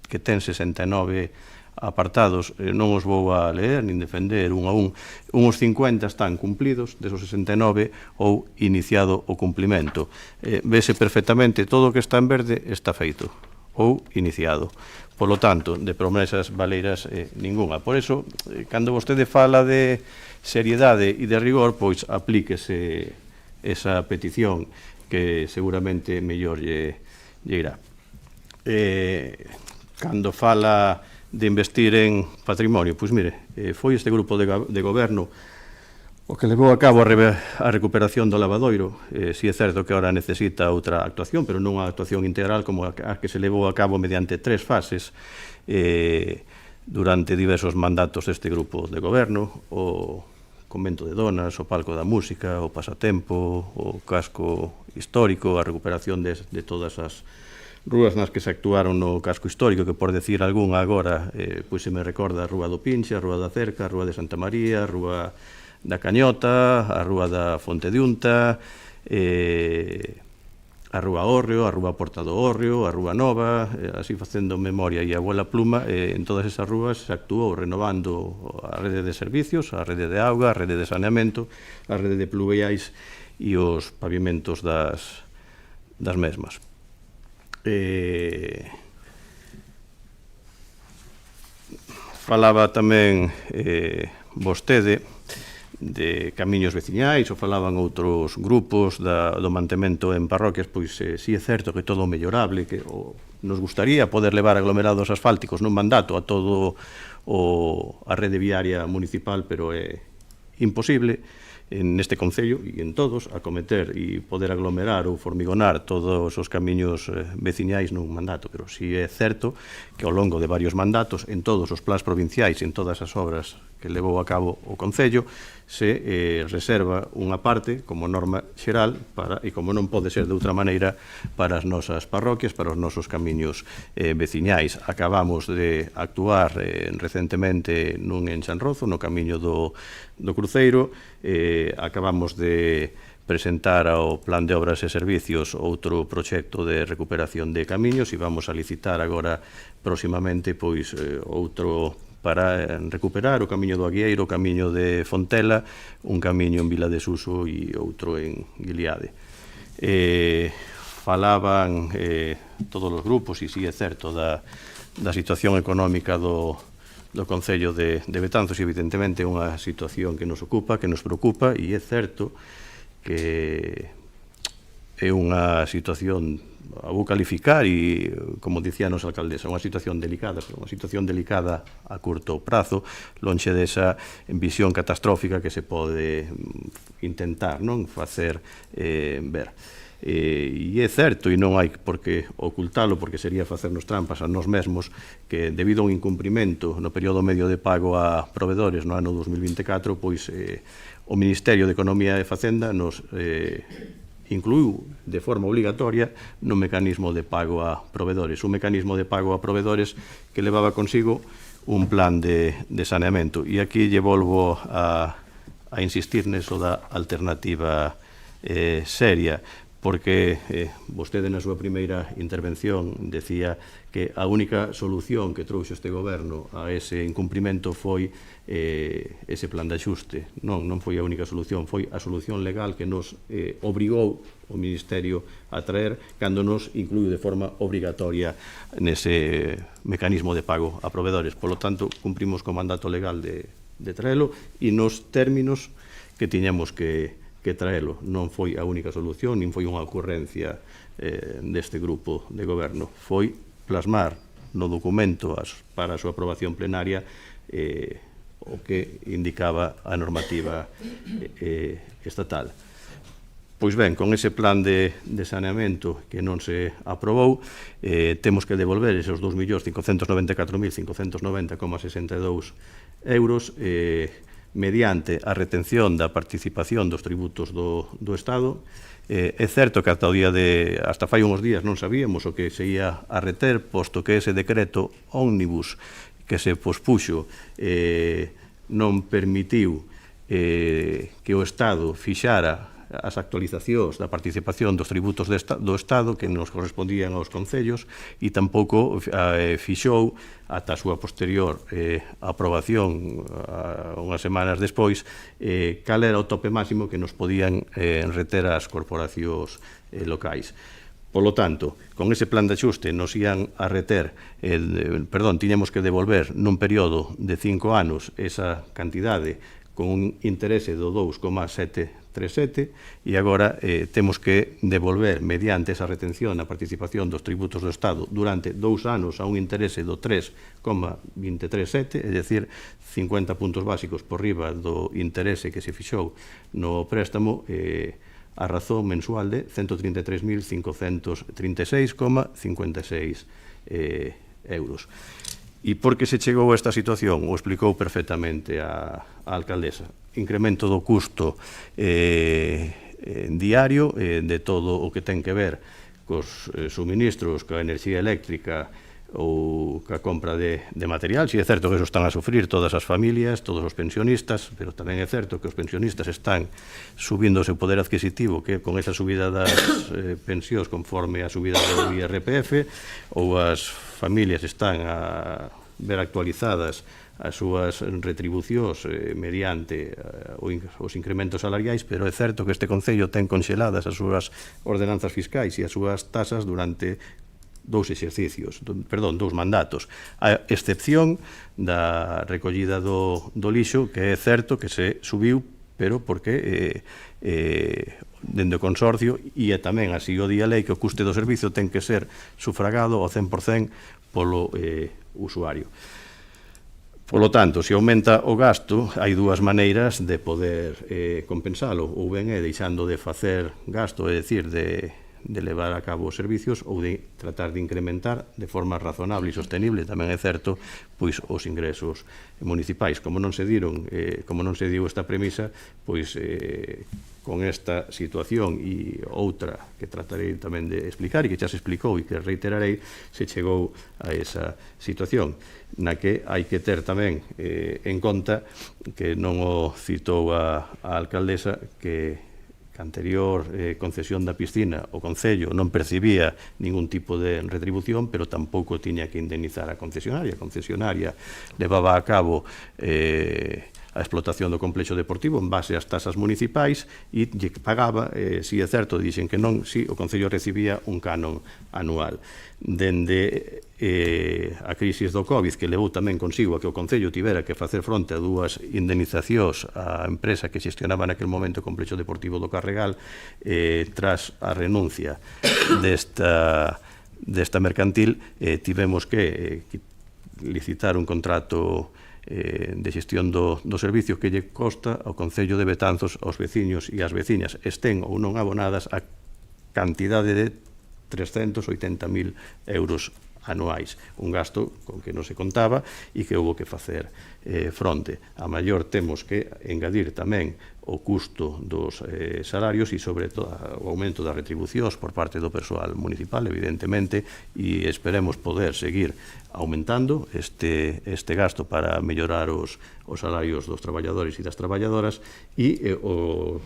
que ten 69 apartados, non os vou a leer nin defender un a un. Uns 50 están cumplidos, desos 69, ou iniciado o cumplimento. Vese perfectamente todo o que está en verde está feito, ou iniciado. Por lo tanto, de promesas valeiras ninguna. Por eso, cando vostede fala de seriedade e de rigor, pois aplíquese esa petición que seguramente mellor lle irá. Cando fala de investir en patrimonio, pois mire, foi este grupo de goberno o que levou a cabo a recuperación do lavadoiro. Si é certo que ahora necesita outra actuación, pero non unha actuación integral como a que se levou a cabo mediante 3 fases durante diversos mandatos deste grupo de goberno: o Convento de Donas, o Palco da Música, o Pasatempo, o Casco Histórico, a recuperación de todas as rúas nas que se actuaron no casco histórico, que por decir algunha agora, pois se me recorda a Rúa do Pinche, a Rúa da Cerca, a Rúa de Santa María, a Rúa da Cañota, a Rúa da Fonte de Unta, a Rúa Hórreo, a Rúa Porta do Hórreo, a Rúa Nova, así facendo memoria e a Abuela Pluma. En todas esas rúas se actuou renovando a rede de servicios, a rede de auga, a rede de saneamento, a rede de pluviais e os pavimentos das mesmas. Falaba tamén vostede de camiños veciñais, ou falaban outros grupos do mantemento en parroquias. Pois si é certo que todo mellorable, que nos gustaría poder levar aglomerados asfálticos nun mandato a todo a rede viaria municipal, pero é imposible neste concello e en todos acometer e poder aglomerar ou formigonar todos os camiños veciñais nun mandato. Pero si é certo que ao longo de varios mandatos, en todos os plans provinciais, en todas as obras que levou a cabo o Concello, se reserva unha parte como norma xeral e como non pode ser de outra maneira, para as nosas parroquias, para os nosos camiños veciñais. Acabamos de actuar recentemente nun en Xanrozo, no camiño do Cruceiro. Acabamos de presentar ao Plan de Obras e Servicios outro proxecto de recuperación de camiños e vamos a licitar agora próximamente pois outro para recuperar o camiño do Aguieiro, o camiño de Fontela, un camiño en Vila de Suso e outro en Guiliade. Falaban todos os grupos, e si é certo, da situación económica do Concello de Betanzos, e evidentemente é unha situación que nos ocupa, que nos preocupa, e é certo que é unha situación, a vou calificar, e como dicía a nosa alcaldesa, unha situación delicada, pero unha situación delicada a curto prazo, lonxe desa visión catastrófica que se pode intentar facer ver. E é certo, e non hai por que ocultalo, porque sería facernos trampas a nós mesmos, que debido a un incumprimento no período medio de pago a provedores no ano 2024, pois o Ministerio de Economía e Facenda nos incluiu de forma obligatoria no mecanismo de pago a provedores, un mecanismo de pago a provedores que levaba consigo un plan de saneamento. E aquí lle volvo a insistir neso da alternativa seria, porque vostede na súa primeira intervención decía que a única solución que trouxe este goberno a ese incumprimento foi ese plan de axuste. Non foi a única solución, foi a solución legal que nos obrigou o Ministerio a traer cando nos incluiu de forma obrigatoria nese mecanismo de pago a provedores. Por lo tanto, cumprimos co mandato legal de traelo e nos términos que tiñamos que traelo. Non foi a única solución, nin foi unha ocurrencia deste grupo de goberno. Foi plasmar no documento para a súa aprobación plenaria o que indicaba a normativa estatal. Pois ben, con ese plan de saneamento que non se aprobou, temos que devolver esos 2.594.590,62 euros mediante a retención da participación dos tributos do Estado. É certo que hasta fai uns días non sabíamos o que se ia a reter, posto que ese decreto ómnibus que se pospuxo non permitiu que o Estado fixara as actualizacións da participación dos tributos do Estado que nos correspondían aos concellos e tampouco fixou ata a súa posterior aprobación unhas semanas despois cal era o tope máximo que nos podían reter as corporacións locais. Polo tanto, con ese plan de axuste nos ian a reter, tiñamos que devolver nun período de 5 anos esa cantidade con un interese do 2,737 e agora temos que devolver mediante esa retención na participación dos tributos do Estado durante 2 anos a un interese do 3,237, é dicir, 50 puntos básicos por riba do interese que se fixou no préstamo a razón mensual de 133.536,56 euros. E por que se chegou a esta situación? O explicou perfectamente a alcaldesa. Incremento do custo diario de todo o que ten que ver cos suministros, coa enerxía eléctrica ou ca compra de material. Si é certo que eso están a sufrir todas as familias, todos os pensionistas, pero tamén é certo que os pensionistas están subindo o seu poder adquisitivo, que con esa subida das pensións conforme a subida do IRPF, ou as familias están a ver actualizadas as súas retribucións mediante os incrementos salariais, pero é certo que este Concello ten conxeladas as súas ordenanzas fiscais e as súas tasas durante dous mandatos, a excepción da recollida do lixo, que é certo que se subiu, pero porque dende o consorcio, e é tamén así o di a lei, que o custe do servizo ten que ser sufragado ao 100% polo usuario. Polo tanto, se aumenta o gasto, hai dúas maneiras de poder compensalo, ou ben é deixando de facer gasto, é dicir, de levar a cabo os servicios ou de tratar de incrementar de forma razonable e sostenible, tamén é certo, pois os ingresos municipais. Como non se diu esta premisa, pois con esta situación e outra que tratarei tamén de explicar e que xa se explicou e que reiterarei, se chegou a esa situación na que hai que ter tamén en conta, que non o citou a alcaldesa, que anterior concesión da piscina o Concello non percibía ningún tipo de retribución, pero tampouco tiña que indemnizar a concesionaria. A concesionaria levaba a cabo a explotación do complexo deportivo en base ás tasas municipais e lle pagaba, si é certo, dixen que non, si o Concello recibía un canon anual. Dende a crisis do COVID, que levou tamén consigo a que o Concello tivera que facer fronte a dúas indemnizacións á empresa que xestionaba naquel momento o complexo deportivo do Carregal, tras a renuncia desta mercantil, tivemos que licitar un contrato de xestión do servicio que lle costa ao Concello de Betanzos, aos veciños e ás veciñas, estén ou non abonadas, a cantidade de 380.000 euros anuais, un gasto con que non se contaba e que houve que facer fronte. A maior temos que engadir tamén o custo dos salarios e, sobre todo, o aumento das retribucións por parte do persoal municipal, evidentemente, e esperemos poder seguir aumentando este gasto para mellorar os salarios dos traballadores e das traballadoras, e o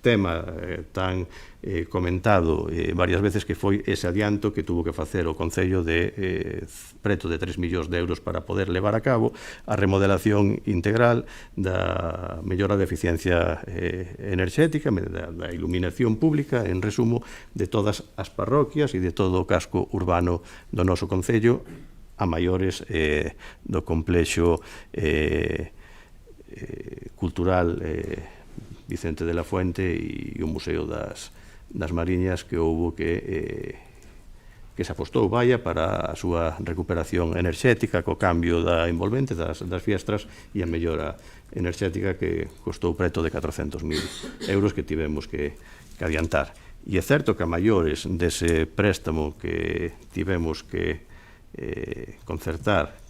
tema tan comentado varias veces, que foi ese adianto que tuvo que facer o Concello de preto de 3 millóns de euros para poder levar a cabo a remodelación integral da mellora de eficiencia enerxética, da iluminación pública, en resumo, de todas as parroquias e de todo o casco urbano do noso Concello, a maiores do complexo cultural Vicente de la Fuente e o Museo das Mariñas, que houve que se apostou, para a súa recuperación enerxética, co cambio da envolvente das fiestras e a mellora enerxética, que costou preto de 400.000 euros que tivemos que adiantar. E é certo que a maiores dese préstamo que tivemos que concertar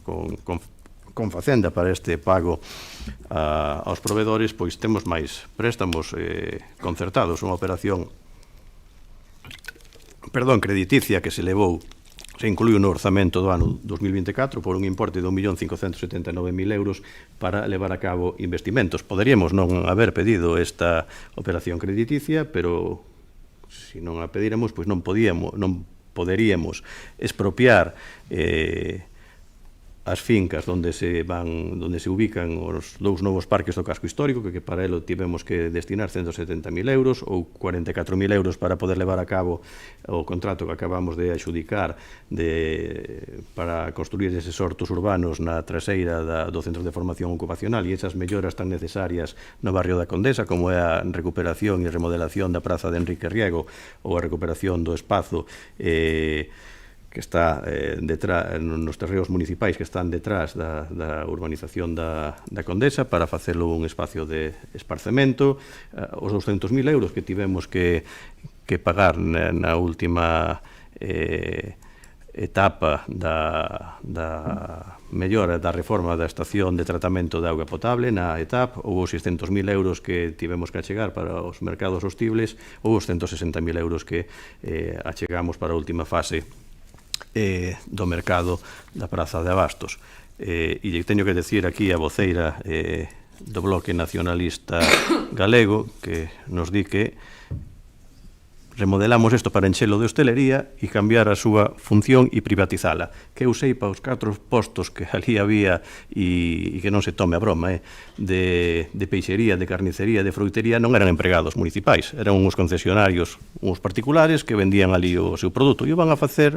con Facenda para este pago aos provedores, pois temos máis préstamos concertados, unha operación crediticia que se levou se incluiu no orzamento do ano 2024 por un importe de 1.579.000 euros para levar a cabo investimentos. Poderíamos non haber pedido esta operación crediticia, pero se non a pediremos, pois non poderíamos expropiar as fincas onde se ubican os dous novos parques do casco histórico, que para elo tivemos que destinar 170.000 euros ou 44.000 euros para poder levar a cabo o contrato que acabamos de axudicar para construir eses hortos urbanos na traseira do Centro de Formación Ocupacional e esas melloras tan necesarias no barrio da Condesa, como é a recuperación e remodelación da praza de Enrique Riego ou a recuperación do espazo que está nos terreos municipais que están detrás da urbanización da Condesa para facelo un espacio de esparcemento, os 200.000 euros que tivemos que pagar na última etapa da mellora da reforma da estación de tratamento de auga potable na ETAP, ou os 600.000 euros que tivemos que achegar para os mercados hostibles, ou os 160.000 euros que achegamos para a última fase do mercado da Praza de Abastos. E teño que decir aquí a voceira do Bloque Nacionalista Galego que nos di que remodelamos isto para enchelo de hostelería e cambiar a súa función e privatizala. Que eu sei para os 4 postos que ali había e que non se tome a broma, de peixería, de carnicería, de froitería, non eran empregados municipais, eran uns concesionarios, uns particulares que vendían ali o seu produto e o van a facer,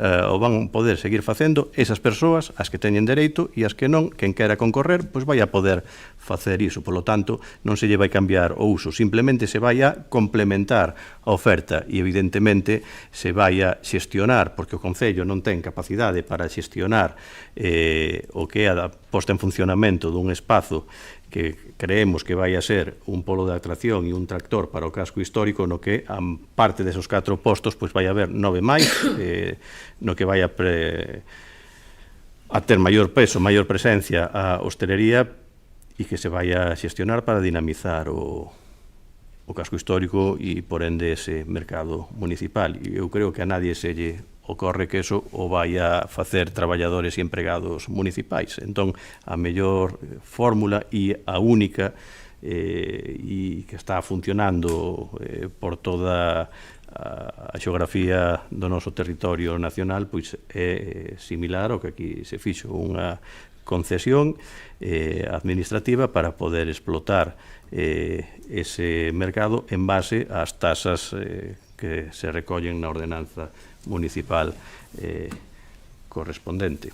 o van poder seguir facendo esas persoas, as que teñen dereito e as que non, quen quera concorrer, pois vai a poder facer iso. Polo tanto, non se lle vai cambiar o uso, simplemente se vai a complementar a oferta e, evidentemente, se vai a xestionar, porque o Concello non ten capacidade para xestionar o que é a posta en funcionamento dun espazo que creemos que vai a ser un polo de atracción e un tractor para o casco histórico, no que a parte desos 4 postos pois vai haber 9 máis, no que vai a ter maior peso, maior presencia a hostelería e que se vai a xestionar para dinamizar o casco histórico e, por ende, ese mercado municipal. E eu creo que a nadie se lle ocorre que eso o vai a facer traballadores e empregados municipais. Entón, a mellor fórmula e a única e que está funcionando por toda a xeografía do noso territorio nacional, pois é similar ao que aquí se fixo, unha concesión administrativa para poder explotar ese mercado en base ás tasas que se recollen na ordenanza municipal correspondente.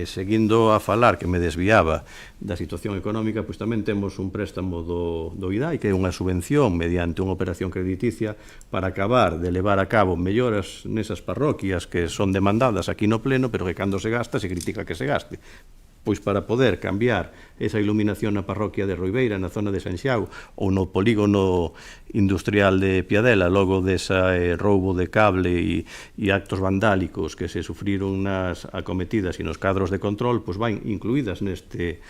Seguindo a falar, que me desviaba da situación económica, pois tamén temos un préstamo do IDAI, que é unha subvención mediante unha operación crediticia para acabar de levar a cabo melloras nesas parroquias que son demandadas aquí no Pleno, pero que cando se gasta se critica que se gaste. Pois para poder cambiar esa iluminación na parroquia de Roibeira, na zona de Sanxiao, ou no polígono industrial de Piadela, logo desa roubo de cable e actos vandálicos que se sufriron nas acometidas e nos cadros de control, pois van incluídas neste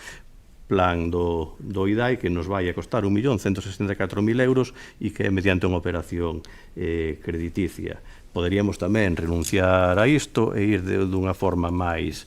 plan do IDAI, que nos vai a costar 1.164.000 euros e que é mediante unha operación crediticia. Poderíamos tamén renunciar a isto e ir dunha forma máis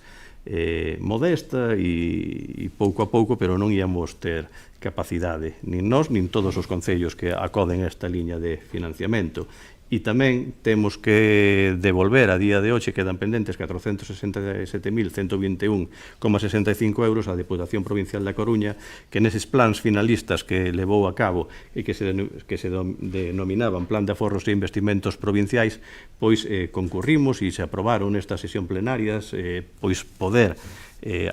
modesta e pouco a pouco, pero non íamos ter capacidade, nin nós, nin todos os concellos que acoden a esta liña de financiamento. E tamén temos que devolver a día de hoxe, quedan pendentes 467.121,65 euros á Deputación Provincial da Coruña, que neses plans finalistas que levou a cabo e que se denominaban Plan de Aforros e Investimentos Provinciais, pois concurrimos e se aprobaron nesta sesión plenarias, pois poder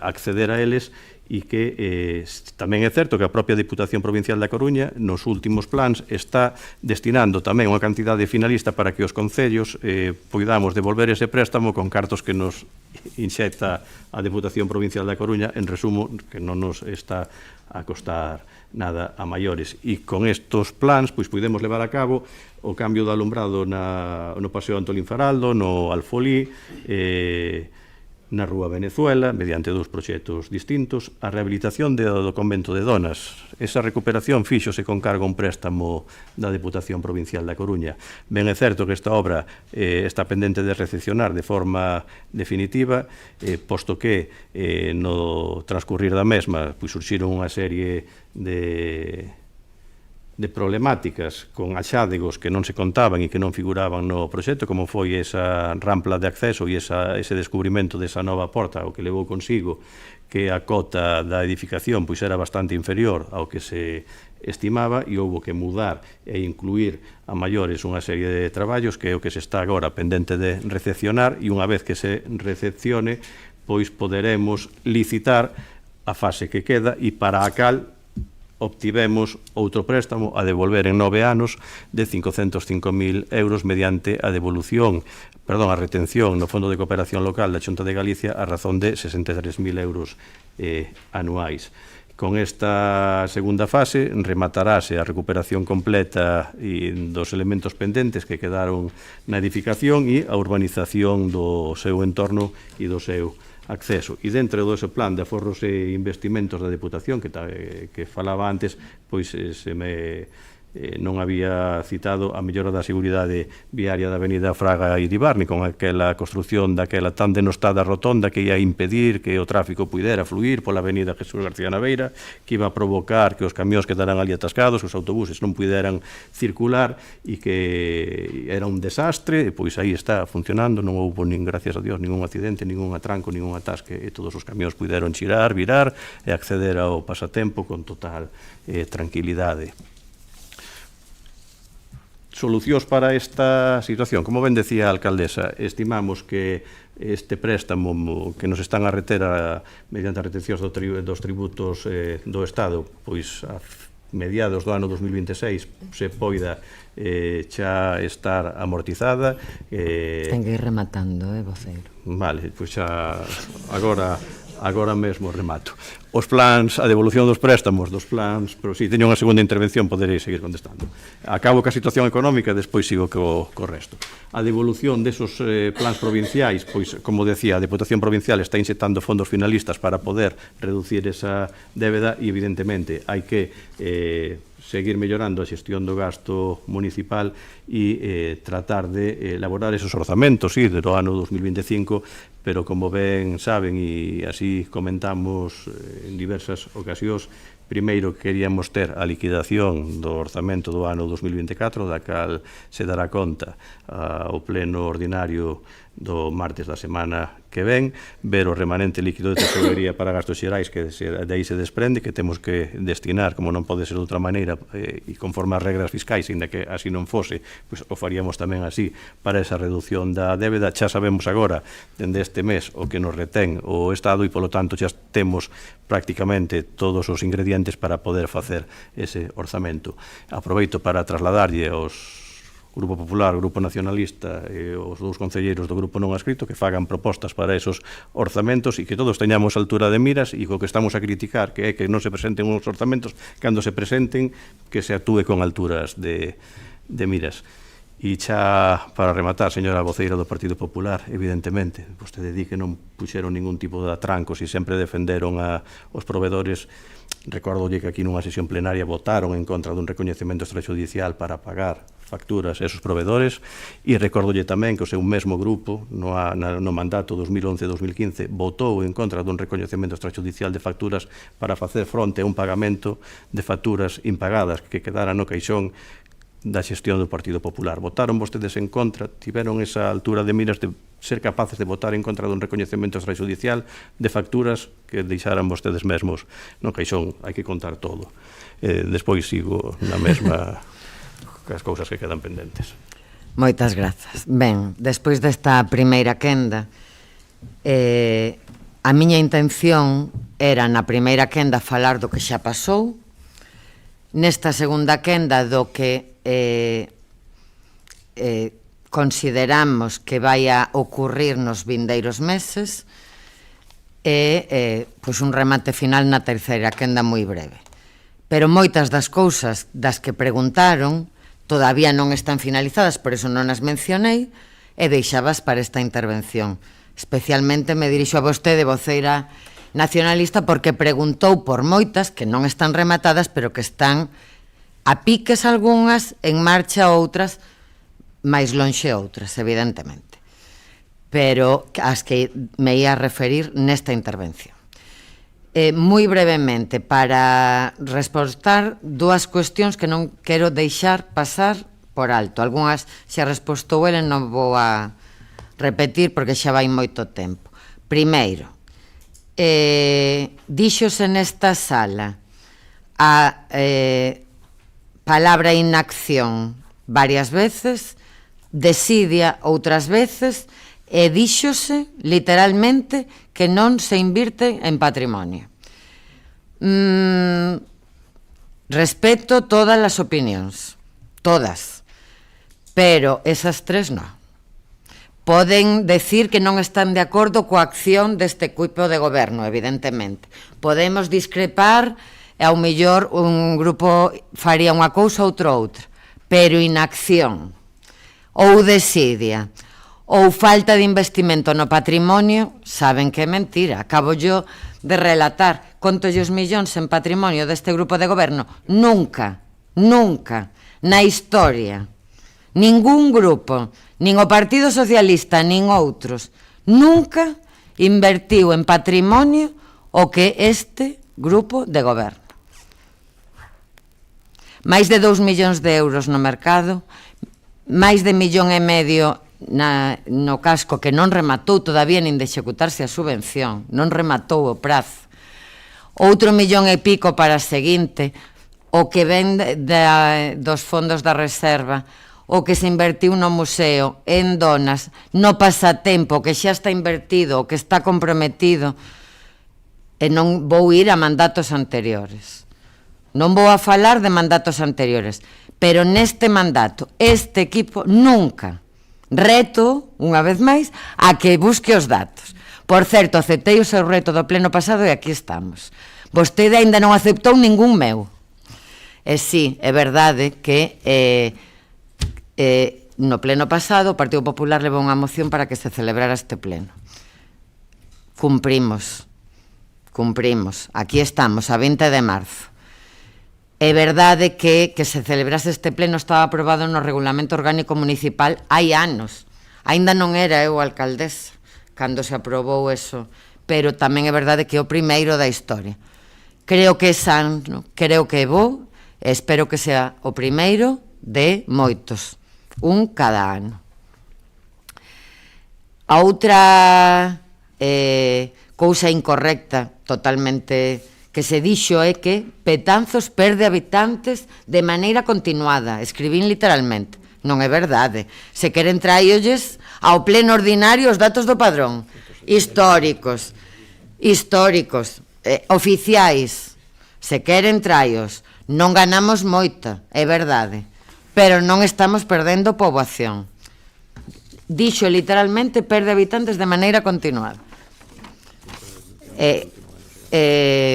acceder a eles, e que tamén é certo que a propia Deputación Provincial da Coruña nos últimos plans está destinando tamén unha cantidade finalista para que os concellos poidamos devolver ese préstamo con cartos que nos inxecta a Deputación Provincial da Coruña, en resumo, que non nos está a costar nada a maiores. E con estos plans pois podemos levar a cabo o cambio do alumbrado no Paseo Antolín Faraldo, no Alfolí, na Rúa Venezuela, mediante 2 proxectos distintos, a rehabilitación do convento de Donas. Esa recuperación fíxose con cargo a un préstamo da Deputación Provincial da Coruña. Ben é certo que esta obra está pendente de recepcionar de forma definitiva, posto que no transcurrir da mesma surxiron unha serie de problemáticas con axádegos que non se contaban e que non figuraban no proxecto, como foi esa rampla de acceso e ese descubrimento desa nova porta, o que levou consigo que a cota da edificación era bastante inferior ao que se estimaba e houbo que mudar e incluir a maiores unha serie de traballos que é o que se está agora pendente de recepcionar, e unha vez que se recepcione poderemos licitar a fase que queda, e para a cal obtivemos outro préstamo a devolver en 9 anos de 505.000 euros mediante a retención no Fondo de Cooperación Local da Xunta de Galicia a razón de 63.000 euros anuais. Con esta segunda fase rematarase a recuperación completa dos elementos pendentes que quedaron na edificación e a urbanización do seu entorno e do seu acceso. E dentro do ese plan de aforros e investimentos da Deputación que falaba antes, non había citado a mellora da seguridade viaria da avenida Fraga e Iribarne, con aquela construción daquela tan denostada rotonda que ia impedir que o tráfico pudera fluir pola avenida Jesús García Naveira, que iba a provocar que os camións quedaran ali atascados, que os autobuses non puderan circular e que era un desastre. E aí está funcionando, non houve, gracias a Dios, ningún accidente, ningún atranco, ningún atasque, e todos os camións puderon xirar, virar e acceder ao pasatempo con total tranquilidade. Solucións para esta situación. Como ben decía a alcaldesa, estimamos que este préstamo que nos están a reter mediante a retencións dos tributos do Estado, a mediados do ano 2026 se poida xa estar amortizada. Ten que ir rematando, voceiro. Vale, xa agora mesmo remato. Os plans, a devolución dos préstamos, pero si teño unha segunda intervención, poderei seguir contestando. Acabo ca situación económica e despois sigo co resto. A devolución desos plans provinciais, como decía, a Deputación Provincial está inxectando fondos finalistas para poder reducir esa débeda e, evidentemente, hai que seguir mellorando a xestión do gasto municipal e tratar de elaborar esos orzamentos do ano 2025, pero como ben saben e así comentamos en diversas ocasións, primeiro queríamos ter a liquidación do orzamento do ano 2024, da cal se dará conta ao pleno ordinario do martes da semana que ven, ver o remanente líquido de tesorería para gastos xerais que de aí se desprende, que temos que destinar, como non pode ser de outra maneira, e conforme as regras fiscais, ainda que así non fose, o faríamos tamén así para esa reducción da débeda. Xa sabemos agora, dende este mes, o que nos retén o Estado e, polo tanto, xa temos prácticamente todos os ingredientes para poder facer ese orzamento. Aproveito para trasladarlle aos Grupo Popular, Grupo Nacionalista e os dous concelleiros do Grupo Non Adscrito que fagan propostas para esos orzamentos e que todos teñamos altura de miras, e co que estamos a criticar que é que non se presenten uns orzamentos, cando se presenten que se actúe con alturas de miras. E xa para rematar, señora voceira do Partido Popular, evidentemente, vostede di que non puxeron ningún tipo de atrancos e sempre defenderon os provedores. Recórdolle que aquí nunha sesión plenaria votaron en contra dun recoñecemento extrajudicial para pagar facturas a esos provedores, e recórdolle tamén que o seu mesmo grupo no mandato 2011-2015 votou en contra dun recoñecemento extrajudicial de facturas para facer fronte a un pagamento de facturas impagadas que quedaran no caixón da xestión do Partido Popular. Votaron vostedes en contra, tiveron esa altura de miras de ser capaces de votar en contra dun recoñecemento extrajudicial de facturas que deixaran vostedes mesmos no caixón. Hai que contar todo. Despois sigo na mesma as cousas que quedan pendentes. Moitas grazas. Ben, despois desta primeira quenda, a miña intención era na primeira quenda falar do que xa pasou, nesta segunda quenda do que consideramos que vai a ocurrir nos vindeiros meses e un remate final na terceira quenda moi breve. Pero moitas das cousas das que preguntaron todavía non están finalizadas, por eso non as mencionei, e deixabas para esta intervención. especialmente me dirixo a vostede, voceira nacionalista, porque preguntou por moitas que non están rematadas, pero que están a piques algunhas, en marcha outras, máis lonxe outras, evidentemente. Pero as que me ia a referir nesta intervención. Moi brevemente, para respostar dúas cuestións que non quero deixar pasar por alto. Algúnas xa respostou ele, non vou a repetir porque xa vai moito tempo. Primeiro, díxose nesta sala a palabra inacción varias veces, desidia outras veces, e díxose literalmente que non se invirte en patrimonio. Respeto todas as opinións, todas, pero esas tres non. Poden decir que non están de acordo coa acción deste equipo de goberno, evidentemente. Podemos discrepar e ao mellor un grupo faría unha cousa, outro outra, pero inacción ou desidia ou falta de investimento no patrimonio, saben que é mentira. Acabo yo de relatar contos millóns en patrimonio deste grupo de goberno. Nunca, nunca, na historia, ningún grupo, nin o Partido Socialista, nin outros, nunca invertiu en patrimonio o que este grupo de goberno. Máis de 2 millóns de euros no mercado, máis de 1,5 millóns no casco que non rematou todavía nin de executarse a subvención, non rematou o prazo. Outro 1,5 millóns para a seguinte, o que ven dos fondos da reserva, o que se invertiu no museo, en donas, no pasatempo, que xa está invertido, o que está comprometido, e non vou ir a mandatos anteriores. Non vou a falar de mandatos anteriores, pero neste mandato, este equipo nunca, reto, unha vez máis, a que busque os datos. Por certo, aceptei o seu reto do pleno pasado e aquí estamos. Vostede aínda non aceptou ningún meu. E sí, é verdade que no pleno pasado o Partido Popular levou unha moción para que se celebrara este pleno. Cumprimos. Aquí estamos, a 20 de marzo. É verdade que se celebrase este pleno estaba aprobado no Regulamento Orgánico Municipal hai anos. Aínda non era eu alcaldesa cando se aprobou eso, pero tamén é verdade que é o primeiro da historia. Creo que é sano, creo que é bo, e espero que sea o primeiro de moitos, un cada ano. A outra cousa incorrecta, totalmente, que se dixo é que Betanzos perde habitantes de maneira continuada. Escribín literalmente. Non é verdade. Se queren traíolles ao pleno ordinario os datos do padrón. Históricos, oficiais. Se queren traíos. Non ganamos moita, é verdade. Pero non estamos perdendo poboación. Dixo literalmente perde habitantes de maneira continuada.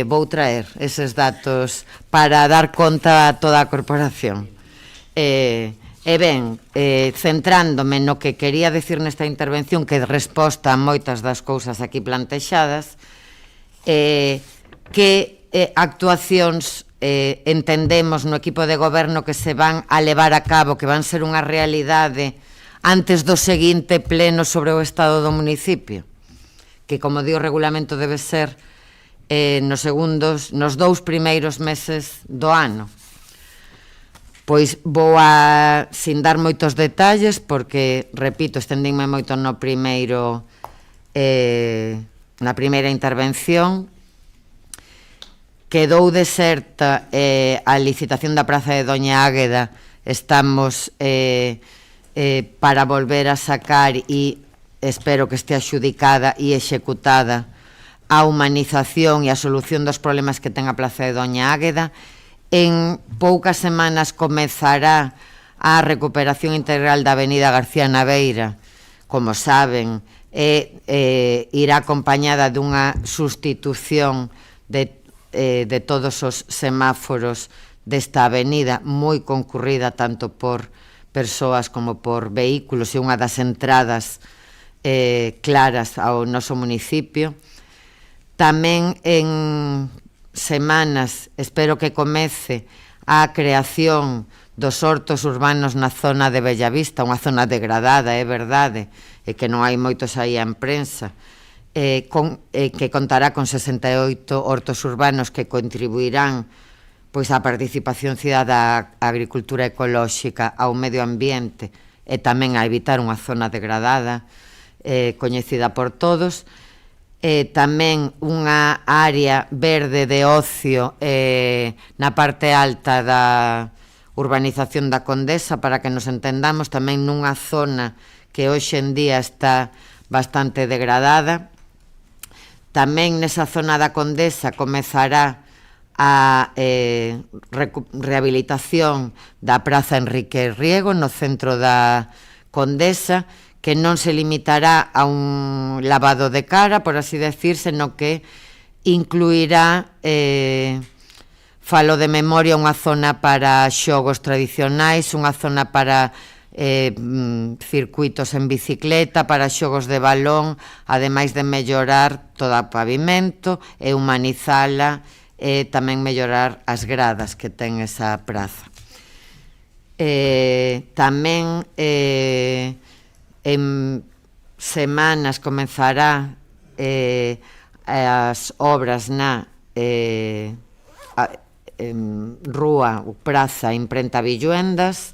Vou traer eses datos para dar conta a toda a corporación. Ben, centrándome no que quería decir nesta intervención, que resposta a moitas das cousas aquí plantexadas, que actuacións entendemos no equipo de goberno que se van a levar a cabo, que van ser unha realidade antes do seguinte pleno sobre o estado do municipio, que, como di o regulamento, debe ser nos 2 primeiros meses do ano. Pois vou a, sin dar moitos detalles, porque, repito, estendinme moito no primeiro, na primeira intervención. Quedou deserta a licitación da Praza de Doña Águeda. Estamos para volver a sacar e espero que este axudicada e executada a humanización e a solución dos problemas que ten a Praza de Doña Águeda. En poucas semanas comezará a recuperación integral da Avenida García Naveira. Como saben, irá acompañada dunha sustitución de todos os semáforos desta avenida, moi concurrida tanto por persoas como por vehículos, e unha das entradas claras ao noso municipio. Tamén en semanas espero que comece a creación dos hortos urbanos na zona de Bellavista, unha zona degradada, é verdade, e que non hai moitos aí en prensa, que contará con 68 hortos urbanos que contribuirán pois á participación cidadá, á agricultura ecolóxica, ao medio ambiente e tamén a evitar unha zona degradada, coñecida por todos. Tamén unha área verde de ocio na parte alta da urbanización da Condesa, para que nos entendamos, tamén nunha zona que hoxe en día está bastante degradada. Tamén nesa zona da Condesa comezará a rehabilitación da Praza Enrique Riego no centro da Condesa, que non se limitará a un lavado de cara, por así decir, senón que incluirá, falo de memoria, unha zona para xogos tradicionais, unha zona para circuitos en bicicleta, para xogos de balón, ademais de mellorar todo o pavimento e humanizala, e tamén mellorar as gradas que ten esa praza. Tamén en semanas comenzará as obras na rúa ou praza Imprenta Villuendas.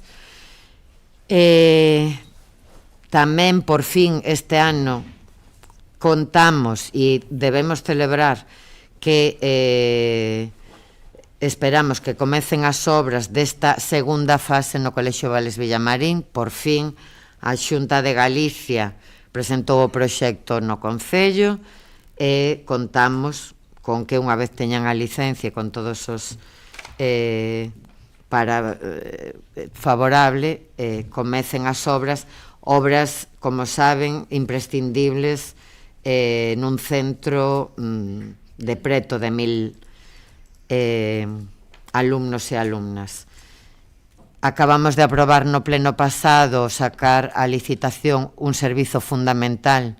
Tamén, por fin, este ano contamos e debemos celebrar que esperamos que comecen as obras desta segunda fase no Colexio Vales Villamarín. Por fin, a Xunta de Galicia presentou o proxecto no Concello e contamos con que unha vez teñan a licencia con todos os favorable, comecen as obras, como saben, imprescindibles nun centro de preto de 1000 alumnos e alumnas. Acabamos de aprobar no pleno pasado sacar a licitación un servizo fundamental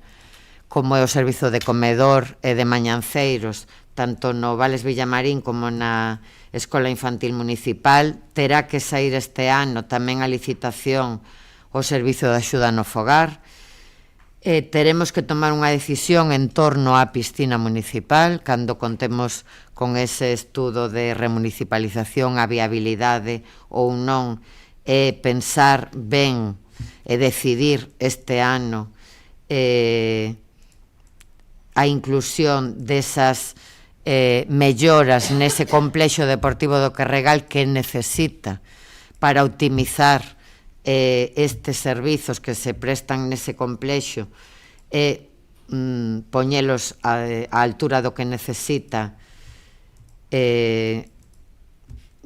como é o servizo de comedor e de mañanceiros, tanto no Vales Villamarín como na Escola Infantil Municipal. Terá que sair este ano tamén a licitación o servizo de axuda no fogar. Teremos que tomar unha decisión en torno á piscina municipal, cando contemos con ese estudo de remunicipalización, a viabilidade ou non, e pensar ben e decidir este ano a inclusión desas melloras nese complexo deportivo do Carregal que necesita para optimizar estes servizos que se prestan nese complexo e poñelos á altura do que necesita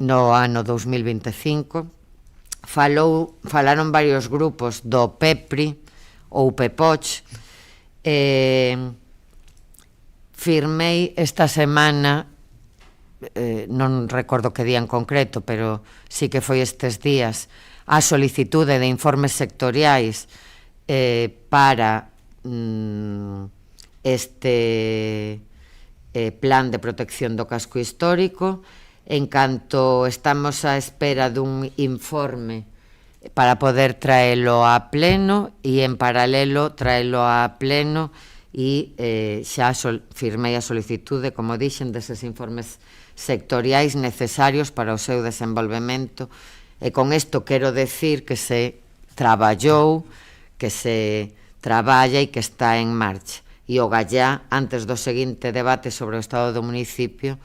no ano 2025. Falaron varios grupos do PEPRI ou PEPOCH. Firmei esta semana, non recordo que día en concreto, pero sí que foi estes días, a solicitude de informes sectoriais para este plan de protección do casco histórico. En canto estamos á espera dun informe para poder traelo a pleno, e en paralelo traelo a pleno, e xa firmei a solicitude, como dixen, deses informes sectoriais necesarios para o seu desenvolvemento. E con isto quero decir que se traballou, que se traballa e que está en marcha. E o gallá, antes do seguinte debate sobre o estado do municipio,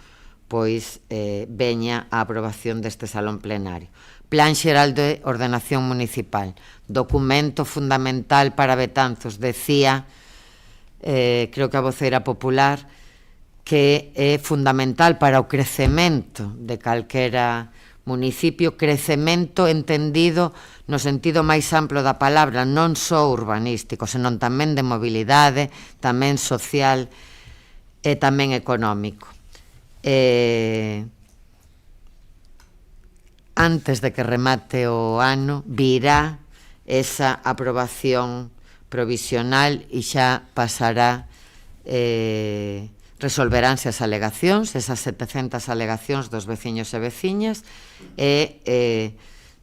pois veña a aprobación deste salón plenario. Plan Xeral de Ordenación Municipal, documento fundamental para Betanzos, decía, creo que a voceira popular, que é fundamental para o crecemento de calquera municipio, crecemento entendido no sentido máis amplo da palabra, non só urbanístico, senón tamén de mobilidade, tamén social e tamén económico. Antes de que remate o ano, virá esa aprobación provisional e xa pasará, resolveránse as alegacións, esas 700 alegacións dos veciños e veciñas, e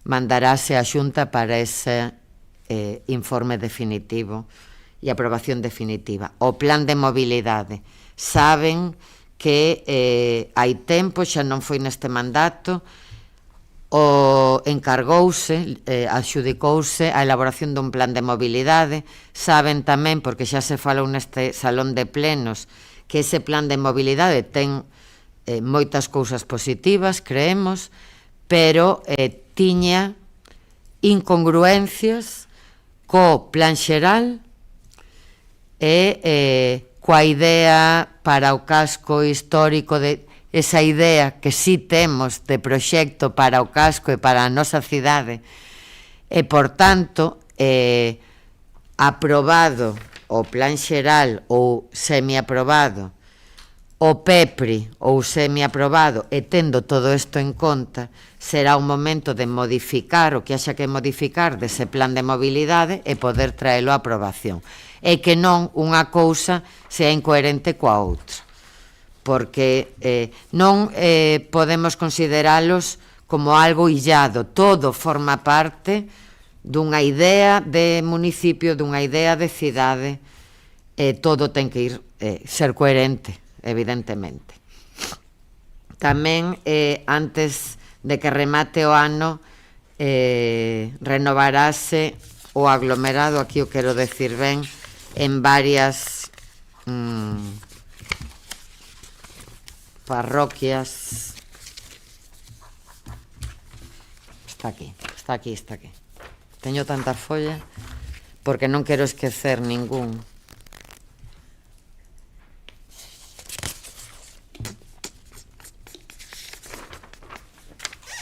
mandaráse a Xunta para ese informe definitivo e aprobación definitiva. O plan de mobilidade. Saben que hai tempo, xa non foi neste mandato, encargouse, adxudicouse a elaboración dun plan de mobilidade. Saben tamén, porque xa se falou neste salón de plenos, que ese plan de mobilidade ten moitas cousas positivas, creemos, pero tiña incongruencias co plan xeral e coa idea para o casco histórico, de esa idea que sí temos de proxecto para o casco e para a nosa cidade. E, por tanto, aprobado o plan xeral ou semiaprobado, o PEPRI ou semiaprobado, e tendo todo isto en conta, será un momento de modificar o que haxa que modificar dese plan de mobilidade e poder traelo a aprobación. E que non unha cousa sea incoherente coa outra, porque non podemos consideralos como algo illado. Todo forma parte dunha idea de municipio, dunha idea de cidade, e todo ten que ser coherente, evidentemente. Tamén, antes de que remate o ano, renovarase o aglomerado, aquí o quero decir ben, en varias parroquias. Está aquí. Teño tanta folla porque non quero esquecer ningún.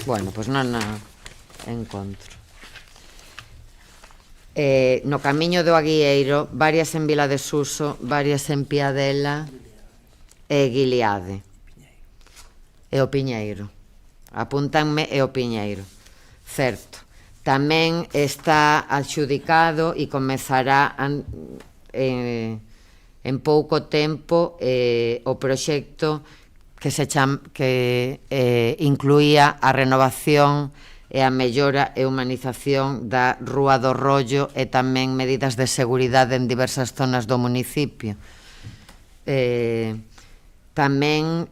Bueno, pois non encontro. No camiño do Aguieiro, varias en Vila de Suso, varias en Piadela e Guiliade. E o Piñeiro. Apúntanme e o Piñeiro. Certo. Tamén está adxudicado e comezará en pouco tempo o proxecto que incluía a renovación e a mellora e humanización da Rúa do Rollo e tamén medidas de seguridade en diversas zonas do municipio. Tamén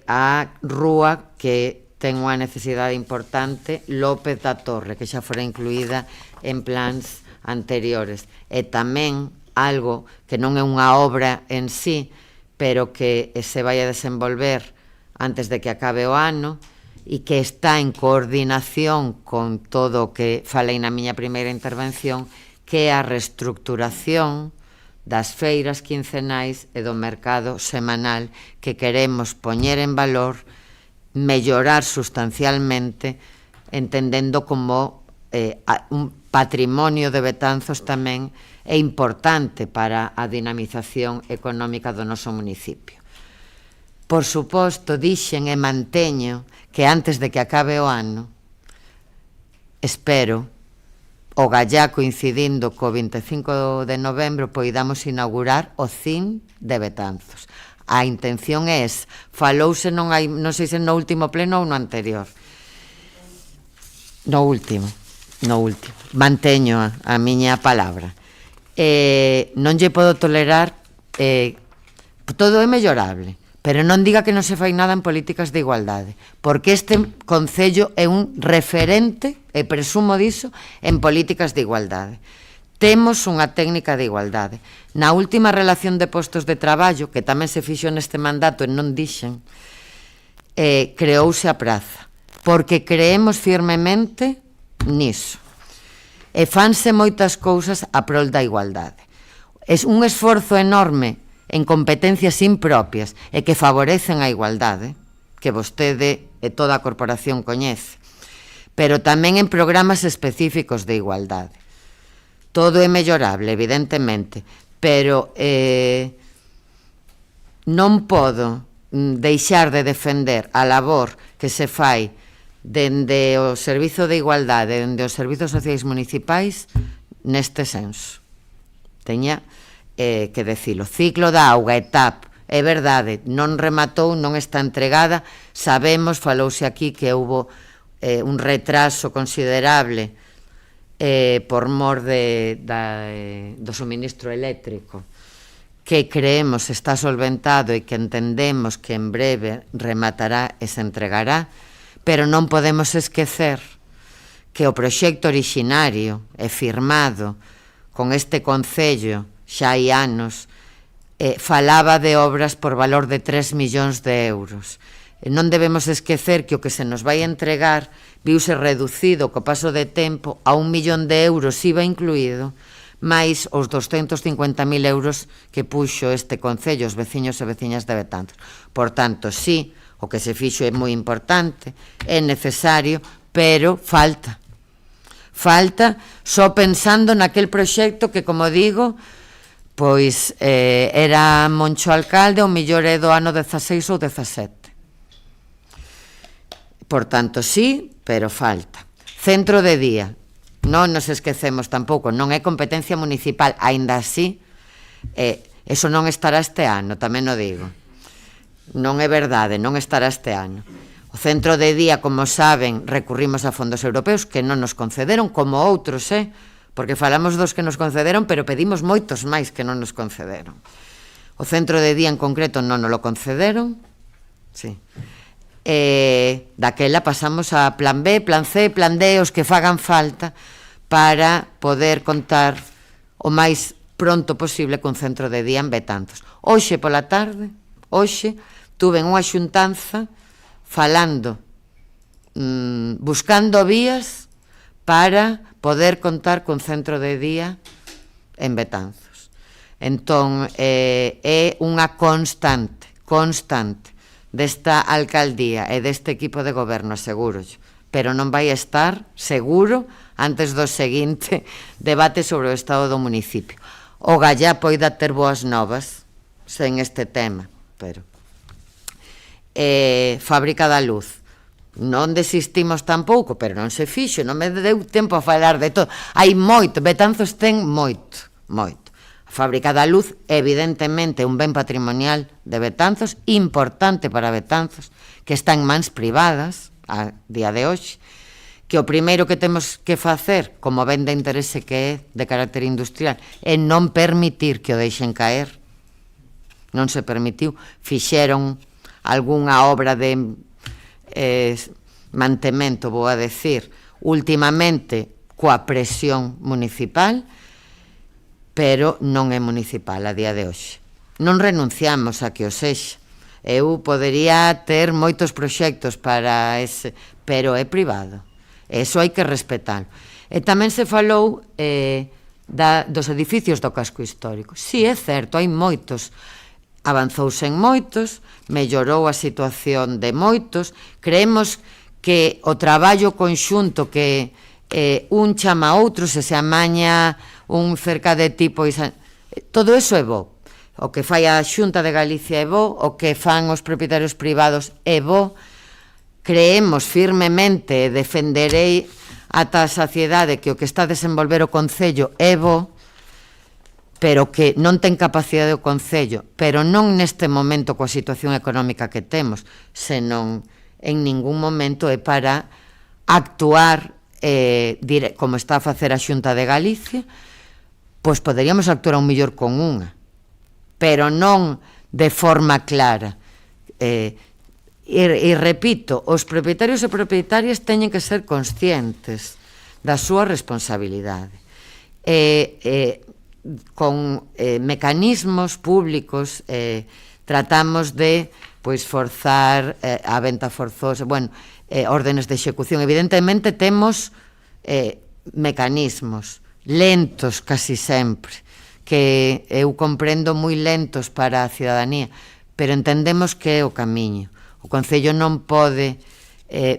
a rúa que ten unha necesidade importante, López da Torre, que xa fora incluída en plans anteriores. E tamén algo que non é unha obra en sí, pero que se vai a desenvolver antes de que acabe o ano e que está en coordinación con todo o que falei na miña primeira intervención, que é a reestructuración das feiras quincenais e do mercado semanal, que queremos poñer en valor, mellorar sustancialmente, entendendo como un patrimonio de Betanzos tamén é importante para a dinamización económica do noso municipio. Por suposto, dixen e manteño que antes de que acabe o ano, espero, o gallá coincidindo co 25 de novembro, poidamos inaugurar o CIN de Betanzos. A intención é esa. Falouse, non sei se no último pleno ou no anterior. No último. Manteño a miña palabra. Non lle podo tolerar, todo é mellorable, pero non diga que non se fai nada en políticas de igualdade, porque este concello é un referente, e presumo diso, en políticas de igualdade. Temos unha técnica de igualdade. Na última relación de postos de traballo, que tamén se fixo neste mandato e non dixen, creouse a praza, porque creemos firmemente niso. E fanse moitas cousas a prol da igualdade. É un esforzo enorme en competencias impropias e que favorecen a igualdade, que vostede e toda a corporación coñece, pero tamén en programas específicos de igualdade. Todo é mellorable, evidentemente, pero non podo deixar de defender a labor que se fai dende o Servizo de Igualdade, dende os Servizos Sociais Municipais, neste senso. teña que decilo. Ciclo da auga, ETAP, é verdade, non rematou, non está entregada, sabemos, falouse aquí que houbo un retraso considerable por mor do suministro eléctrico, que creemos está solventado e que entendemos que en breve rematará e se entregará, pero non podemos esquecer que o proxecto orixinario e firmado con este Concello xa hai anos falaba de obras por valor de 3 millóns de euros. Non debemos esquecer que o que se nos vai entregar viuse reducido co paso de tempo a 1 millón de euros IVA incluído, máis os 250.000 euros que puxo este Concello, os veciños e veciñas de Betanzos. Por tanto, sí, o que se fixo é moi importante, é necesario, pero falta. Falta só pensando naquel proxecto que, como digo, pois era Moncho alcalde, o mellor é do ano 16 ou 17. Por tanto, sí, pero falta. Centro de día. Non nos esquecemos tampouco, non é competencia municipal, aínda así, eso non estará este ano, tamén o digo. Non é verdade, non estará este ano. O centro de día, como saben, recurrimos a fondos europeos que non nos concederon, como outros, porque falamos dos que nos concederon, pero pedimos moitos máis que non nos concederon. O centro de día en concreto non nos lo concederon, sí. Daquela pasamos a plan B, plan C, plan D, os que fagan falta para poder contar o máis pronto posible cun centro de día en Betanzos. Hoxe pola tarde, tuve unha xuntanza falando, buscando vías para poder contar cun centro de día en Betanzos. Entón, é unha constante desta alcaldía e deste equipo de goberno, aseguro, pero non vai estar seguro antes do seguinte debate sobre o estado do municipio. O Gallá poida ter boas novas sen este tema, pero Fábrica da Luz, non desistimos tampouco, pero non se fixo, non me deu tempo a falar de todo. Hai moito, Betanzos ten moito. A Fábrica da Luz, evidentemente, un ben patrimonial de Betanzos, importante para Betanzos, que está en mans privadas, a día de hoxe, que o primeiro que temos que facer, como ben de interese que é de carácter industrial, é non permitir que o deixen caer. Non se permitiu. Fixeron algunha obra de mantemento, vou a decir, últimamente coa presión municipal, pero non é municipal a día de hoxe. Non renunciamos a que o sexa. Eu podería ter moitos proxectos para ese, pero é privado. Eso hai que respetar. E tamén se falou dos edificios do casco histórico. Si, é certo, hai moitos. Avanzouse en moitos, mellorou a situación de moitos. Creemos que o traballo conxunto que un chama a outro, se amaña un cerca de tipo, todo eso é bo. O que fai a Xunta de Galicia é bo, o que fan os propietarios privados é bo. Creemos firmemente, defenderei ata a saciedade que o que está a desenvolver o Concello é bo, pero que non ten capacidade o Concello, pero non neste momento coa situación económica que temos, senón en ningún momento é para actuar como está a facer a Xunta de Galicia. Pois poderíamos actuar un mellor con unha, pero non de forma clara. E repito, os propietarios e propietarias teñen que ser conscientes da súa responsabilidade. Con mecanismos públicos tratamos de forzar a venta forzosa, órdenes de execución. Evidentemente temos mecanismos lentos casi sempre, que eu comprendo moi lentos para a cidadanía, pero entendemos que é o camiño. O Concello non pode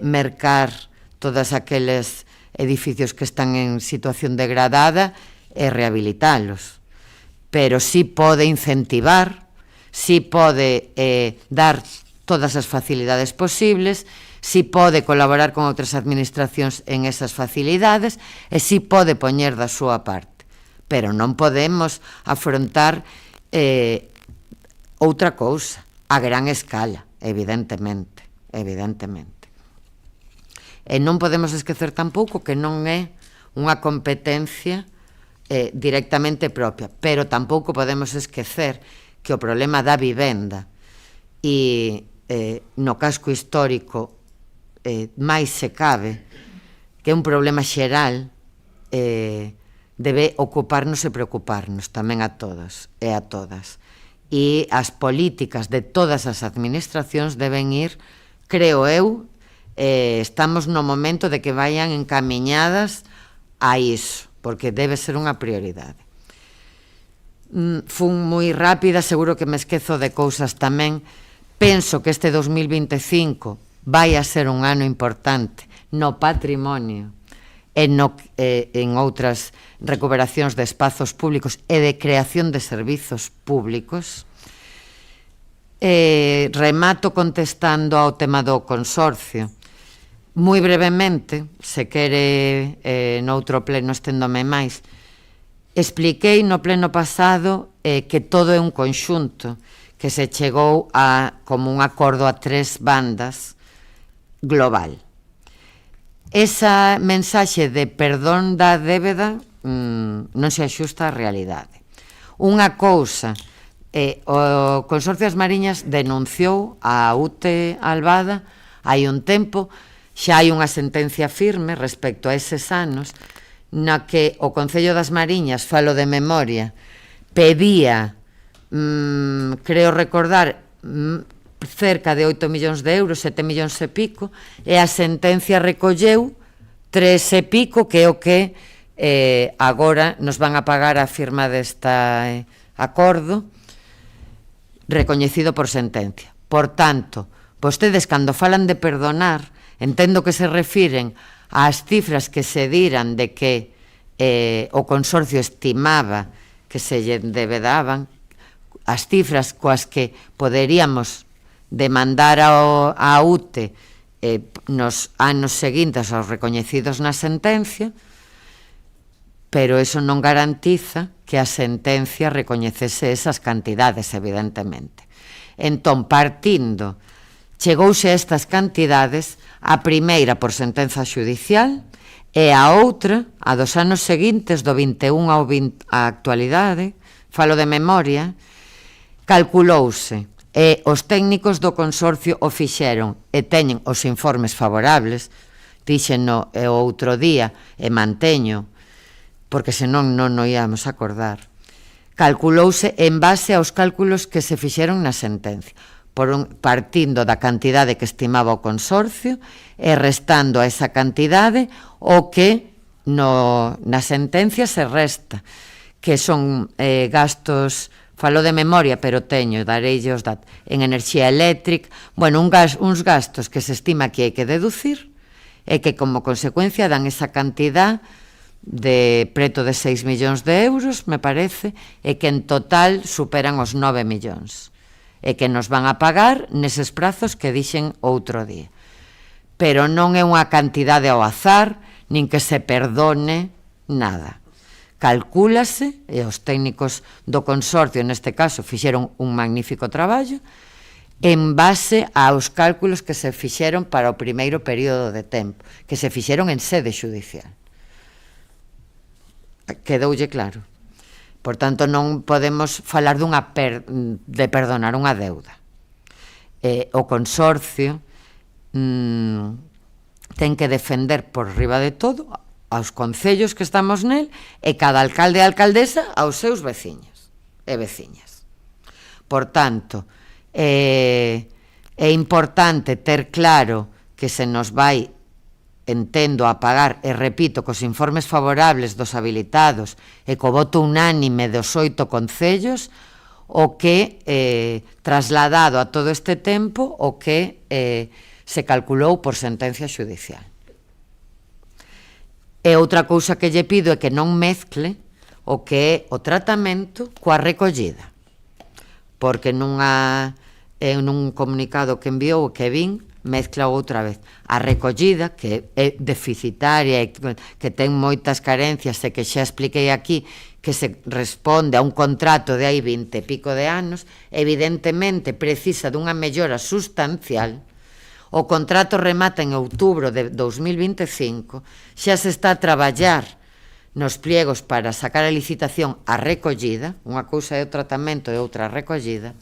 mercar todos aqueles edificios que están en situación degradada e rehabilitalos, pero sí pode incentivar, sí pode dar todas as facilidades posibles, sí pode colaborar con outras administracións en esas facilidades e sí pode poñer da súa parte. pero non podemos afrontar outra cousa a gran escala, evidentemente. E non podemos esquecer tampouco que non é unha competencia directamente propia, pero tampouco podemos esquecer que o problema da vivenda e no casco histórico máis se cabe, que é un problema xeral, debe ocuparnos e preocuparnos tamén a todos e a todas. E as políticas de todas as administracións deben ir, creo eu, estamos no momento de que vayan encamiñadas a iso, porque debe ser unha prioridade. Fun moi rápida, seguro que me esquezo de cousas tamén. Penso que este 2025 vai a ser un ano importante no patrimonio e en outras recuperacións de espazos públicos e de creación de servizos públicos. Remato contestando ao tema do consorcio. Moi brevemente, se quere noutro pleno esténdome máis, expliquei no pleno pasado que todo é un conxunto, que se chegou a como un acordo a 3 bandas global. Esa mensaxe de perdón da débeda non se axusta á realidade. Unha cousa, o Consorcio das Mariñas denunciou a UTE Albada hai un tempo, xa hai unha sentencia firme respecto a eses anos, na que o Concello das Mariñas, falo de memoria, pedía, creo recordar, cerca de 8 millóns de euros, 7 millóns e pico, e a sentencia recolleu 3 e pico, que é o que agora nos van a pagar a firma deste acordo, recoñecido por sentencia. Por tanto, vostedes, cando falan de perdonar, entendo que se refiren ás cifras que se diran de que o consorcio estimaba que se lle debedaban, as cifras coas que poderíamos demandar a UTE nos anos seguintes aos recoñecidos na sentencia, pero eso non garantiza que a sentencia recoñecese esas cantidades, evidentemente. Entón, partindo, chegouse a estas cantidades, a primeira por sentenza xudicial e a outra, a dos anos seguintes, do 21 ao 20, a actualidade, falo de memoria, calculouse e os técnicos do consorcio o fixeron e teñen os informes favorables, dixeno o outro día e manteño, porque senón non o íamos acordar. Calculouse en base aos cálculos que se fixeron na sentencia, partindo da cantidade que estimaba o consorcio e restando a esa cantidade o que na sentencia se resta, que son gastos, falo de memoria, pero dareille os datos, en enerxía eléctrica, bueno, uns gastos que se estima que hai que deducir e que como consecuencia dan esa cantidad de preto de 6 millóns de euros, me parece, e que en total superan os 9 millóns, e que nos van a pagar neses prazos que dixen outro día. Pero non é unha cantidade ao azar, nin que se perdone nada. Calcúlase, e os técnicos do consorcio, neste caso, fixeron un magnífico traballo, en base aos cálculos que se fixeron para o primeiro período de tempo, que se fixeron en sede xudicial. Quedoulle claro? Por tanto, non podemos falar de perdonar unha deuda. O consorcio ten que defender por riba de todo aos concellos que estamos nel e cada alcalde e alcaldesa aos seus veciños e veciñas. Por tanto, é importante ter claro que se nos vai, entendo, a pagar, e repito, cos informes favorables dos habilitados e co voto unánime dos 8 concellos, o que, trasladado a todo este tempo, o que se calculou por sentencia xudicial. E outra cousa que lle pido é que non mezcle o que é o tratamento coa recollida, porque nun comunicado que enviou, que vin, mezcla outra vez a recollida, que é deficitaria e que ten moitas carencias e que xa expliquei aquí que se responde a un contrato de hai 20 e pico de anos, evidentemente precisa dunha mellora sustancial. O contrato remata en outubro de 2025, xa se está a traballar nos pliegos para sacar a licitación a recollida, unha cousa é o tratamento e outra a recollida,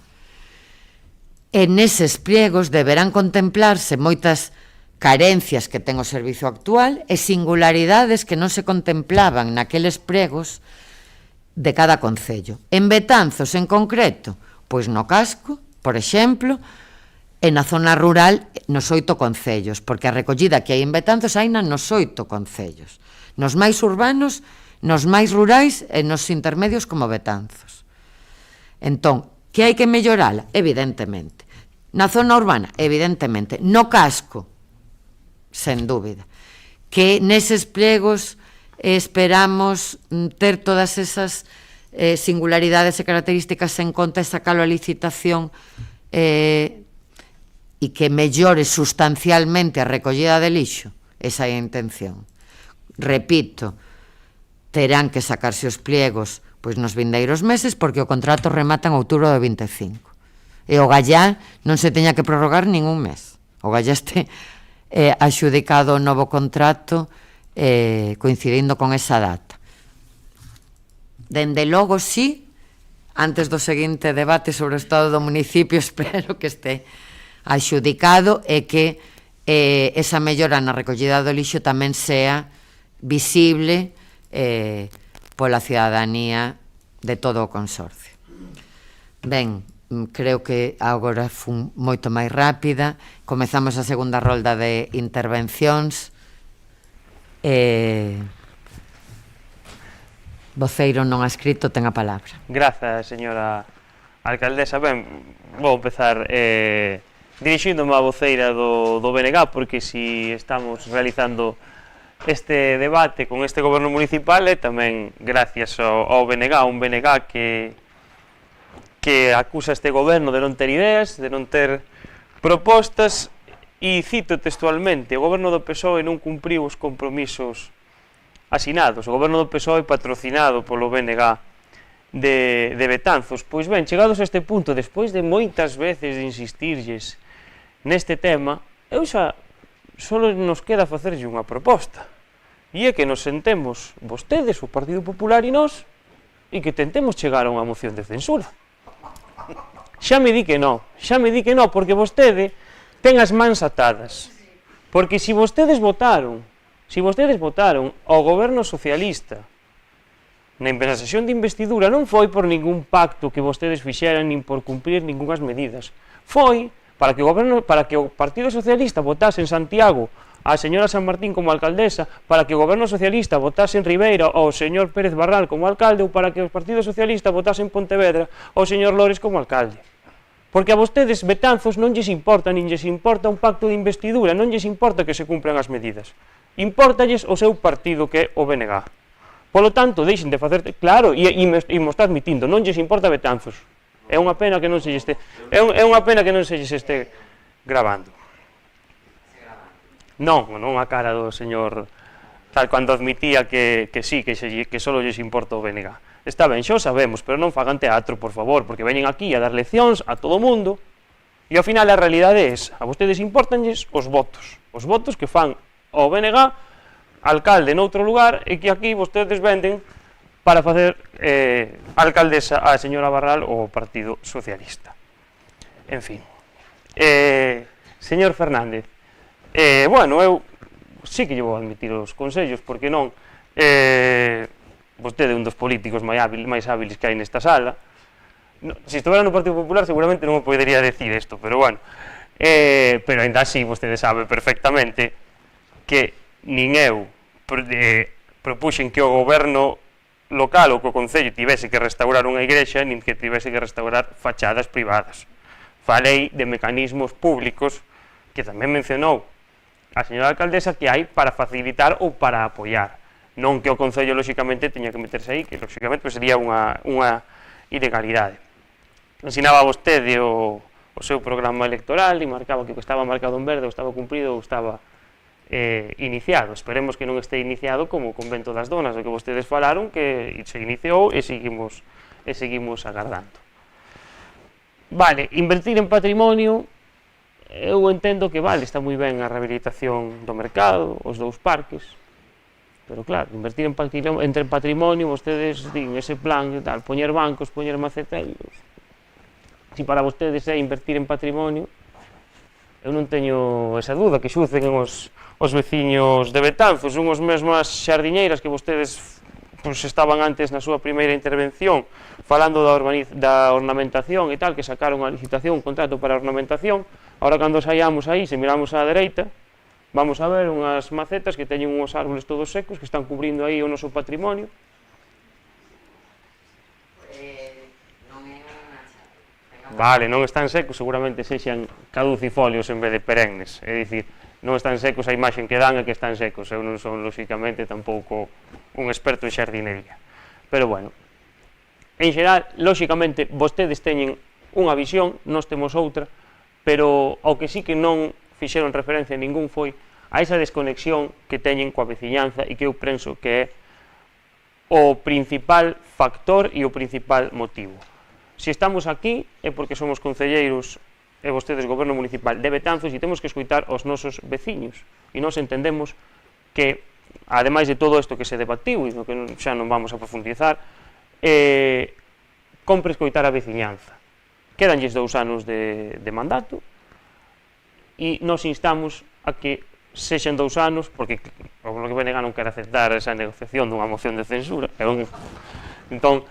e neses pliegos deberán contemplarse moitas carencias que ten o servizo actual e singularidades que non se contemplaban naqueles pregos de cada concello. En Betanzos, en concreto, pois no casco, por exemplo, e na zona rural nos 8 concellos, porque a recollida que hai en Betanzos hai nos 8 concellos. Nos máis urbanos, nos máis rurais e nos intermedios como Betanzos. Entón, que hai que mellorala? Evidentemente. Na zona urbana? Evidentemente. No casco? Sen dúbida. Que neses plegos esperamos ter todas esas singularidades e características en conta e sacalo a licitación e que mellore sustancialmente a recollida de lixo. Esa é a intención. Repito, terán que sacarse os pliegos pois nos vindeiros meses porque o contrato remata en outubro de 25. E o Gallá non se teña que prorrogar ningún mes. O Gallá este axudicado o novo contrato coincidindo con esa data. Dende logo, sí, antes do seguinte debate sobre o estado do municipio, espero que este axudicado e que esa mellora na recollida do lixo tamén sea visible pola cidadanía de todo o consorcio. Ben, creo que agora fun moito máis rápida. Comezamos a segunda rolda de intervencións. Voceiro non ha escrito, ten a palabra. Grazas, señora alcaldesa. Ben, vou empezar dirixíndome á voceira do BNG, porque si estamos realizando este debate con este goberno municipal é tamén gracias ao BNG, un BNG que acusa este goberno de non ter ideas, de non ter propostas, e cito textualmente: o goberno do PSOE non cumpriu os compromisos asinados. O goberno do PSOE patrocinado polo BNG de Betanzos. Pois ben, chegados a este punto, despois de moitas veces de insistirlles neste tema, eu xa só nos queda facerlle unha proposta, e é que nos sentemos vostedes, o Partido Popular e nós, e que tentemos chegar a unha moción de censura. Xa me di que non, porque vostede ten as mans atadas, porque se vostedes votaron ao goberno socialista na sesión de investidura, non foi por ningún pacto que vostedes fixeran, nin por cumprir ningunhas medidas, foi para que o Partido Socialista votase en Santiago a señora San Martín como alcaldesa, para que o goberno socialista votase en Ribeira ao señor Pérez Barral como alcalde, ou para que o Partido Socialista votase en Pontevedra ao señor Lores como alcalde. Porque a vostedes, Betanzos, non lles importa, nin lles importa un pacto de investidura, non lles importa que se cumpran as medidas. Importalles o seu partido, que é o BNG. Polo tanto, deixen de facer... Claro, e mo está admitindo, non lles importa Betanzos. É unha pena que non se lles este gravando. Non a cara do señor tal cando admitía que sí, que só lles importa o BNG. Está ben, xa o sabemos, pero non fagan teatro, por favor, porque veñen aquí a dar leccións a todo o mundo, e ao final a realidade é esa. A vostedes importanlles os votos que fan ao BNG alcalde noutro lugar, e que aquí vostedes venden para facer alcaldesa a señora Barral ou o Partido Socialista. En fin. Señor Fernández, bueno, eu sí que lle vou admitir os consellos, porque non, vostede é un dos políticos máis hábiles que hai nesta sala. Se estivera no Partido Popular seguramente non me podería decir isto, pero bueno, pero ainda así vostede sabe perfectamente que nin eu propuxen que o goberno local ou que o concello tivese que restaurar unha igrexa, nin que tivese que restaurar fachadas privadas. Falei de mecanismos públicos que tamén mencionou a señora alcaldesa que hai para facilitar ou para apoiar. Non que o concello, lóxicamente, teña que meterse aí, que lóxicamente sería unha ilegalidade. Ensinaba vostede o seu programa electoral e marcaba que o que estaba marcado en verde ou estaba cumprido ou estaba iniciado. Esperemos que non este iniciado como o Convento das Donas, do que vostedes falaron, que se iniciou e seguimos agardando. Vale, invertir en patrimonio, eu entendo que vale, está moi ben a rehabilitación do mercado, os 2 parques, pero claro, invertir en patrimonio, vostedes din ese plan, tal, poñer bancos, poñer maceteiros. Si para vostedes é invertir en patrimonio, eu non teño esa dúda, que xucen os veciños de Betanzos, son os mesmas xardiñeiras que vostedes estaban antes na súa primeira intervención falando da ornamentación e tal, que sacaron a licitación, un contrato para a ornamentación. Ahora, cando saíamos aí, se miramos á dereita, vamos a ver unhas macetas que teñen uns árboles todos secos que están cubrindo aí o noso patrimonio. Vale, non están secos, seguramente sexan caducifolios en vez de perennes, é dicir, non están secos, a imaxen que dan é que están secos, eu non son, lóxicamente, tampouco un experto en xardinería. Pero, bueno, en xeral, lóxicamente, vostedes teñen unha visión, nós temos outra, pero ao que sí que non fixeron referencia ningún foi a esa desconexión que teñen coa veciñanza e que eu penso que é o principal factor e o principal motivo. Se estamos aquí é porque somos concelleiros e vostedes goberno municipal de Betanzos e temos que escoitar os nosos veciños e nós entendemos que, ademais de todo isto que se debatiu e no que xa non vamos a profundizar, compre escoitar a veciñanza. Quedanlles 2 anos de mandato e nos instamos a que sexan 2 anos, porque o Bloque BNG non quere aceptar esa negociación dunha moción de censura, entón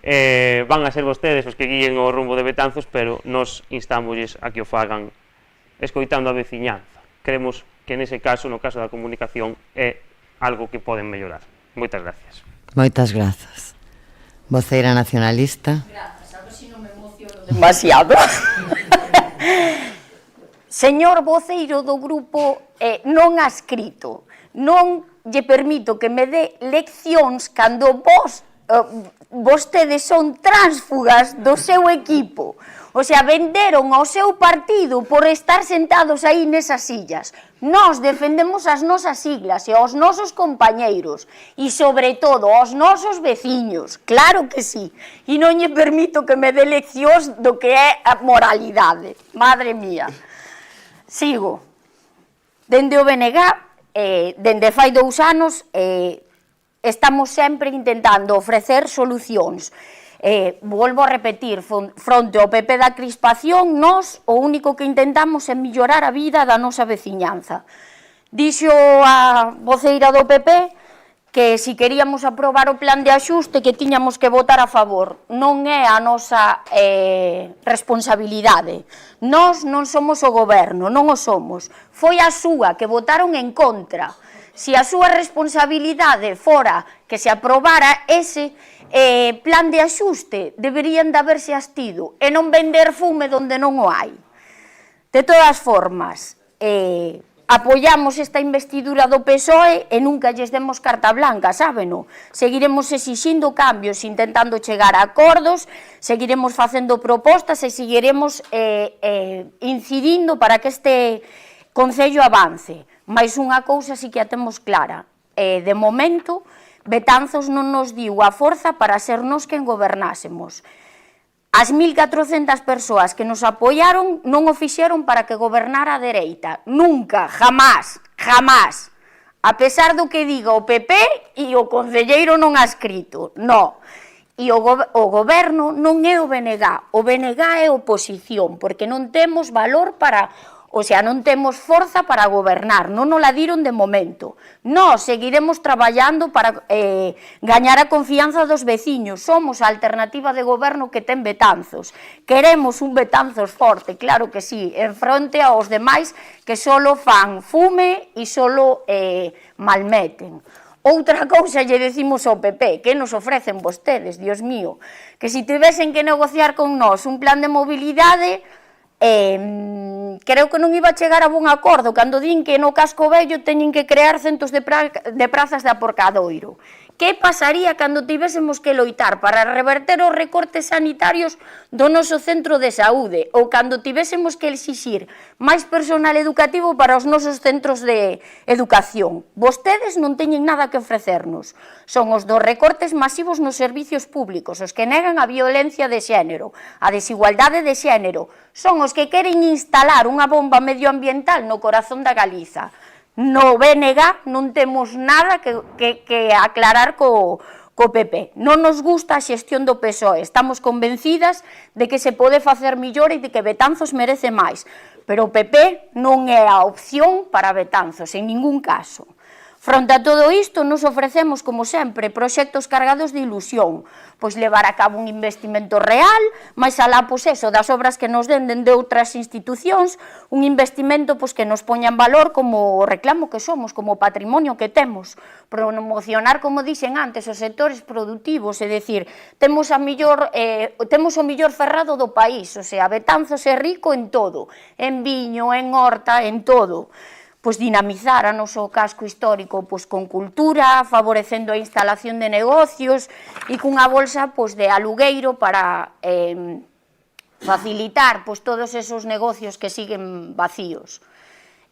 van a ser vostedes os que guíen o rumbo de Betanzos, pero nos instámosles a que o fagan escoitando a veciñanza. Creemos que nese caso, no caso da comunicación, é algo que poden mellorar. Moitas gracias. Moitas grazas. Voceira nacionalista. Grazas, a ver se non me emociono demasiado. Señor voceiro do grupo non adscrito, non lle permito que me dé leccións cando vostedes son tránsfugas do seu equipo. O sea, venderon ao seu partido por estar sentados aí nesas sillas. Nós defendemos as nosas siglas e aos nosos compañeiros e, sobre todo, aos nosos veciños. Claro que sí. E non lle permito que me dé leccións do que é a moralidade. Madre mía. Sigo. Dende o BNG, dende fai 2 anos, estamos sempre intentando ofrecer solucións. Volvo a repetir, fronte ao PP da crispación, nós o único que intentamos é mellorar a vida da nosa veciñanza. Dixo a voceira do PP que si queríamos aprobar o plan de axuste que tiñamos que votar a favor. Non é a nosa responsabilidade. Nós non somos o goberno, non o somos. Foi a súa que votaron en contra. Si a súa responsabilidade fora que se aprobara ese plan de axuste, deberían de haberse abstido e non vender fume onde non o hai. De todas formas, apoiamos esta investidura do PSOE e nunca lles demos carta blanca, sábeno. Seguiremos exixindo cambios, intentando chegar a acordos, seguiremos facendo propostas e seguiremos incidindo para que este Concello avance. Mais unha cousa sí que a temos clara. De momento, Betanzos non nos diu a forza para ser nós quen gobernásemos. As 1.400 persoas que nos apoiaron non o fixeron para que gobernara a dereita. Nunca, jamás, jamás. A pesar do que diga o PP e o concelleiro non adscrito. No. E o goberno non é o BNG. O BNG é oposición, porque non temos valor para... O sea, non temos forza para gobernar, non nos la diron de momento. Nós seguiremos traballando para gañar a confianza dos veciños. Somos a alternativa de goberno que ten Betanzos. Queremos un Betanzos forte, claro que sí, en fronte aos demais que solo fan fume e solo malmeten. Outra cousa lle decimos ao PP, que nos ofrecen vostedes, Dios mío, que se tivesen que negociar con nós un plan de mobilidade, creo que non iba a chegar a bon acordo cando din que no casco vello teñen que crear centos de prazas de aparcadoiro Que pasaría cando tivésemos que loitar para reverter os recortes sanitarios do noso centro de saúde ou cando tivésemos que exixir máis personal educativo para os nosos centros de educación? Vostedes non teñen nada que ofrecernos. Son os dos recortes masivos nos servicios públicos, os que negan a violencia de xénero, a desigualdade de xénero, son os que queren instalar unha bomba medioambiental no corazón da Galiza. No BNG non temos nada que aclarar co PP. Non nos gusta a xestión do PSOE. Estamos convencidas de que se pode facer millor e de que Betanzos merece máis. Pero o PP non é a opción para Betanzos, en ningún caso. Fronte a todo isto, nos ofrecemos, como sempre, proxectos cargados de ilusión, pois levar a cabo un investimento real, máis alá, pois eso, das obras que nos den de outras institucións, un investimento pois que nos poña en valor como o reclamo que somos, como o patrimonio que temos, promocionar, como dixen antes, os sectores productivos, é dicir, temos o millor ferrado do país, o sea, Betanzos é rico en todo, en viño, en horta, en todo. Pois dinamizar a noso casco histórico pois con cultura, favorecendo a instalación de negocios e cunha bolsa pois de alugueiro para facilitar pois todos esos negocios que siguen vacíos.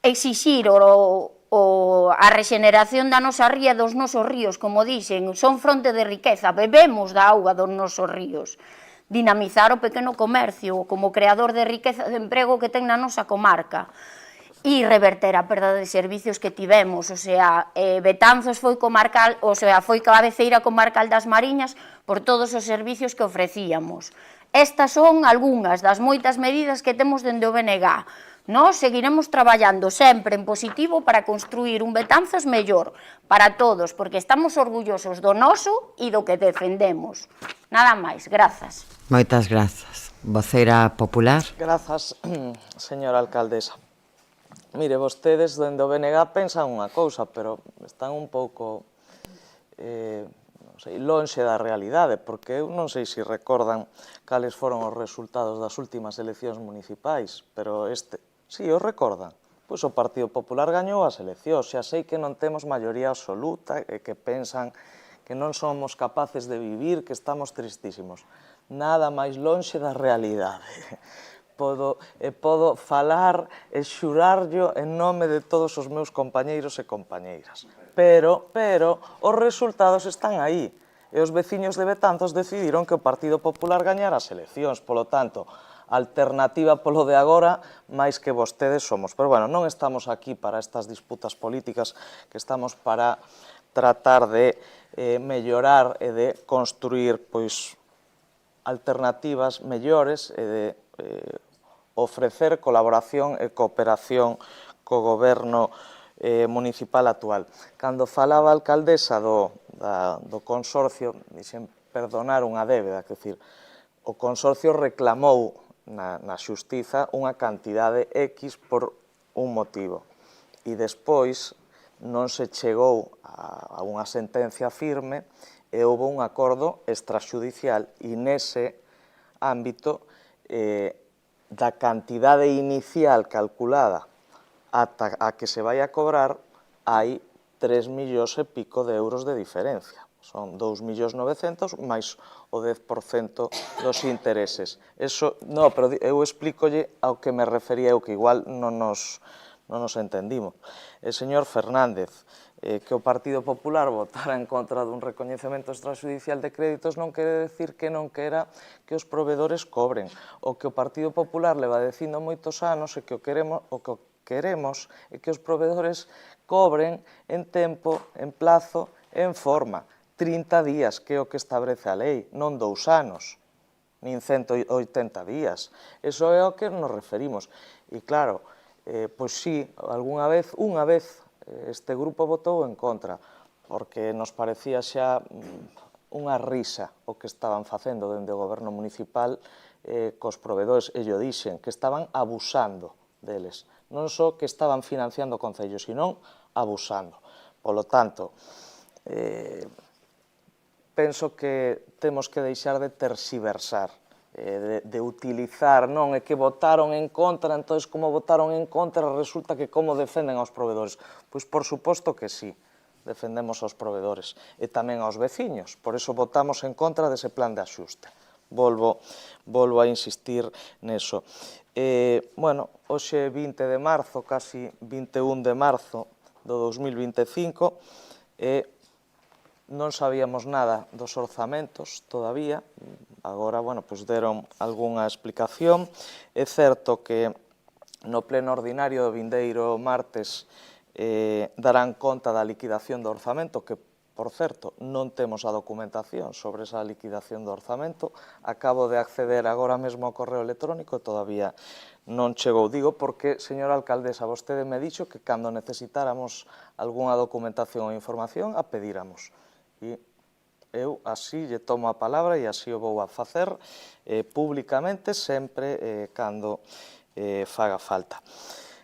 Exixir a rexeneración da nosa ría e dos nosos ríos, como dixen, son fronte de riqueza, bebemos da auga dos nosos ríos. Dinamizar o pequeno comercio como creador de riqueza de emprego que ten na nosa comarca. E reverter a perda de servicios que tivemos, o sea, Betanzos foi comarcal, o sea, foi cabeceira comarcal das Mariñas por todos os servicios que ofrecíamos. Estas son algunhas das moitas medidas que temos dende o BNG. Nós seguiremos traballando sempre en positivo para construir un Betanzos mellor para todos, porque estamos orgullosos do noso e do que defendemos. Nada máis, grazas. Moitas grazas. Voceira popular. Grazas, señora alcaldesa. Mire, vostedes dende o BNG pensan unha cousa, pero están un pouco lonxe da realidade, porque eu non sei se recordan cales foron os resultados das últimas eleccións municipais, pero si, os recordan. Pois o Partido Popular gañou as eleccións, xa sei que non temos maioría absoluta e que pensan que non somos capaces de vivir, que estamos tristísimos. Nada máis lonxe da realidade. Podo falar e xurarllo en nome de todos os meus compañeiros e compañeiras. Pero os resultados están aí. E os veciños de Betanzos decidiron que o Partido Popular gañara as eleccións. Polo tanto, alternativa polo de agora, máis que vostedes somos. Pero, bueno, non estamos aquí para estas disputas políticas, que estamos para tratar de mellorar e de construir, pois, alternativas mellores e de ofrecer colaboración e cooperación co goberno municipal actual. Cando falaba a alcaldesa do consorcio, dixen perdonar unha débeda, que decir, o consorcio reclamou na xustiza unha cantidade X por un motivo e despois non se chegou a unha sentencia firme e houve un acordo extrajudicial e nese ámbito da cantidade inicial calculada ata a que se vai a cobrar hai 3 millóns e pico de euros de diferencia. Son 2.900.000 máis o 10% dos intereses. No, pero eu explícolle ao que me refería eu, que igual non nos entendimos. El señor Fernández, que o Partido Popular votara en contra dun recoñecemento extrajudicial de créditos non quere decir que non quera que os provedores cobren. O que o Partido Popular leva dicindo moitos anos é que o que queremos é que os provedores cobren en tempo, en plazo, en forma. 30 días, que é o que establece a lei, non 2 anos, nin 180 días. Eso é ao que nos referimos. E claro, pois sí, unha vez, este grupo votou en contra, porque nos parecía xa unha risa o que estaban facendo dende o goberno municipal cos provedores, e yo dixen que estaban abusando deles. Non só que estaban financiando o concello, sino abusando. Polo tanto, penso que temos que deixar de terxiversar, de utilizar, non é que votaron en contra, entón, como votaron en contra, resulta que como defenden aos provedores. Pois, por suposto que sí, defendemos aos provedores e tamén aos veciños. Por iso votamos en contra dese plan de axuste. Volvo a insistir neso. Hoxe 20 de marzo, casi 21 de marzo do 2025, non sabíamos nada dos orzamentos todavía, agora, deron algunha explicación. É certo que no pleno ordinario do vindeiro martes darán conta da liquidación do orzamento, que, por certo, non temos a documentación sobre esa liquidación do orzamento. Acabo de acceder agora mesmo ao correo electrónico e todavía non chegou. Digo porque, señora alcaldesa, vostede me dixo que cando necesitáramos algunha documentación ou información a pedíramos. E eu así lle tomo a palabra e así o vou a facer públicamente sempre cando faga falta.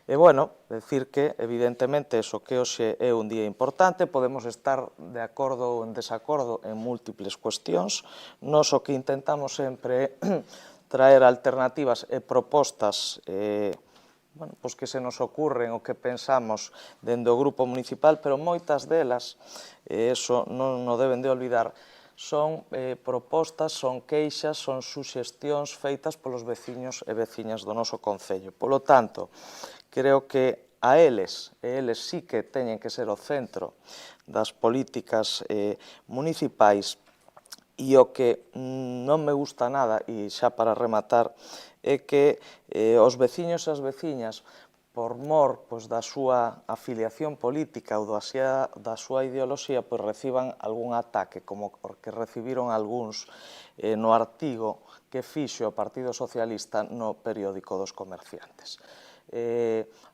Decir que, evidentemente, eso que hoxe é un día importante, podemos estar de acordo ou en desacordo en múltiples cuestións. Nos o que intentamos sempre é traer alternativas e propostas que se nos ocurren o que pensamos dende o grupo municipal, pero moitas delas, eso non o deben de olvidar, son propostas, son queixas, son suxestións feitas polos veciños e veciñas do noso concello. Polo tanto, creo que a eles sí que teñen que ser o centro das políticas municipais, e o que non me gusta nada, e xa para rematar, é que os veciños e as veciñas, por mor da súa afiliación política ou da súa ideoloxía, reciban algún ataque, como o que recibiron algúns no artigo que fixo o Partido Socialista no periódico dos comerciantes.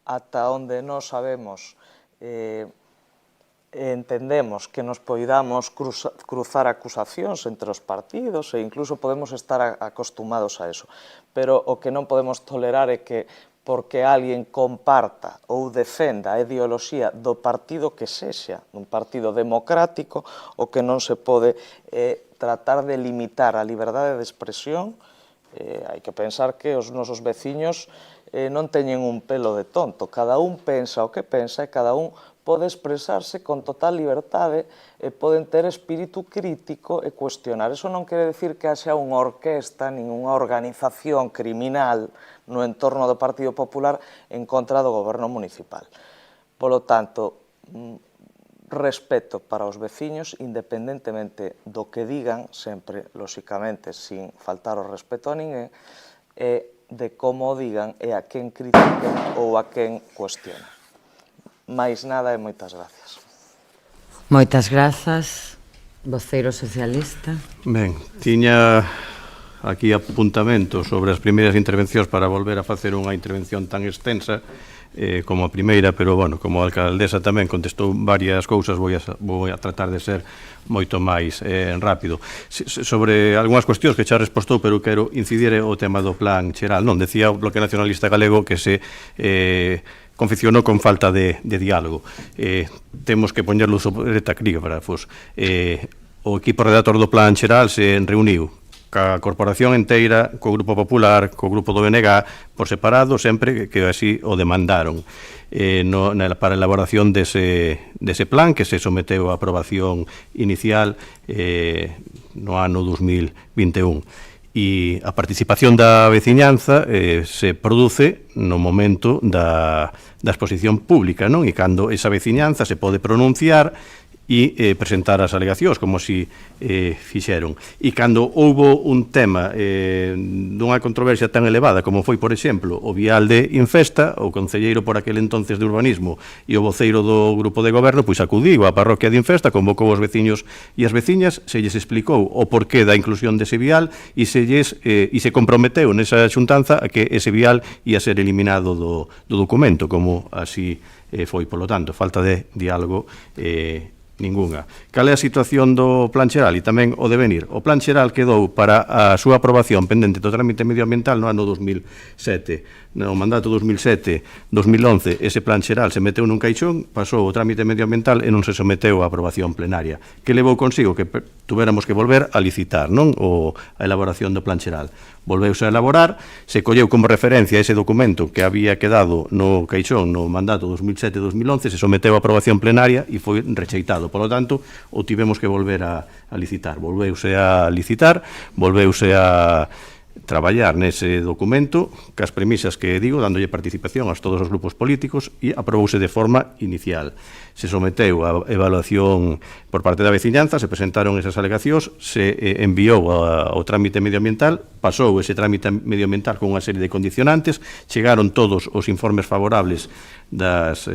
Ata onde non sabemos, entendemos que nos poidamos cruzar acusacións entre os partidos e incluso podemos estar acostumados a eso, pero o que non podemos tolerar é que porque alguén comparta ou defenda a ideoloxía do partido que sexa, un partido democrático, o que non se pode tratar de limitar a liberdade de expresión. Hai que pensar que os nosos veciños non teñen un pelo de tonto, cada un pensa o que pensa e cada un pode expresarse con total liberdade e poden ter espírito crítico e cuestionar. Eso non quere decir que haxa unha orquesta nin unha organización criminal no entorno do Partido Popular en contra do goberno municipal. Polo tanto, respeto para os veciños, independentemente do que digan, sempre, lóxicamente, sin faltar o respeto a ninguén, e de como o digan e a quen critiquen ou a quen cuestionen. Máis nada e moitas gracias. Moitas grazas, voceiro socialista. Ben, tiña aquí apuntamentos sobre as primeiras intervencións para volver a facer unha intervención tan extensa como a primeira, pero, como a alcaldesa tamén contestou varias cousas, vou a tratar de ser moito máis rápido. Sobre algunhas cuestións que xa respostou, pero quero incidir o tema do plan xeral. Non, decía o Bloque Nacionalista Galego que se confeccionou con falta de diálogo. Temos que poñerlo sobre tacrígrafos. O equipo redactor do plan xeral se reuniu ca corporación enteira, co Grupo Popular, co Grupo do BNG, por separado, sempre que así o demandaron, para a elaboración dese plan que se someteu a aprobación inicial no ano 2021. E a participación da veciñanza se produce no momento da exposición pública, non? E cando esa veciñanza se pode pronunciar e presentar as alegacións, como si fixeron. E cando houbo un tema dunha controversia tan elevada como foi, por exemplo, o vial de Infesta, o concelleiro por aquel entonces de Urbanismo e o voceiro do grupo de goberno, pois acudiu á parroquia de Infesta, convocou os veciños e as veciñas, se lles explicou o porqué da inclusión dese vial e se comprometeu nesa xuntanza a que ese vial ia ser eliminado do documento, como así foi. Polo tanto, falta de diálogo ningunha. Cal é a situación do plan xeral e tamén o devenir? O plan xeral quedou para a súa aprobación pendente do trámite medioambiental no ano 2007. no mandato 2007-2011 ese plan xeral se meteu nun caixón, pasou o trámite medioambiental e non se someteu á aprobación plenaria, que levou consigo que tuveramos que volver a licitar, non? A elaboración do plan xeral. Volveuse a elaborar, se colleu como referencia ese documento que había quedado no caixón no mandato 2007-2011, se someteu a aprobación plenaria e foi recheitado. Por lo tanto, o tivemos que volver a licitar. Volveuse a licitar, volveuse a traballar nese documento cas premisas que digo, dándolle participación a todos os grupos políticos e aprobouse de forma inicial. Se someteu a evaluación por parte da veciñanza, se presentaron esas alegacións, se enviou ao trámite medioambiental, pasou ese trámite medioambiental con unha serie de condicionantes, chegaron todos os informes favorables das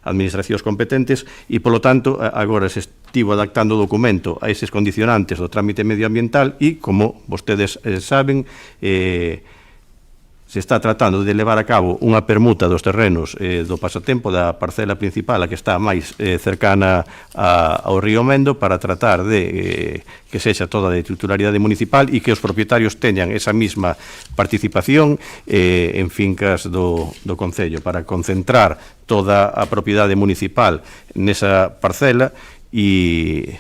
administracións competentes e, polo tanto, agora se estivo adaptando o documento a eses condicionantes do trámite medioambiental e, como vostedes saben, se está tratando de levar a cabo unha permuta dos terrenos do pasatempo da parcela principal, a que está máis cercana ao río Mendo, para tratar de que sexa toda de titularidade municipal e que os propietarios teñan esa mesma participación en fincas do Concello, para concentrar toda a propiedade municipal nesa parcela e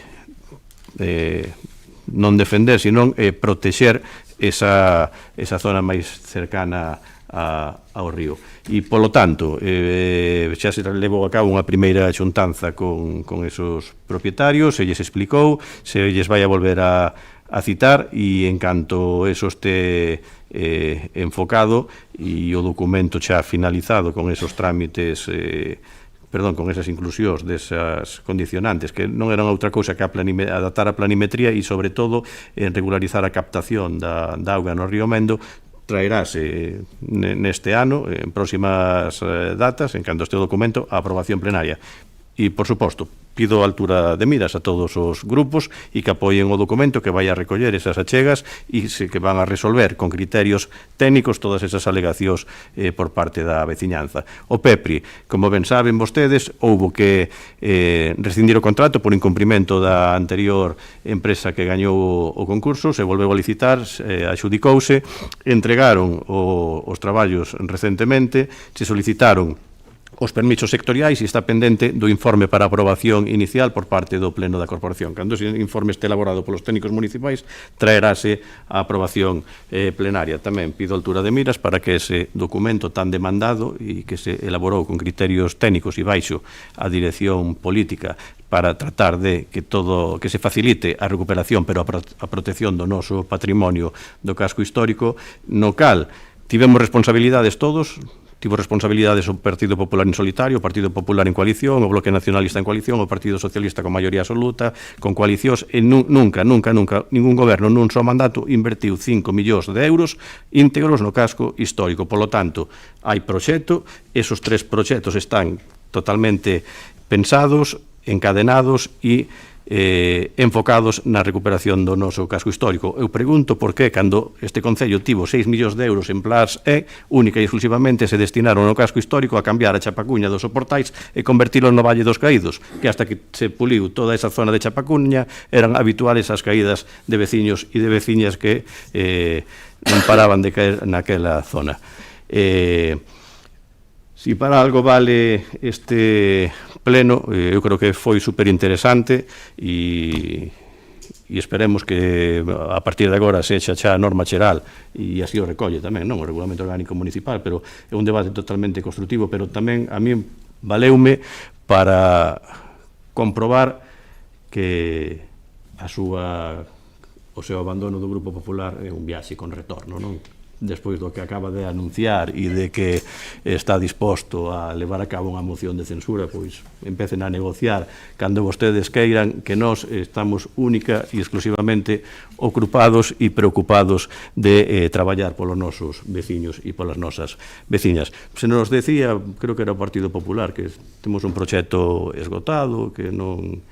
non defender, senón protexer esa zona máis cercana ao río. E, polo tanto, xa se levou a cabo unha primeira xuntanza con esos propietarios, se lles explicou, se lles vai a volver a citar, e en canto eso este enfocado e o documento xa finalizado con esos trámites con esas inclusións desas condicionantes que non eran outra cousa que adaptar a planimetría e, sobre todo, regularizar a captación da auga no río Mendo, traerase neste ano, en próximas datas, en canto este documento, a aprobación plenaria. E, por suposto, pido a altura de miras a todos os grupos e que apoien o documento, que vai a recoller esas achegas e que van a resolver con criterios técnicos todas esas alegacións por parte da veciñanza. O PEPRI, como ben saben vostedes, houbo que rescindir o contrato por incumprimento da anterior empresa que gañou o concurso, se volveu a licitar, axudicouse, entregaron os traballos recentemente, se solicitaron os permisos sectoriais e está pendente do informe para aprobación inicial por parte do Pleno da Corporación. Cando ese informe este elaborado polos técnicos municipais, traerase a aprobación plenaria. Tamén pido altura de miras para que ese documento tan demandado e que se elaborou con criterios técnicos e baixo a dirección política para tratar de que se facilite a recuperación, pero a protección do noso patrimonio do casco histórico, no cal tivemos responsabilidades todos. Tivo responsabilidades o Partido Popular en solitario, o Partido Popular en coalición, o Bloque Nacionalista en coalición, o Partido Socialista con maioría absoluta, con coalicións, e nunca, ningún goberno nun só mandato invertiu 5 millóns de euros íntegros no casco histórico. Polo tanto, hai proxecto, esos 3 proxectos están totalmente pensados, encadenados e enfocados na recuperación do noso casco histórico. Eu pregunto por que, cando este Concello tivo 6 millóns de euros en plans única e exclusivamente se destinaron ao casco histórico a cambiar a chapacuña dos soportais e convertilo no Valle dos Caídos, que hasta que se puliu toda esa zona de chapacuña eran habituales as caídas de veciños e de veciñas que non paraban de caer naquela zona. Si para algo vale este pleno, eu creo que foi superinteresante e esperemos que a partir de agora sexa xa a norma xeral e así o recolle tamén, non o Regulamento Orgánico Municipal, pero é un debate totalmente constructivo, pero tamén a mí valeume para comprobar que o seu abandono do Grupo Popular é un viaxe con retorno, non? Despois do que acaba de anunciar e de que está disposto a levar a cabo unha moción de censura, pois empecen a negociar cando vostedes queiran, que nós estamos única e exclusivamente ocupados e preocupados de traballar polos nosos veciños e polas nosas veciñas. Se nos decía, creo que era o Partido Popular, que temos un proxecto esgotado, que non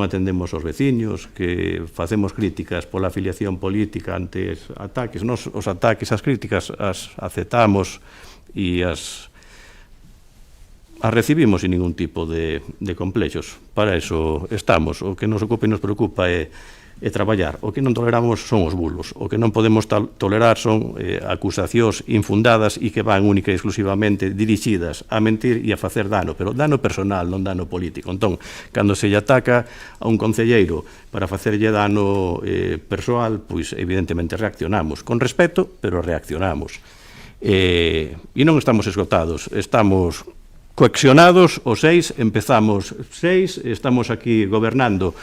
atendemos aos veciños, que facemos críticas pola afiliación política ante ataques. Nos os ataques, as críticas, as aceptamos e as recibimos sin ningún tipo de complexos. Para eso estamos. O que nos ocupa e nos preocupa é e traballar. O que non toleramos son os bulos. O que non podemos tolerar son acusacións infundadas e que van única e exclusivamente dirixidas a mentir e a facer dano, pero dano personal, non dano político. Entón, cando se lle ataca a un concelleiro para facerlle dano persoal, pois evidentemente reaccionamos. Con respeto, pero reaccionamos. E non estamos esgotados, estamos coaccionados os 6, empezamos 6, estamos aquí gobernando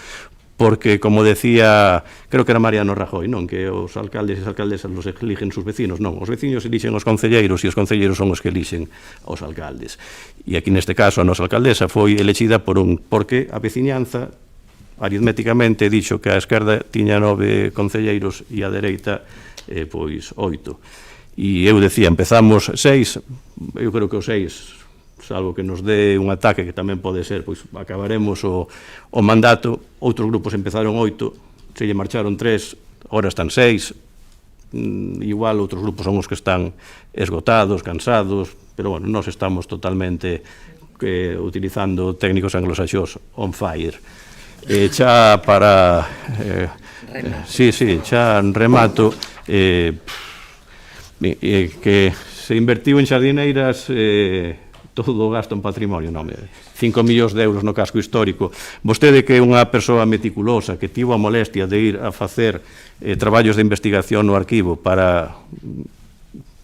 porque, como decía, creo que era Mariano Rajoy, non, que os alcaldes e as alcaldesas los eligen sus vecinos, non, os vecinos elixen os concelleiros e os concelleiros son os que elixen os alcaldes. E aquí neste caso a nosa alcaldesa foi elexida porque a veciñanza aritméticamente dixo que a esquerda tiña 9 concelleiros e a dereita pois 8. E eu decía, empezamos 6, eu creo que os 6, salvo que nos dé un ataque que tamén pode ser, pois acabaremos o mandato. Outros grupos empezaron 8, se lle marcharon 3, agora están 6, igual outros grupos son os que están esgotados, cansados, pero bueno, nós estamos totalmente utilizando técnicos anglosaxós on fire. Xa para xa remato, que se invertiu en xardineiras todo o gasto en patrimonio, non, 5 millóns de euros no casco histórico. Vostede, que é unha persoa meticulosa, que tivo a molestia de ir a facer traballos de investigación no arquivo para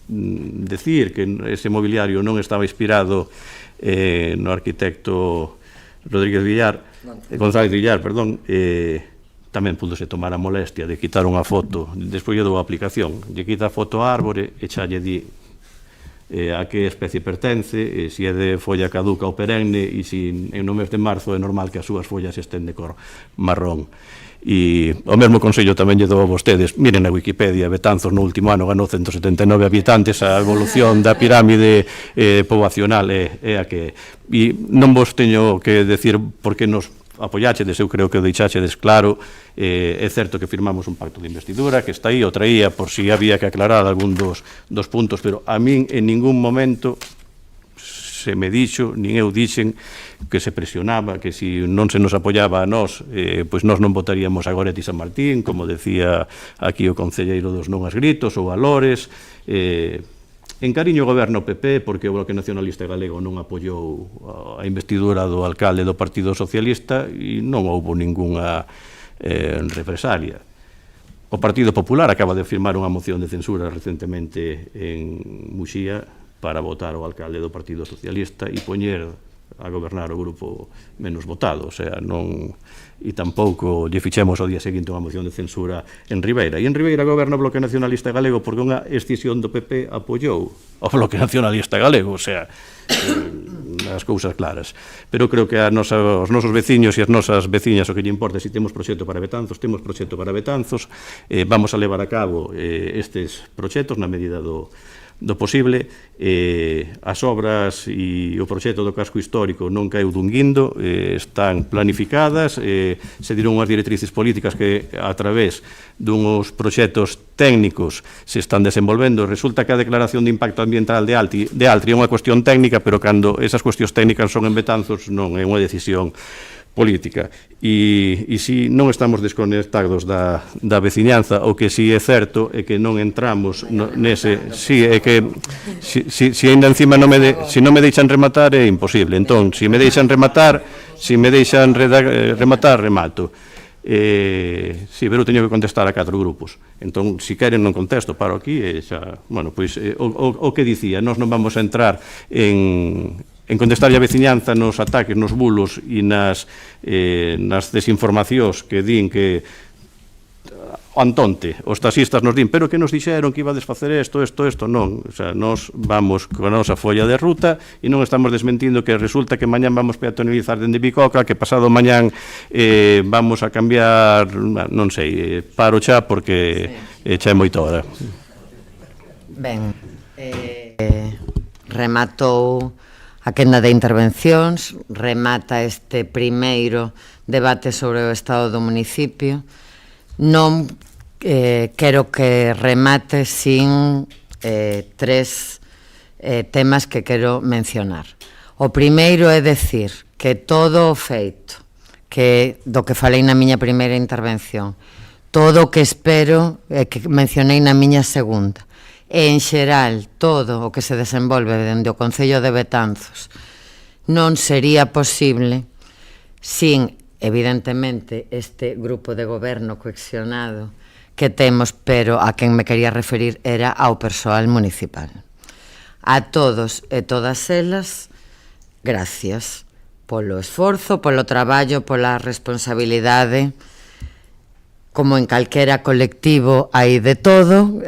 decir que ese mobiliario non estaba inspirado no arquitecto González Villar, tamén púdose tomar a molestia de quitar unha foto, despois lle dou a aplicación, lle quita a foto á árbore e xa lle di a que especie pertence, se é de folla caduca ou perenne, e se no mes de marzo é normal que as súas follas estén de cor marrón. E o mesmo consello tamén lle dou a vostedes. Miren na Wikipedia, Betanzos no último ano ganou 179 habitantes, a evolución da pirámide poboacional é a que... E non vos teño que decir por que nos apoyáchedes, eu creo que o deixáchedes claro. É certo que firmamos un pacto de investidura que está aí, o traía por si había que aclarar algún dos puntos, pero a min en ningún momento se me dixo, nin eu dixen que se presionaba, que se non se nos apoyaba a nós, pois nós non votaríamos a Goretti San Martín, como decía aquí o concelleiro dos non as gritos, ou a Lores. En cariño ao goberno PP, porque o Bloque Nacionalista Galego non apoiou a investidura do alcalde do Partido Socialista e non houbo ningunha represalia. O Partido Popular acaba de firmar unha moción de censura recentemente en Muxía para votar o alcalde do Partido Socialista e poñer a gobernar o grupo menos votado, o sea, non... E tampouco lle fichemos ao día seguinte unha moción de censura en Ribeira. E en Ribeira goberna o Bloque Nacionalista Galego porque unha escisión do PP apoiou o Bloque Nacionalista Galego, o sea, as cousas claras. Pero creo que os nosos veciños e as nosas veciñas o que lle importa, se temos proxecto para Betanzos, temos proxecto para Betanzos, vamos a levar a cabo estes proxectos na medida do posible. As obras e o proxecto do casco histórico non caeu dun guindo, están planificadas, se diron unhas directrices políticas que a través dunhos proxectos técnicos se están desenvolvendo. Resulta que a declaración de impacto ambiental de Altri é unha cuestión técnica, pero cando esas cuestións técnicas son en Betanzos non é unha decisión política. E si non estamos desconectados da veciñanza, o que si é certo é que non entramos nese... Si é que si ainda encima non me deixan rematar é imposible. Entón, si me deixan rematar, remato. Si, pero teño que contestar a 4 grupos. Entón, si queren non contesto, paro aquí e xa... Bueno, pois, o que dicía, nós non vamos a entrar en contestar a veciñanza nos ataques, nos bulos e nas desinformacións que din que antonte, os taxistas nos din, pero que nos dixeron que ibades facer isto, non. O sea, nos vamos con a nosa folla de ruta e non estamos desmentindo que resulta que mañán vamos peatonalizar dende Bicoca, que pasado mañán vamos a cambiar, non sei, paro xa porque xa é moita hora. Ben, rematou a quenda de intervencións, remata este primeiro debate sobre o estado do municipio. Non quero que remate sin 3 temas que quero mencionar. O primeiro é decir que todo o feito do que falei na miña primeira intervención, todo o que espero, que mencionei na miña segunda, e en xeral todo o que se desenvolve dende o Concello de Betanzos non sería posible sin, evidentemente, este grupo de goberno cohesionado que temos, pero a quen me quería referir era ao persoal municipal. A todos e todas elas, gracias polo esforzo, polo traballo, pola responsabilidade. Como en calquera colectivo hai de todo,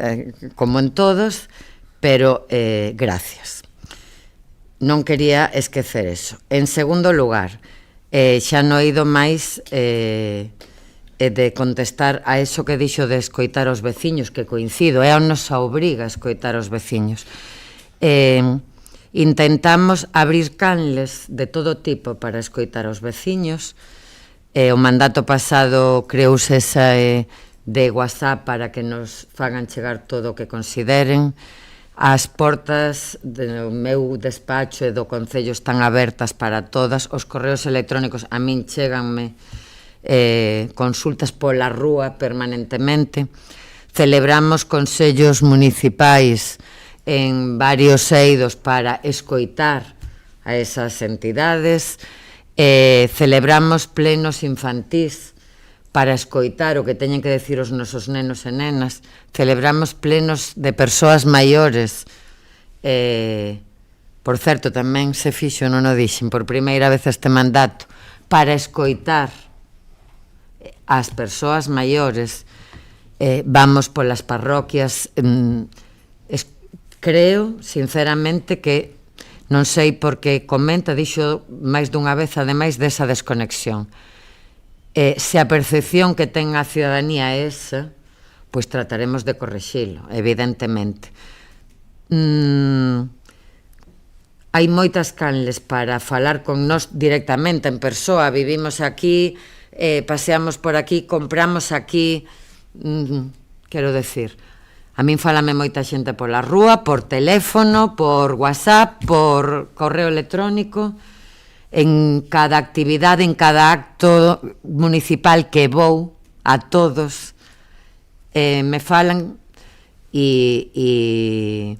como en todos, pero gracias. Non quería esquecer eso. En segundo lugar, xa non he ido máis de contestar a eso que dixo de escoitar os veciños, que coincido, é a nosa obriga escoitar os veciños. Intentamos abrir canles de todo tipo para escoitar os veciños. O mandato pasado creouse esa de WhatsApp para que nos fagan chegar todo o que consideren. As portas do meu despacho e do Concello están abertas para todas. Os correos electrónicos a min cheganme consultas pola rúa permanentemente. Celebramos consellos municipais en varios eidos para escoitar a esas entidades. Celebramos plenos infantís para escoitar o que teñen que decir os nosos nenos e nenas. Celebramos plenos de persoas maiores. Por certo, tamén se fixo, non o dixen, por primeira vez este mandato, para escoitar as persoas maiores. Vamos polas parroquias. Creo, sinceramente, que non sei por que comenta, dixo máis dunha vez, ademais desa desconexión. Se a percepción que ten a ciudadanía é esa, pois trataremos de correxilo, evidentemente. Hai moitas canles para falar con nós directamente, en persoa. Vivimos aquí, paseamos por aquí, compramos aquí. Quero decir, a min falame moita xente pola rúa, por teléfono, por WhatsApp, por correo electrónico. En cada actividade, en cada acto municipal que vou, a todos me falan, e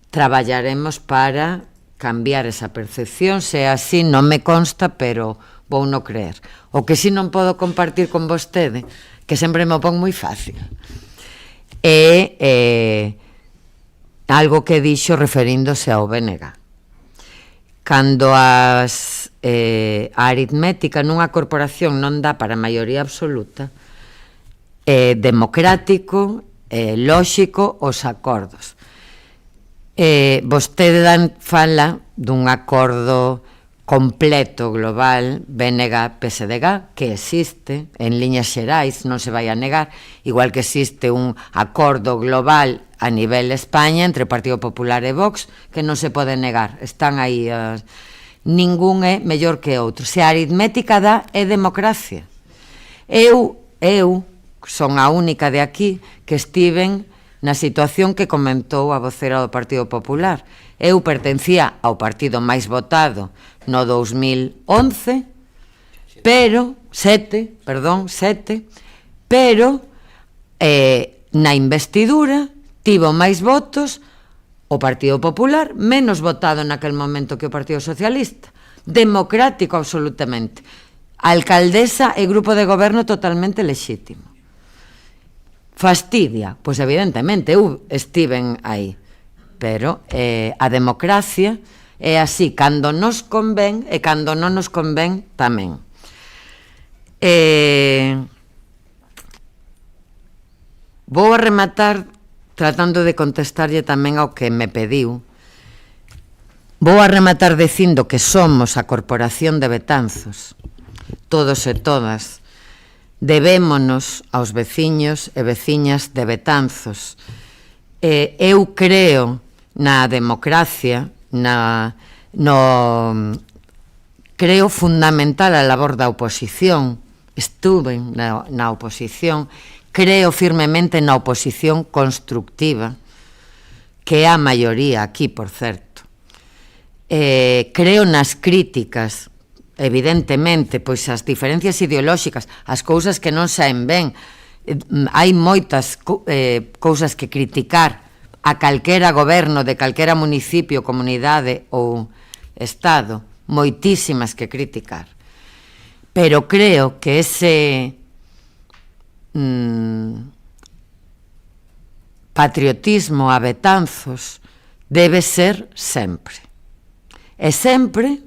traballaremos para cambiar esa percepción. Se así non me consta, pero vou non creer. O que si non podo compartir con vostede, que sempre me pon moi fácil, é algo que dixo referíndose ao BNG. Cando a aritmética nunha corporación non dá para maioría absoluta, é democrático, é lóxico os acordos. Vostede fala dun acordo completo, global, BNG-PSDG, que existe en liñas xerais, non se vai a negar, igual que existe un acordo global a nivel España entre o Partido Popular e Vox, que non se pode negar. Están aí, ningún é mellor que outro. Se a aritmética dá, é democracia. Eu son a única de aquí que estiven na situación que comentou a vocera do Partido Popular. Eu pertencía ao partido máis votado no 2011, pero, pero na investidura tivo máis votos o Partido Popular, menos votado naquel momento que o Partido Socialista. Democrático absolutamente. Alcaldesa e grupo de goberno totalmente lexítimo. Fastidia? Pois evidentemente, eu estiven aí. Pero a democracia é así, cando nos convén e cando non nos convén tamén. Vou a rematar tratando de contestarlle tamén ao que me pediu. Vou a rematar dicindo que somos a Corporación de Betanzos, todos e todas. Debémonos aos veciños e veciñas de Betanzos. Eu creo na democracia, creo fundamental a labor da oposición. Estuve na oposición. Creo firmemente na oposición constructiva, que é a maioría aquí, por certo. Creo nas críticas, evidentemente, pois as diferencias ideolóxicas, as cousas que non saen ben. hai moitas cousas que criticar a calquera goberno de calquera municipio, comunidade ou estado, moitísimas que criticar. Pero creo que ese patriotismo a Betanzos debe ser sempre. E sempre,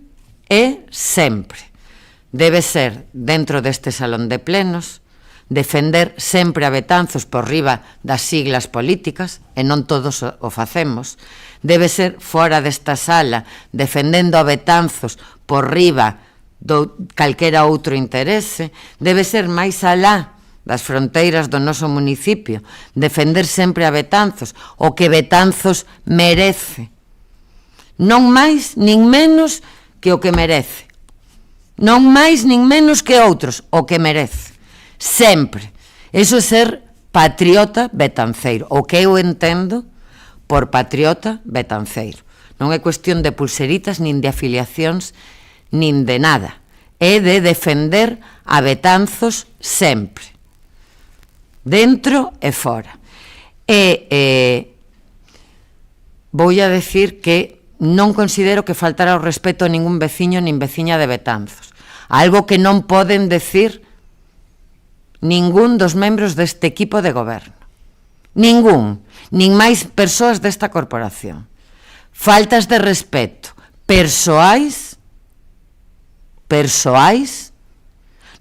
debe ser dentro deste salón de plenos, defender sempre a Betanzos por riba das siglas políticas, e non todos o facemos. Debe ser fora desta sala, defendendo a Betanzos por riba do calquera outro interese. Debe ser máis alá das fronteiras do noso municipio, defender sempre a Betanzos, o que Betanzos merece. Non máis nin menos que o que merece. Non máis nin menos que outros, o que merece. Sempre. Eso é ser patriota betanceiro, o que eu entendo por patriota betanceiro. Non é cuestión de pulseritas, nin de afiliacións, nin de nada. É de defender a Betanzos sempre, dentro e fora. E vou a decir que non considero que faltara o respeto a ningún veciño nin veciña de Betanzos. Algo que non poden decir ningún dos membros deste equipo de goberno. Ningún. Nin máis persoas desta corporación. Faltas de respeto persoais,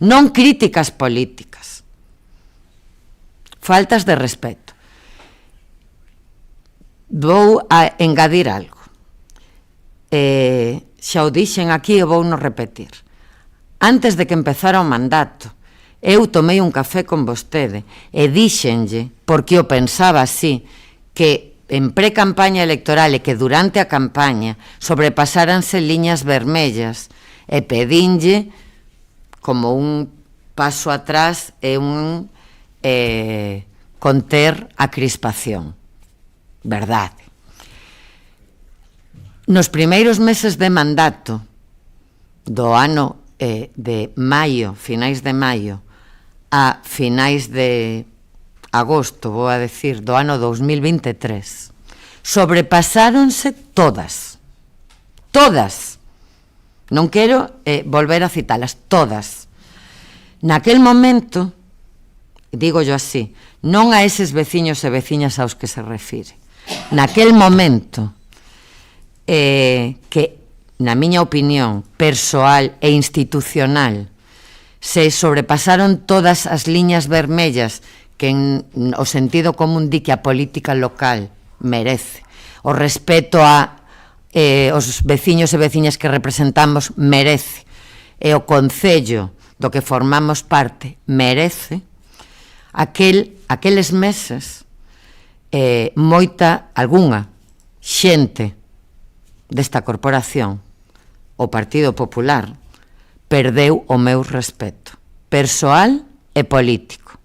non críticas políticas. Faltas de respeto. Vou a engadir algo. Xa o dixen aquí e vou non repetir. Antes de que empezara o mandato, eu tomei un café con vostede e díxenlle, porque o pensaba así, que en pre-campaña electoral e que durante a campaña sobrepasáranse liñas vermellas, e pedinlle como un paso atrás e un conter a crispación. Verdade. Nos primeiros meses de mandato do ano de maio, finais de maio, a finais de agosto, vou a decir, do ano 2023, sobrepasáronse todas. Non quero volver a citalas, todas. Naquel momento, digo yo así, non a eses veciños e veciñas aos que se refire. Naquel momento, que, na miña opinión persoal e institucional, se sobrepasaron todas as liñas vermellas que en o sentido común di que a política local merece. O respeto a os veciños e veciñas que representamos merece. E o concello do que formamos parte merece. Aqueles meses, algunha xente desta corporación, o Partido Popular, perdeu o meu respeto persoal e político,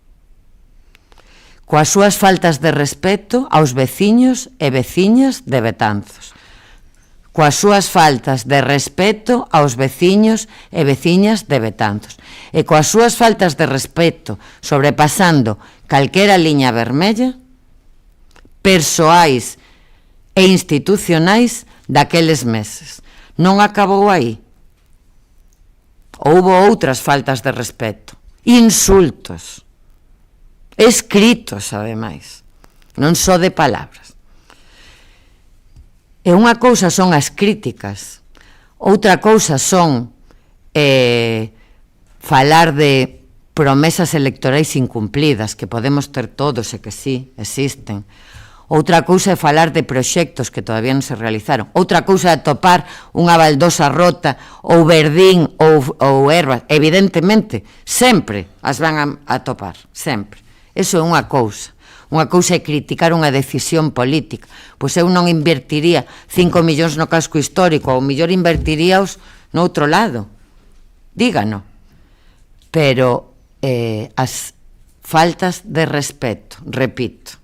coas súas faltas de respeto aos veciños e veciñas de Betanzos, coas súas faltas de respeto aos veciños e veciñas de Betanzos, e coas súas faltas de respeto sobrepasando calquera liña vermella, persoais e institucionais daqueles meses. Non acabou aí. Houbo outras faltas de respeto, insultos, escritos, ademais, non só de palabras. E unha cousa son as críticas, outra cousa son falar de promesas electorais incumplidas, que podemos ter todos e que sí, existen. Outra cousa é falar de proxectos que todavía non se realizaron. Outra cousa é topar unha baldosa rota ou verdín ou ervas. Evidentemente, sempre as van a topar, sempre. Eso é unha cousa. Unha cousa é criticar unha decisión política. Pois eu non invertiría 5 millóns no casco histórico, ou mellor invertiríaos no outro lado. Dígano. Pero as faltas de respeto, repito,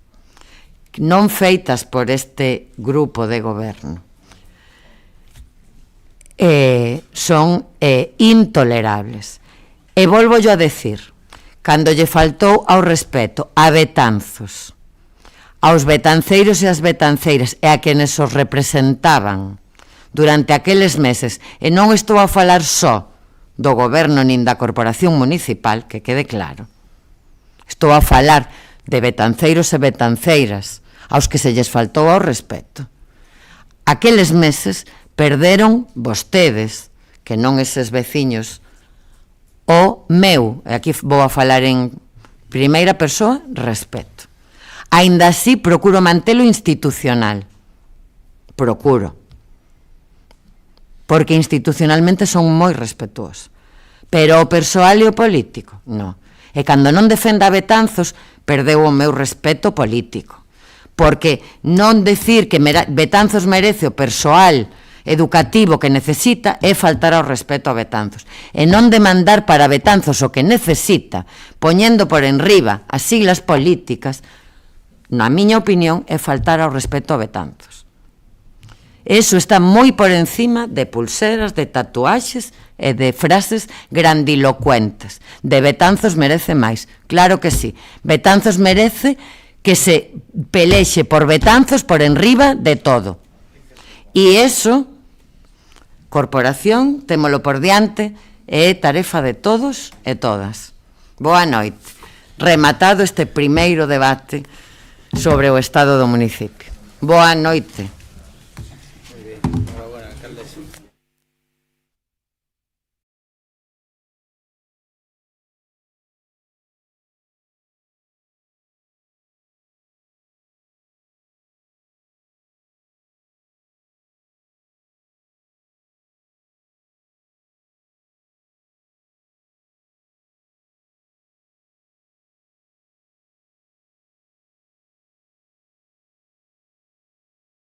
non feitas por este grupo de goberno, son intolerables. E volvo yo a decir, cando lle faltou ao respeto a Betanzos, aos betanceiros e as betanceiras e a quenes os representaban durante aqueles meses, e non estou a falar só do goberno nin da corporación municipal, que quede claro, estou a falar de betanceiros e betanceiras aos que se lles faltou ao respeto. Aqueles meses perderon vostedes, que non eses veciños, o meu, e aquí vou a falar en primeira persoa, respeto. Aínda así, procuro mantelo institucional. Procuro. Porque institucionalmente son moi respetuosos. Pero o persoal e o político, non. E cando non defenda a Betanzos, perdeu o meu respeto político. Porque non decir que Betanzos merece o persoal educativo que necesita é faltar ao respeto a Betanzos. E non demandar para Betanzos o que necesita, poñendo por enriba as siglas políticas, na miña opinión, é faltar ao respeto a Betanzos. Eso está moi por encima de pulseras, de tatuaxes e de frases grandilocuentes. De Betanzos merece máis, claro que sí. Betanzos merece que se pelexe por Betanzos por enriba de todo. E eso, corporación, témolo por diante, é tarefa de todos e todas. Boa noite. Rematado este primeiro debate sobre o estado do municipio. Boa noite. Muy bien, enhorabuena, alcaldesa.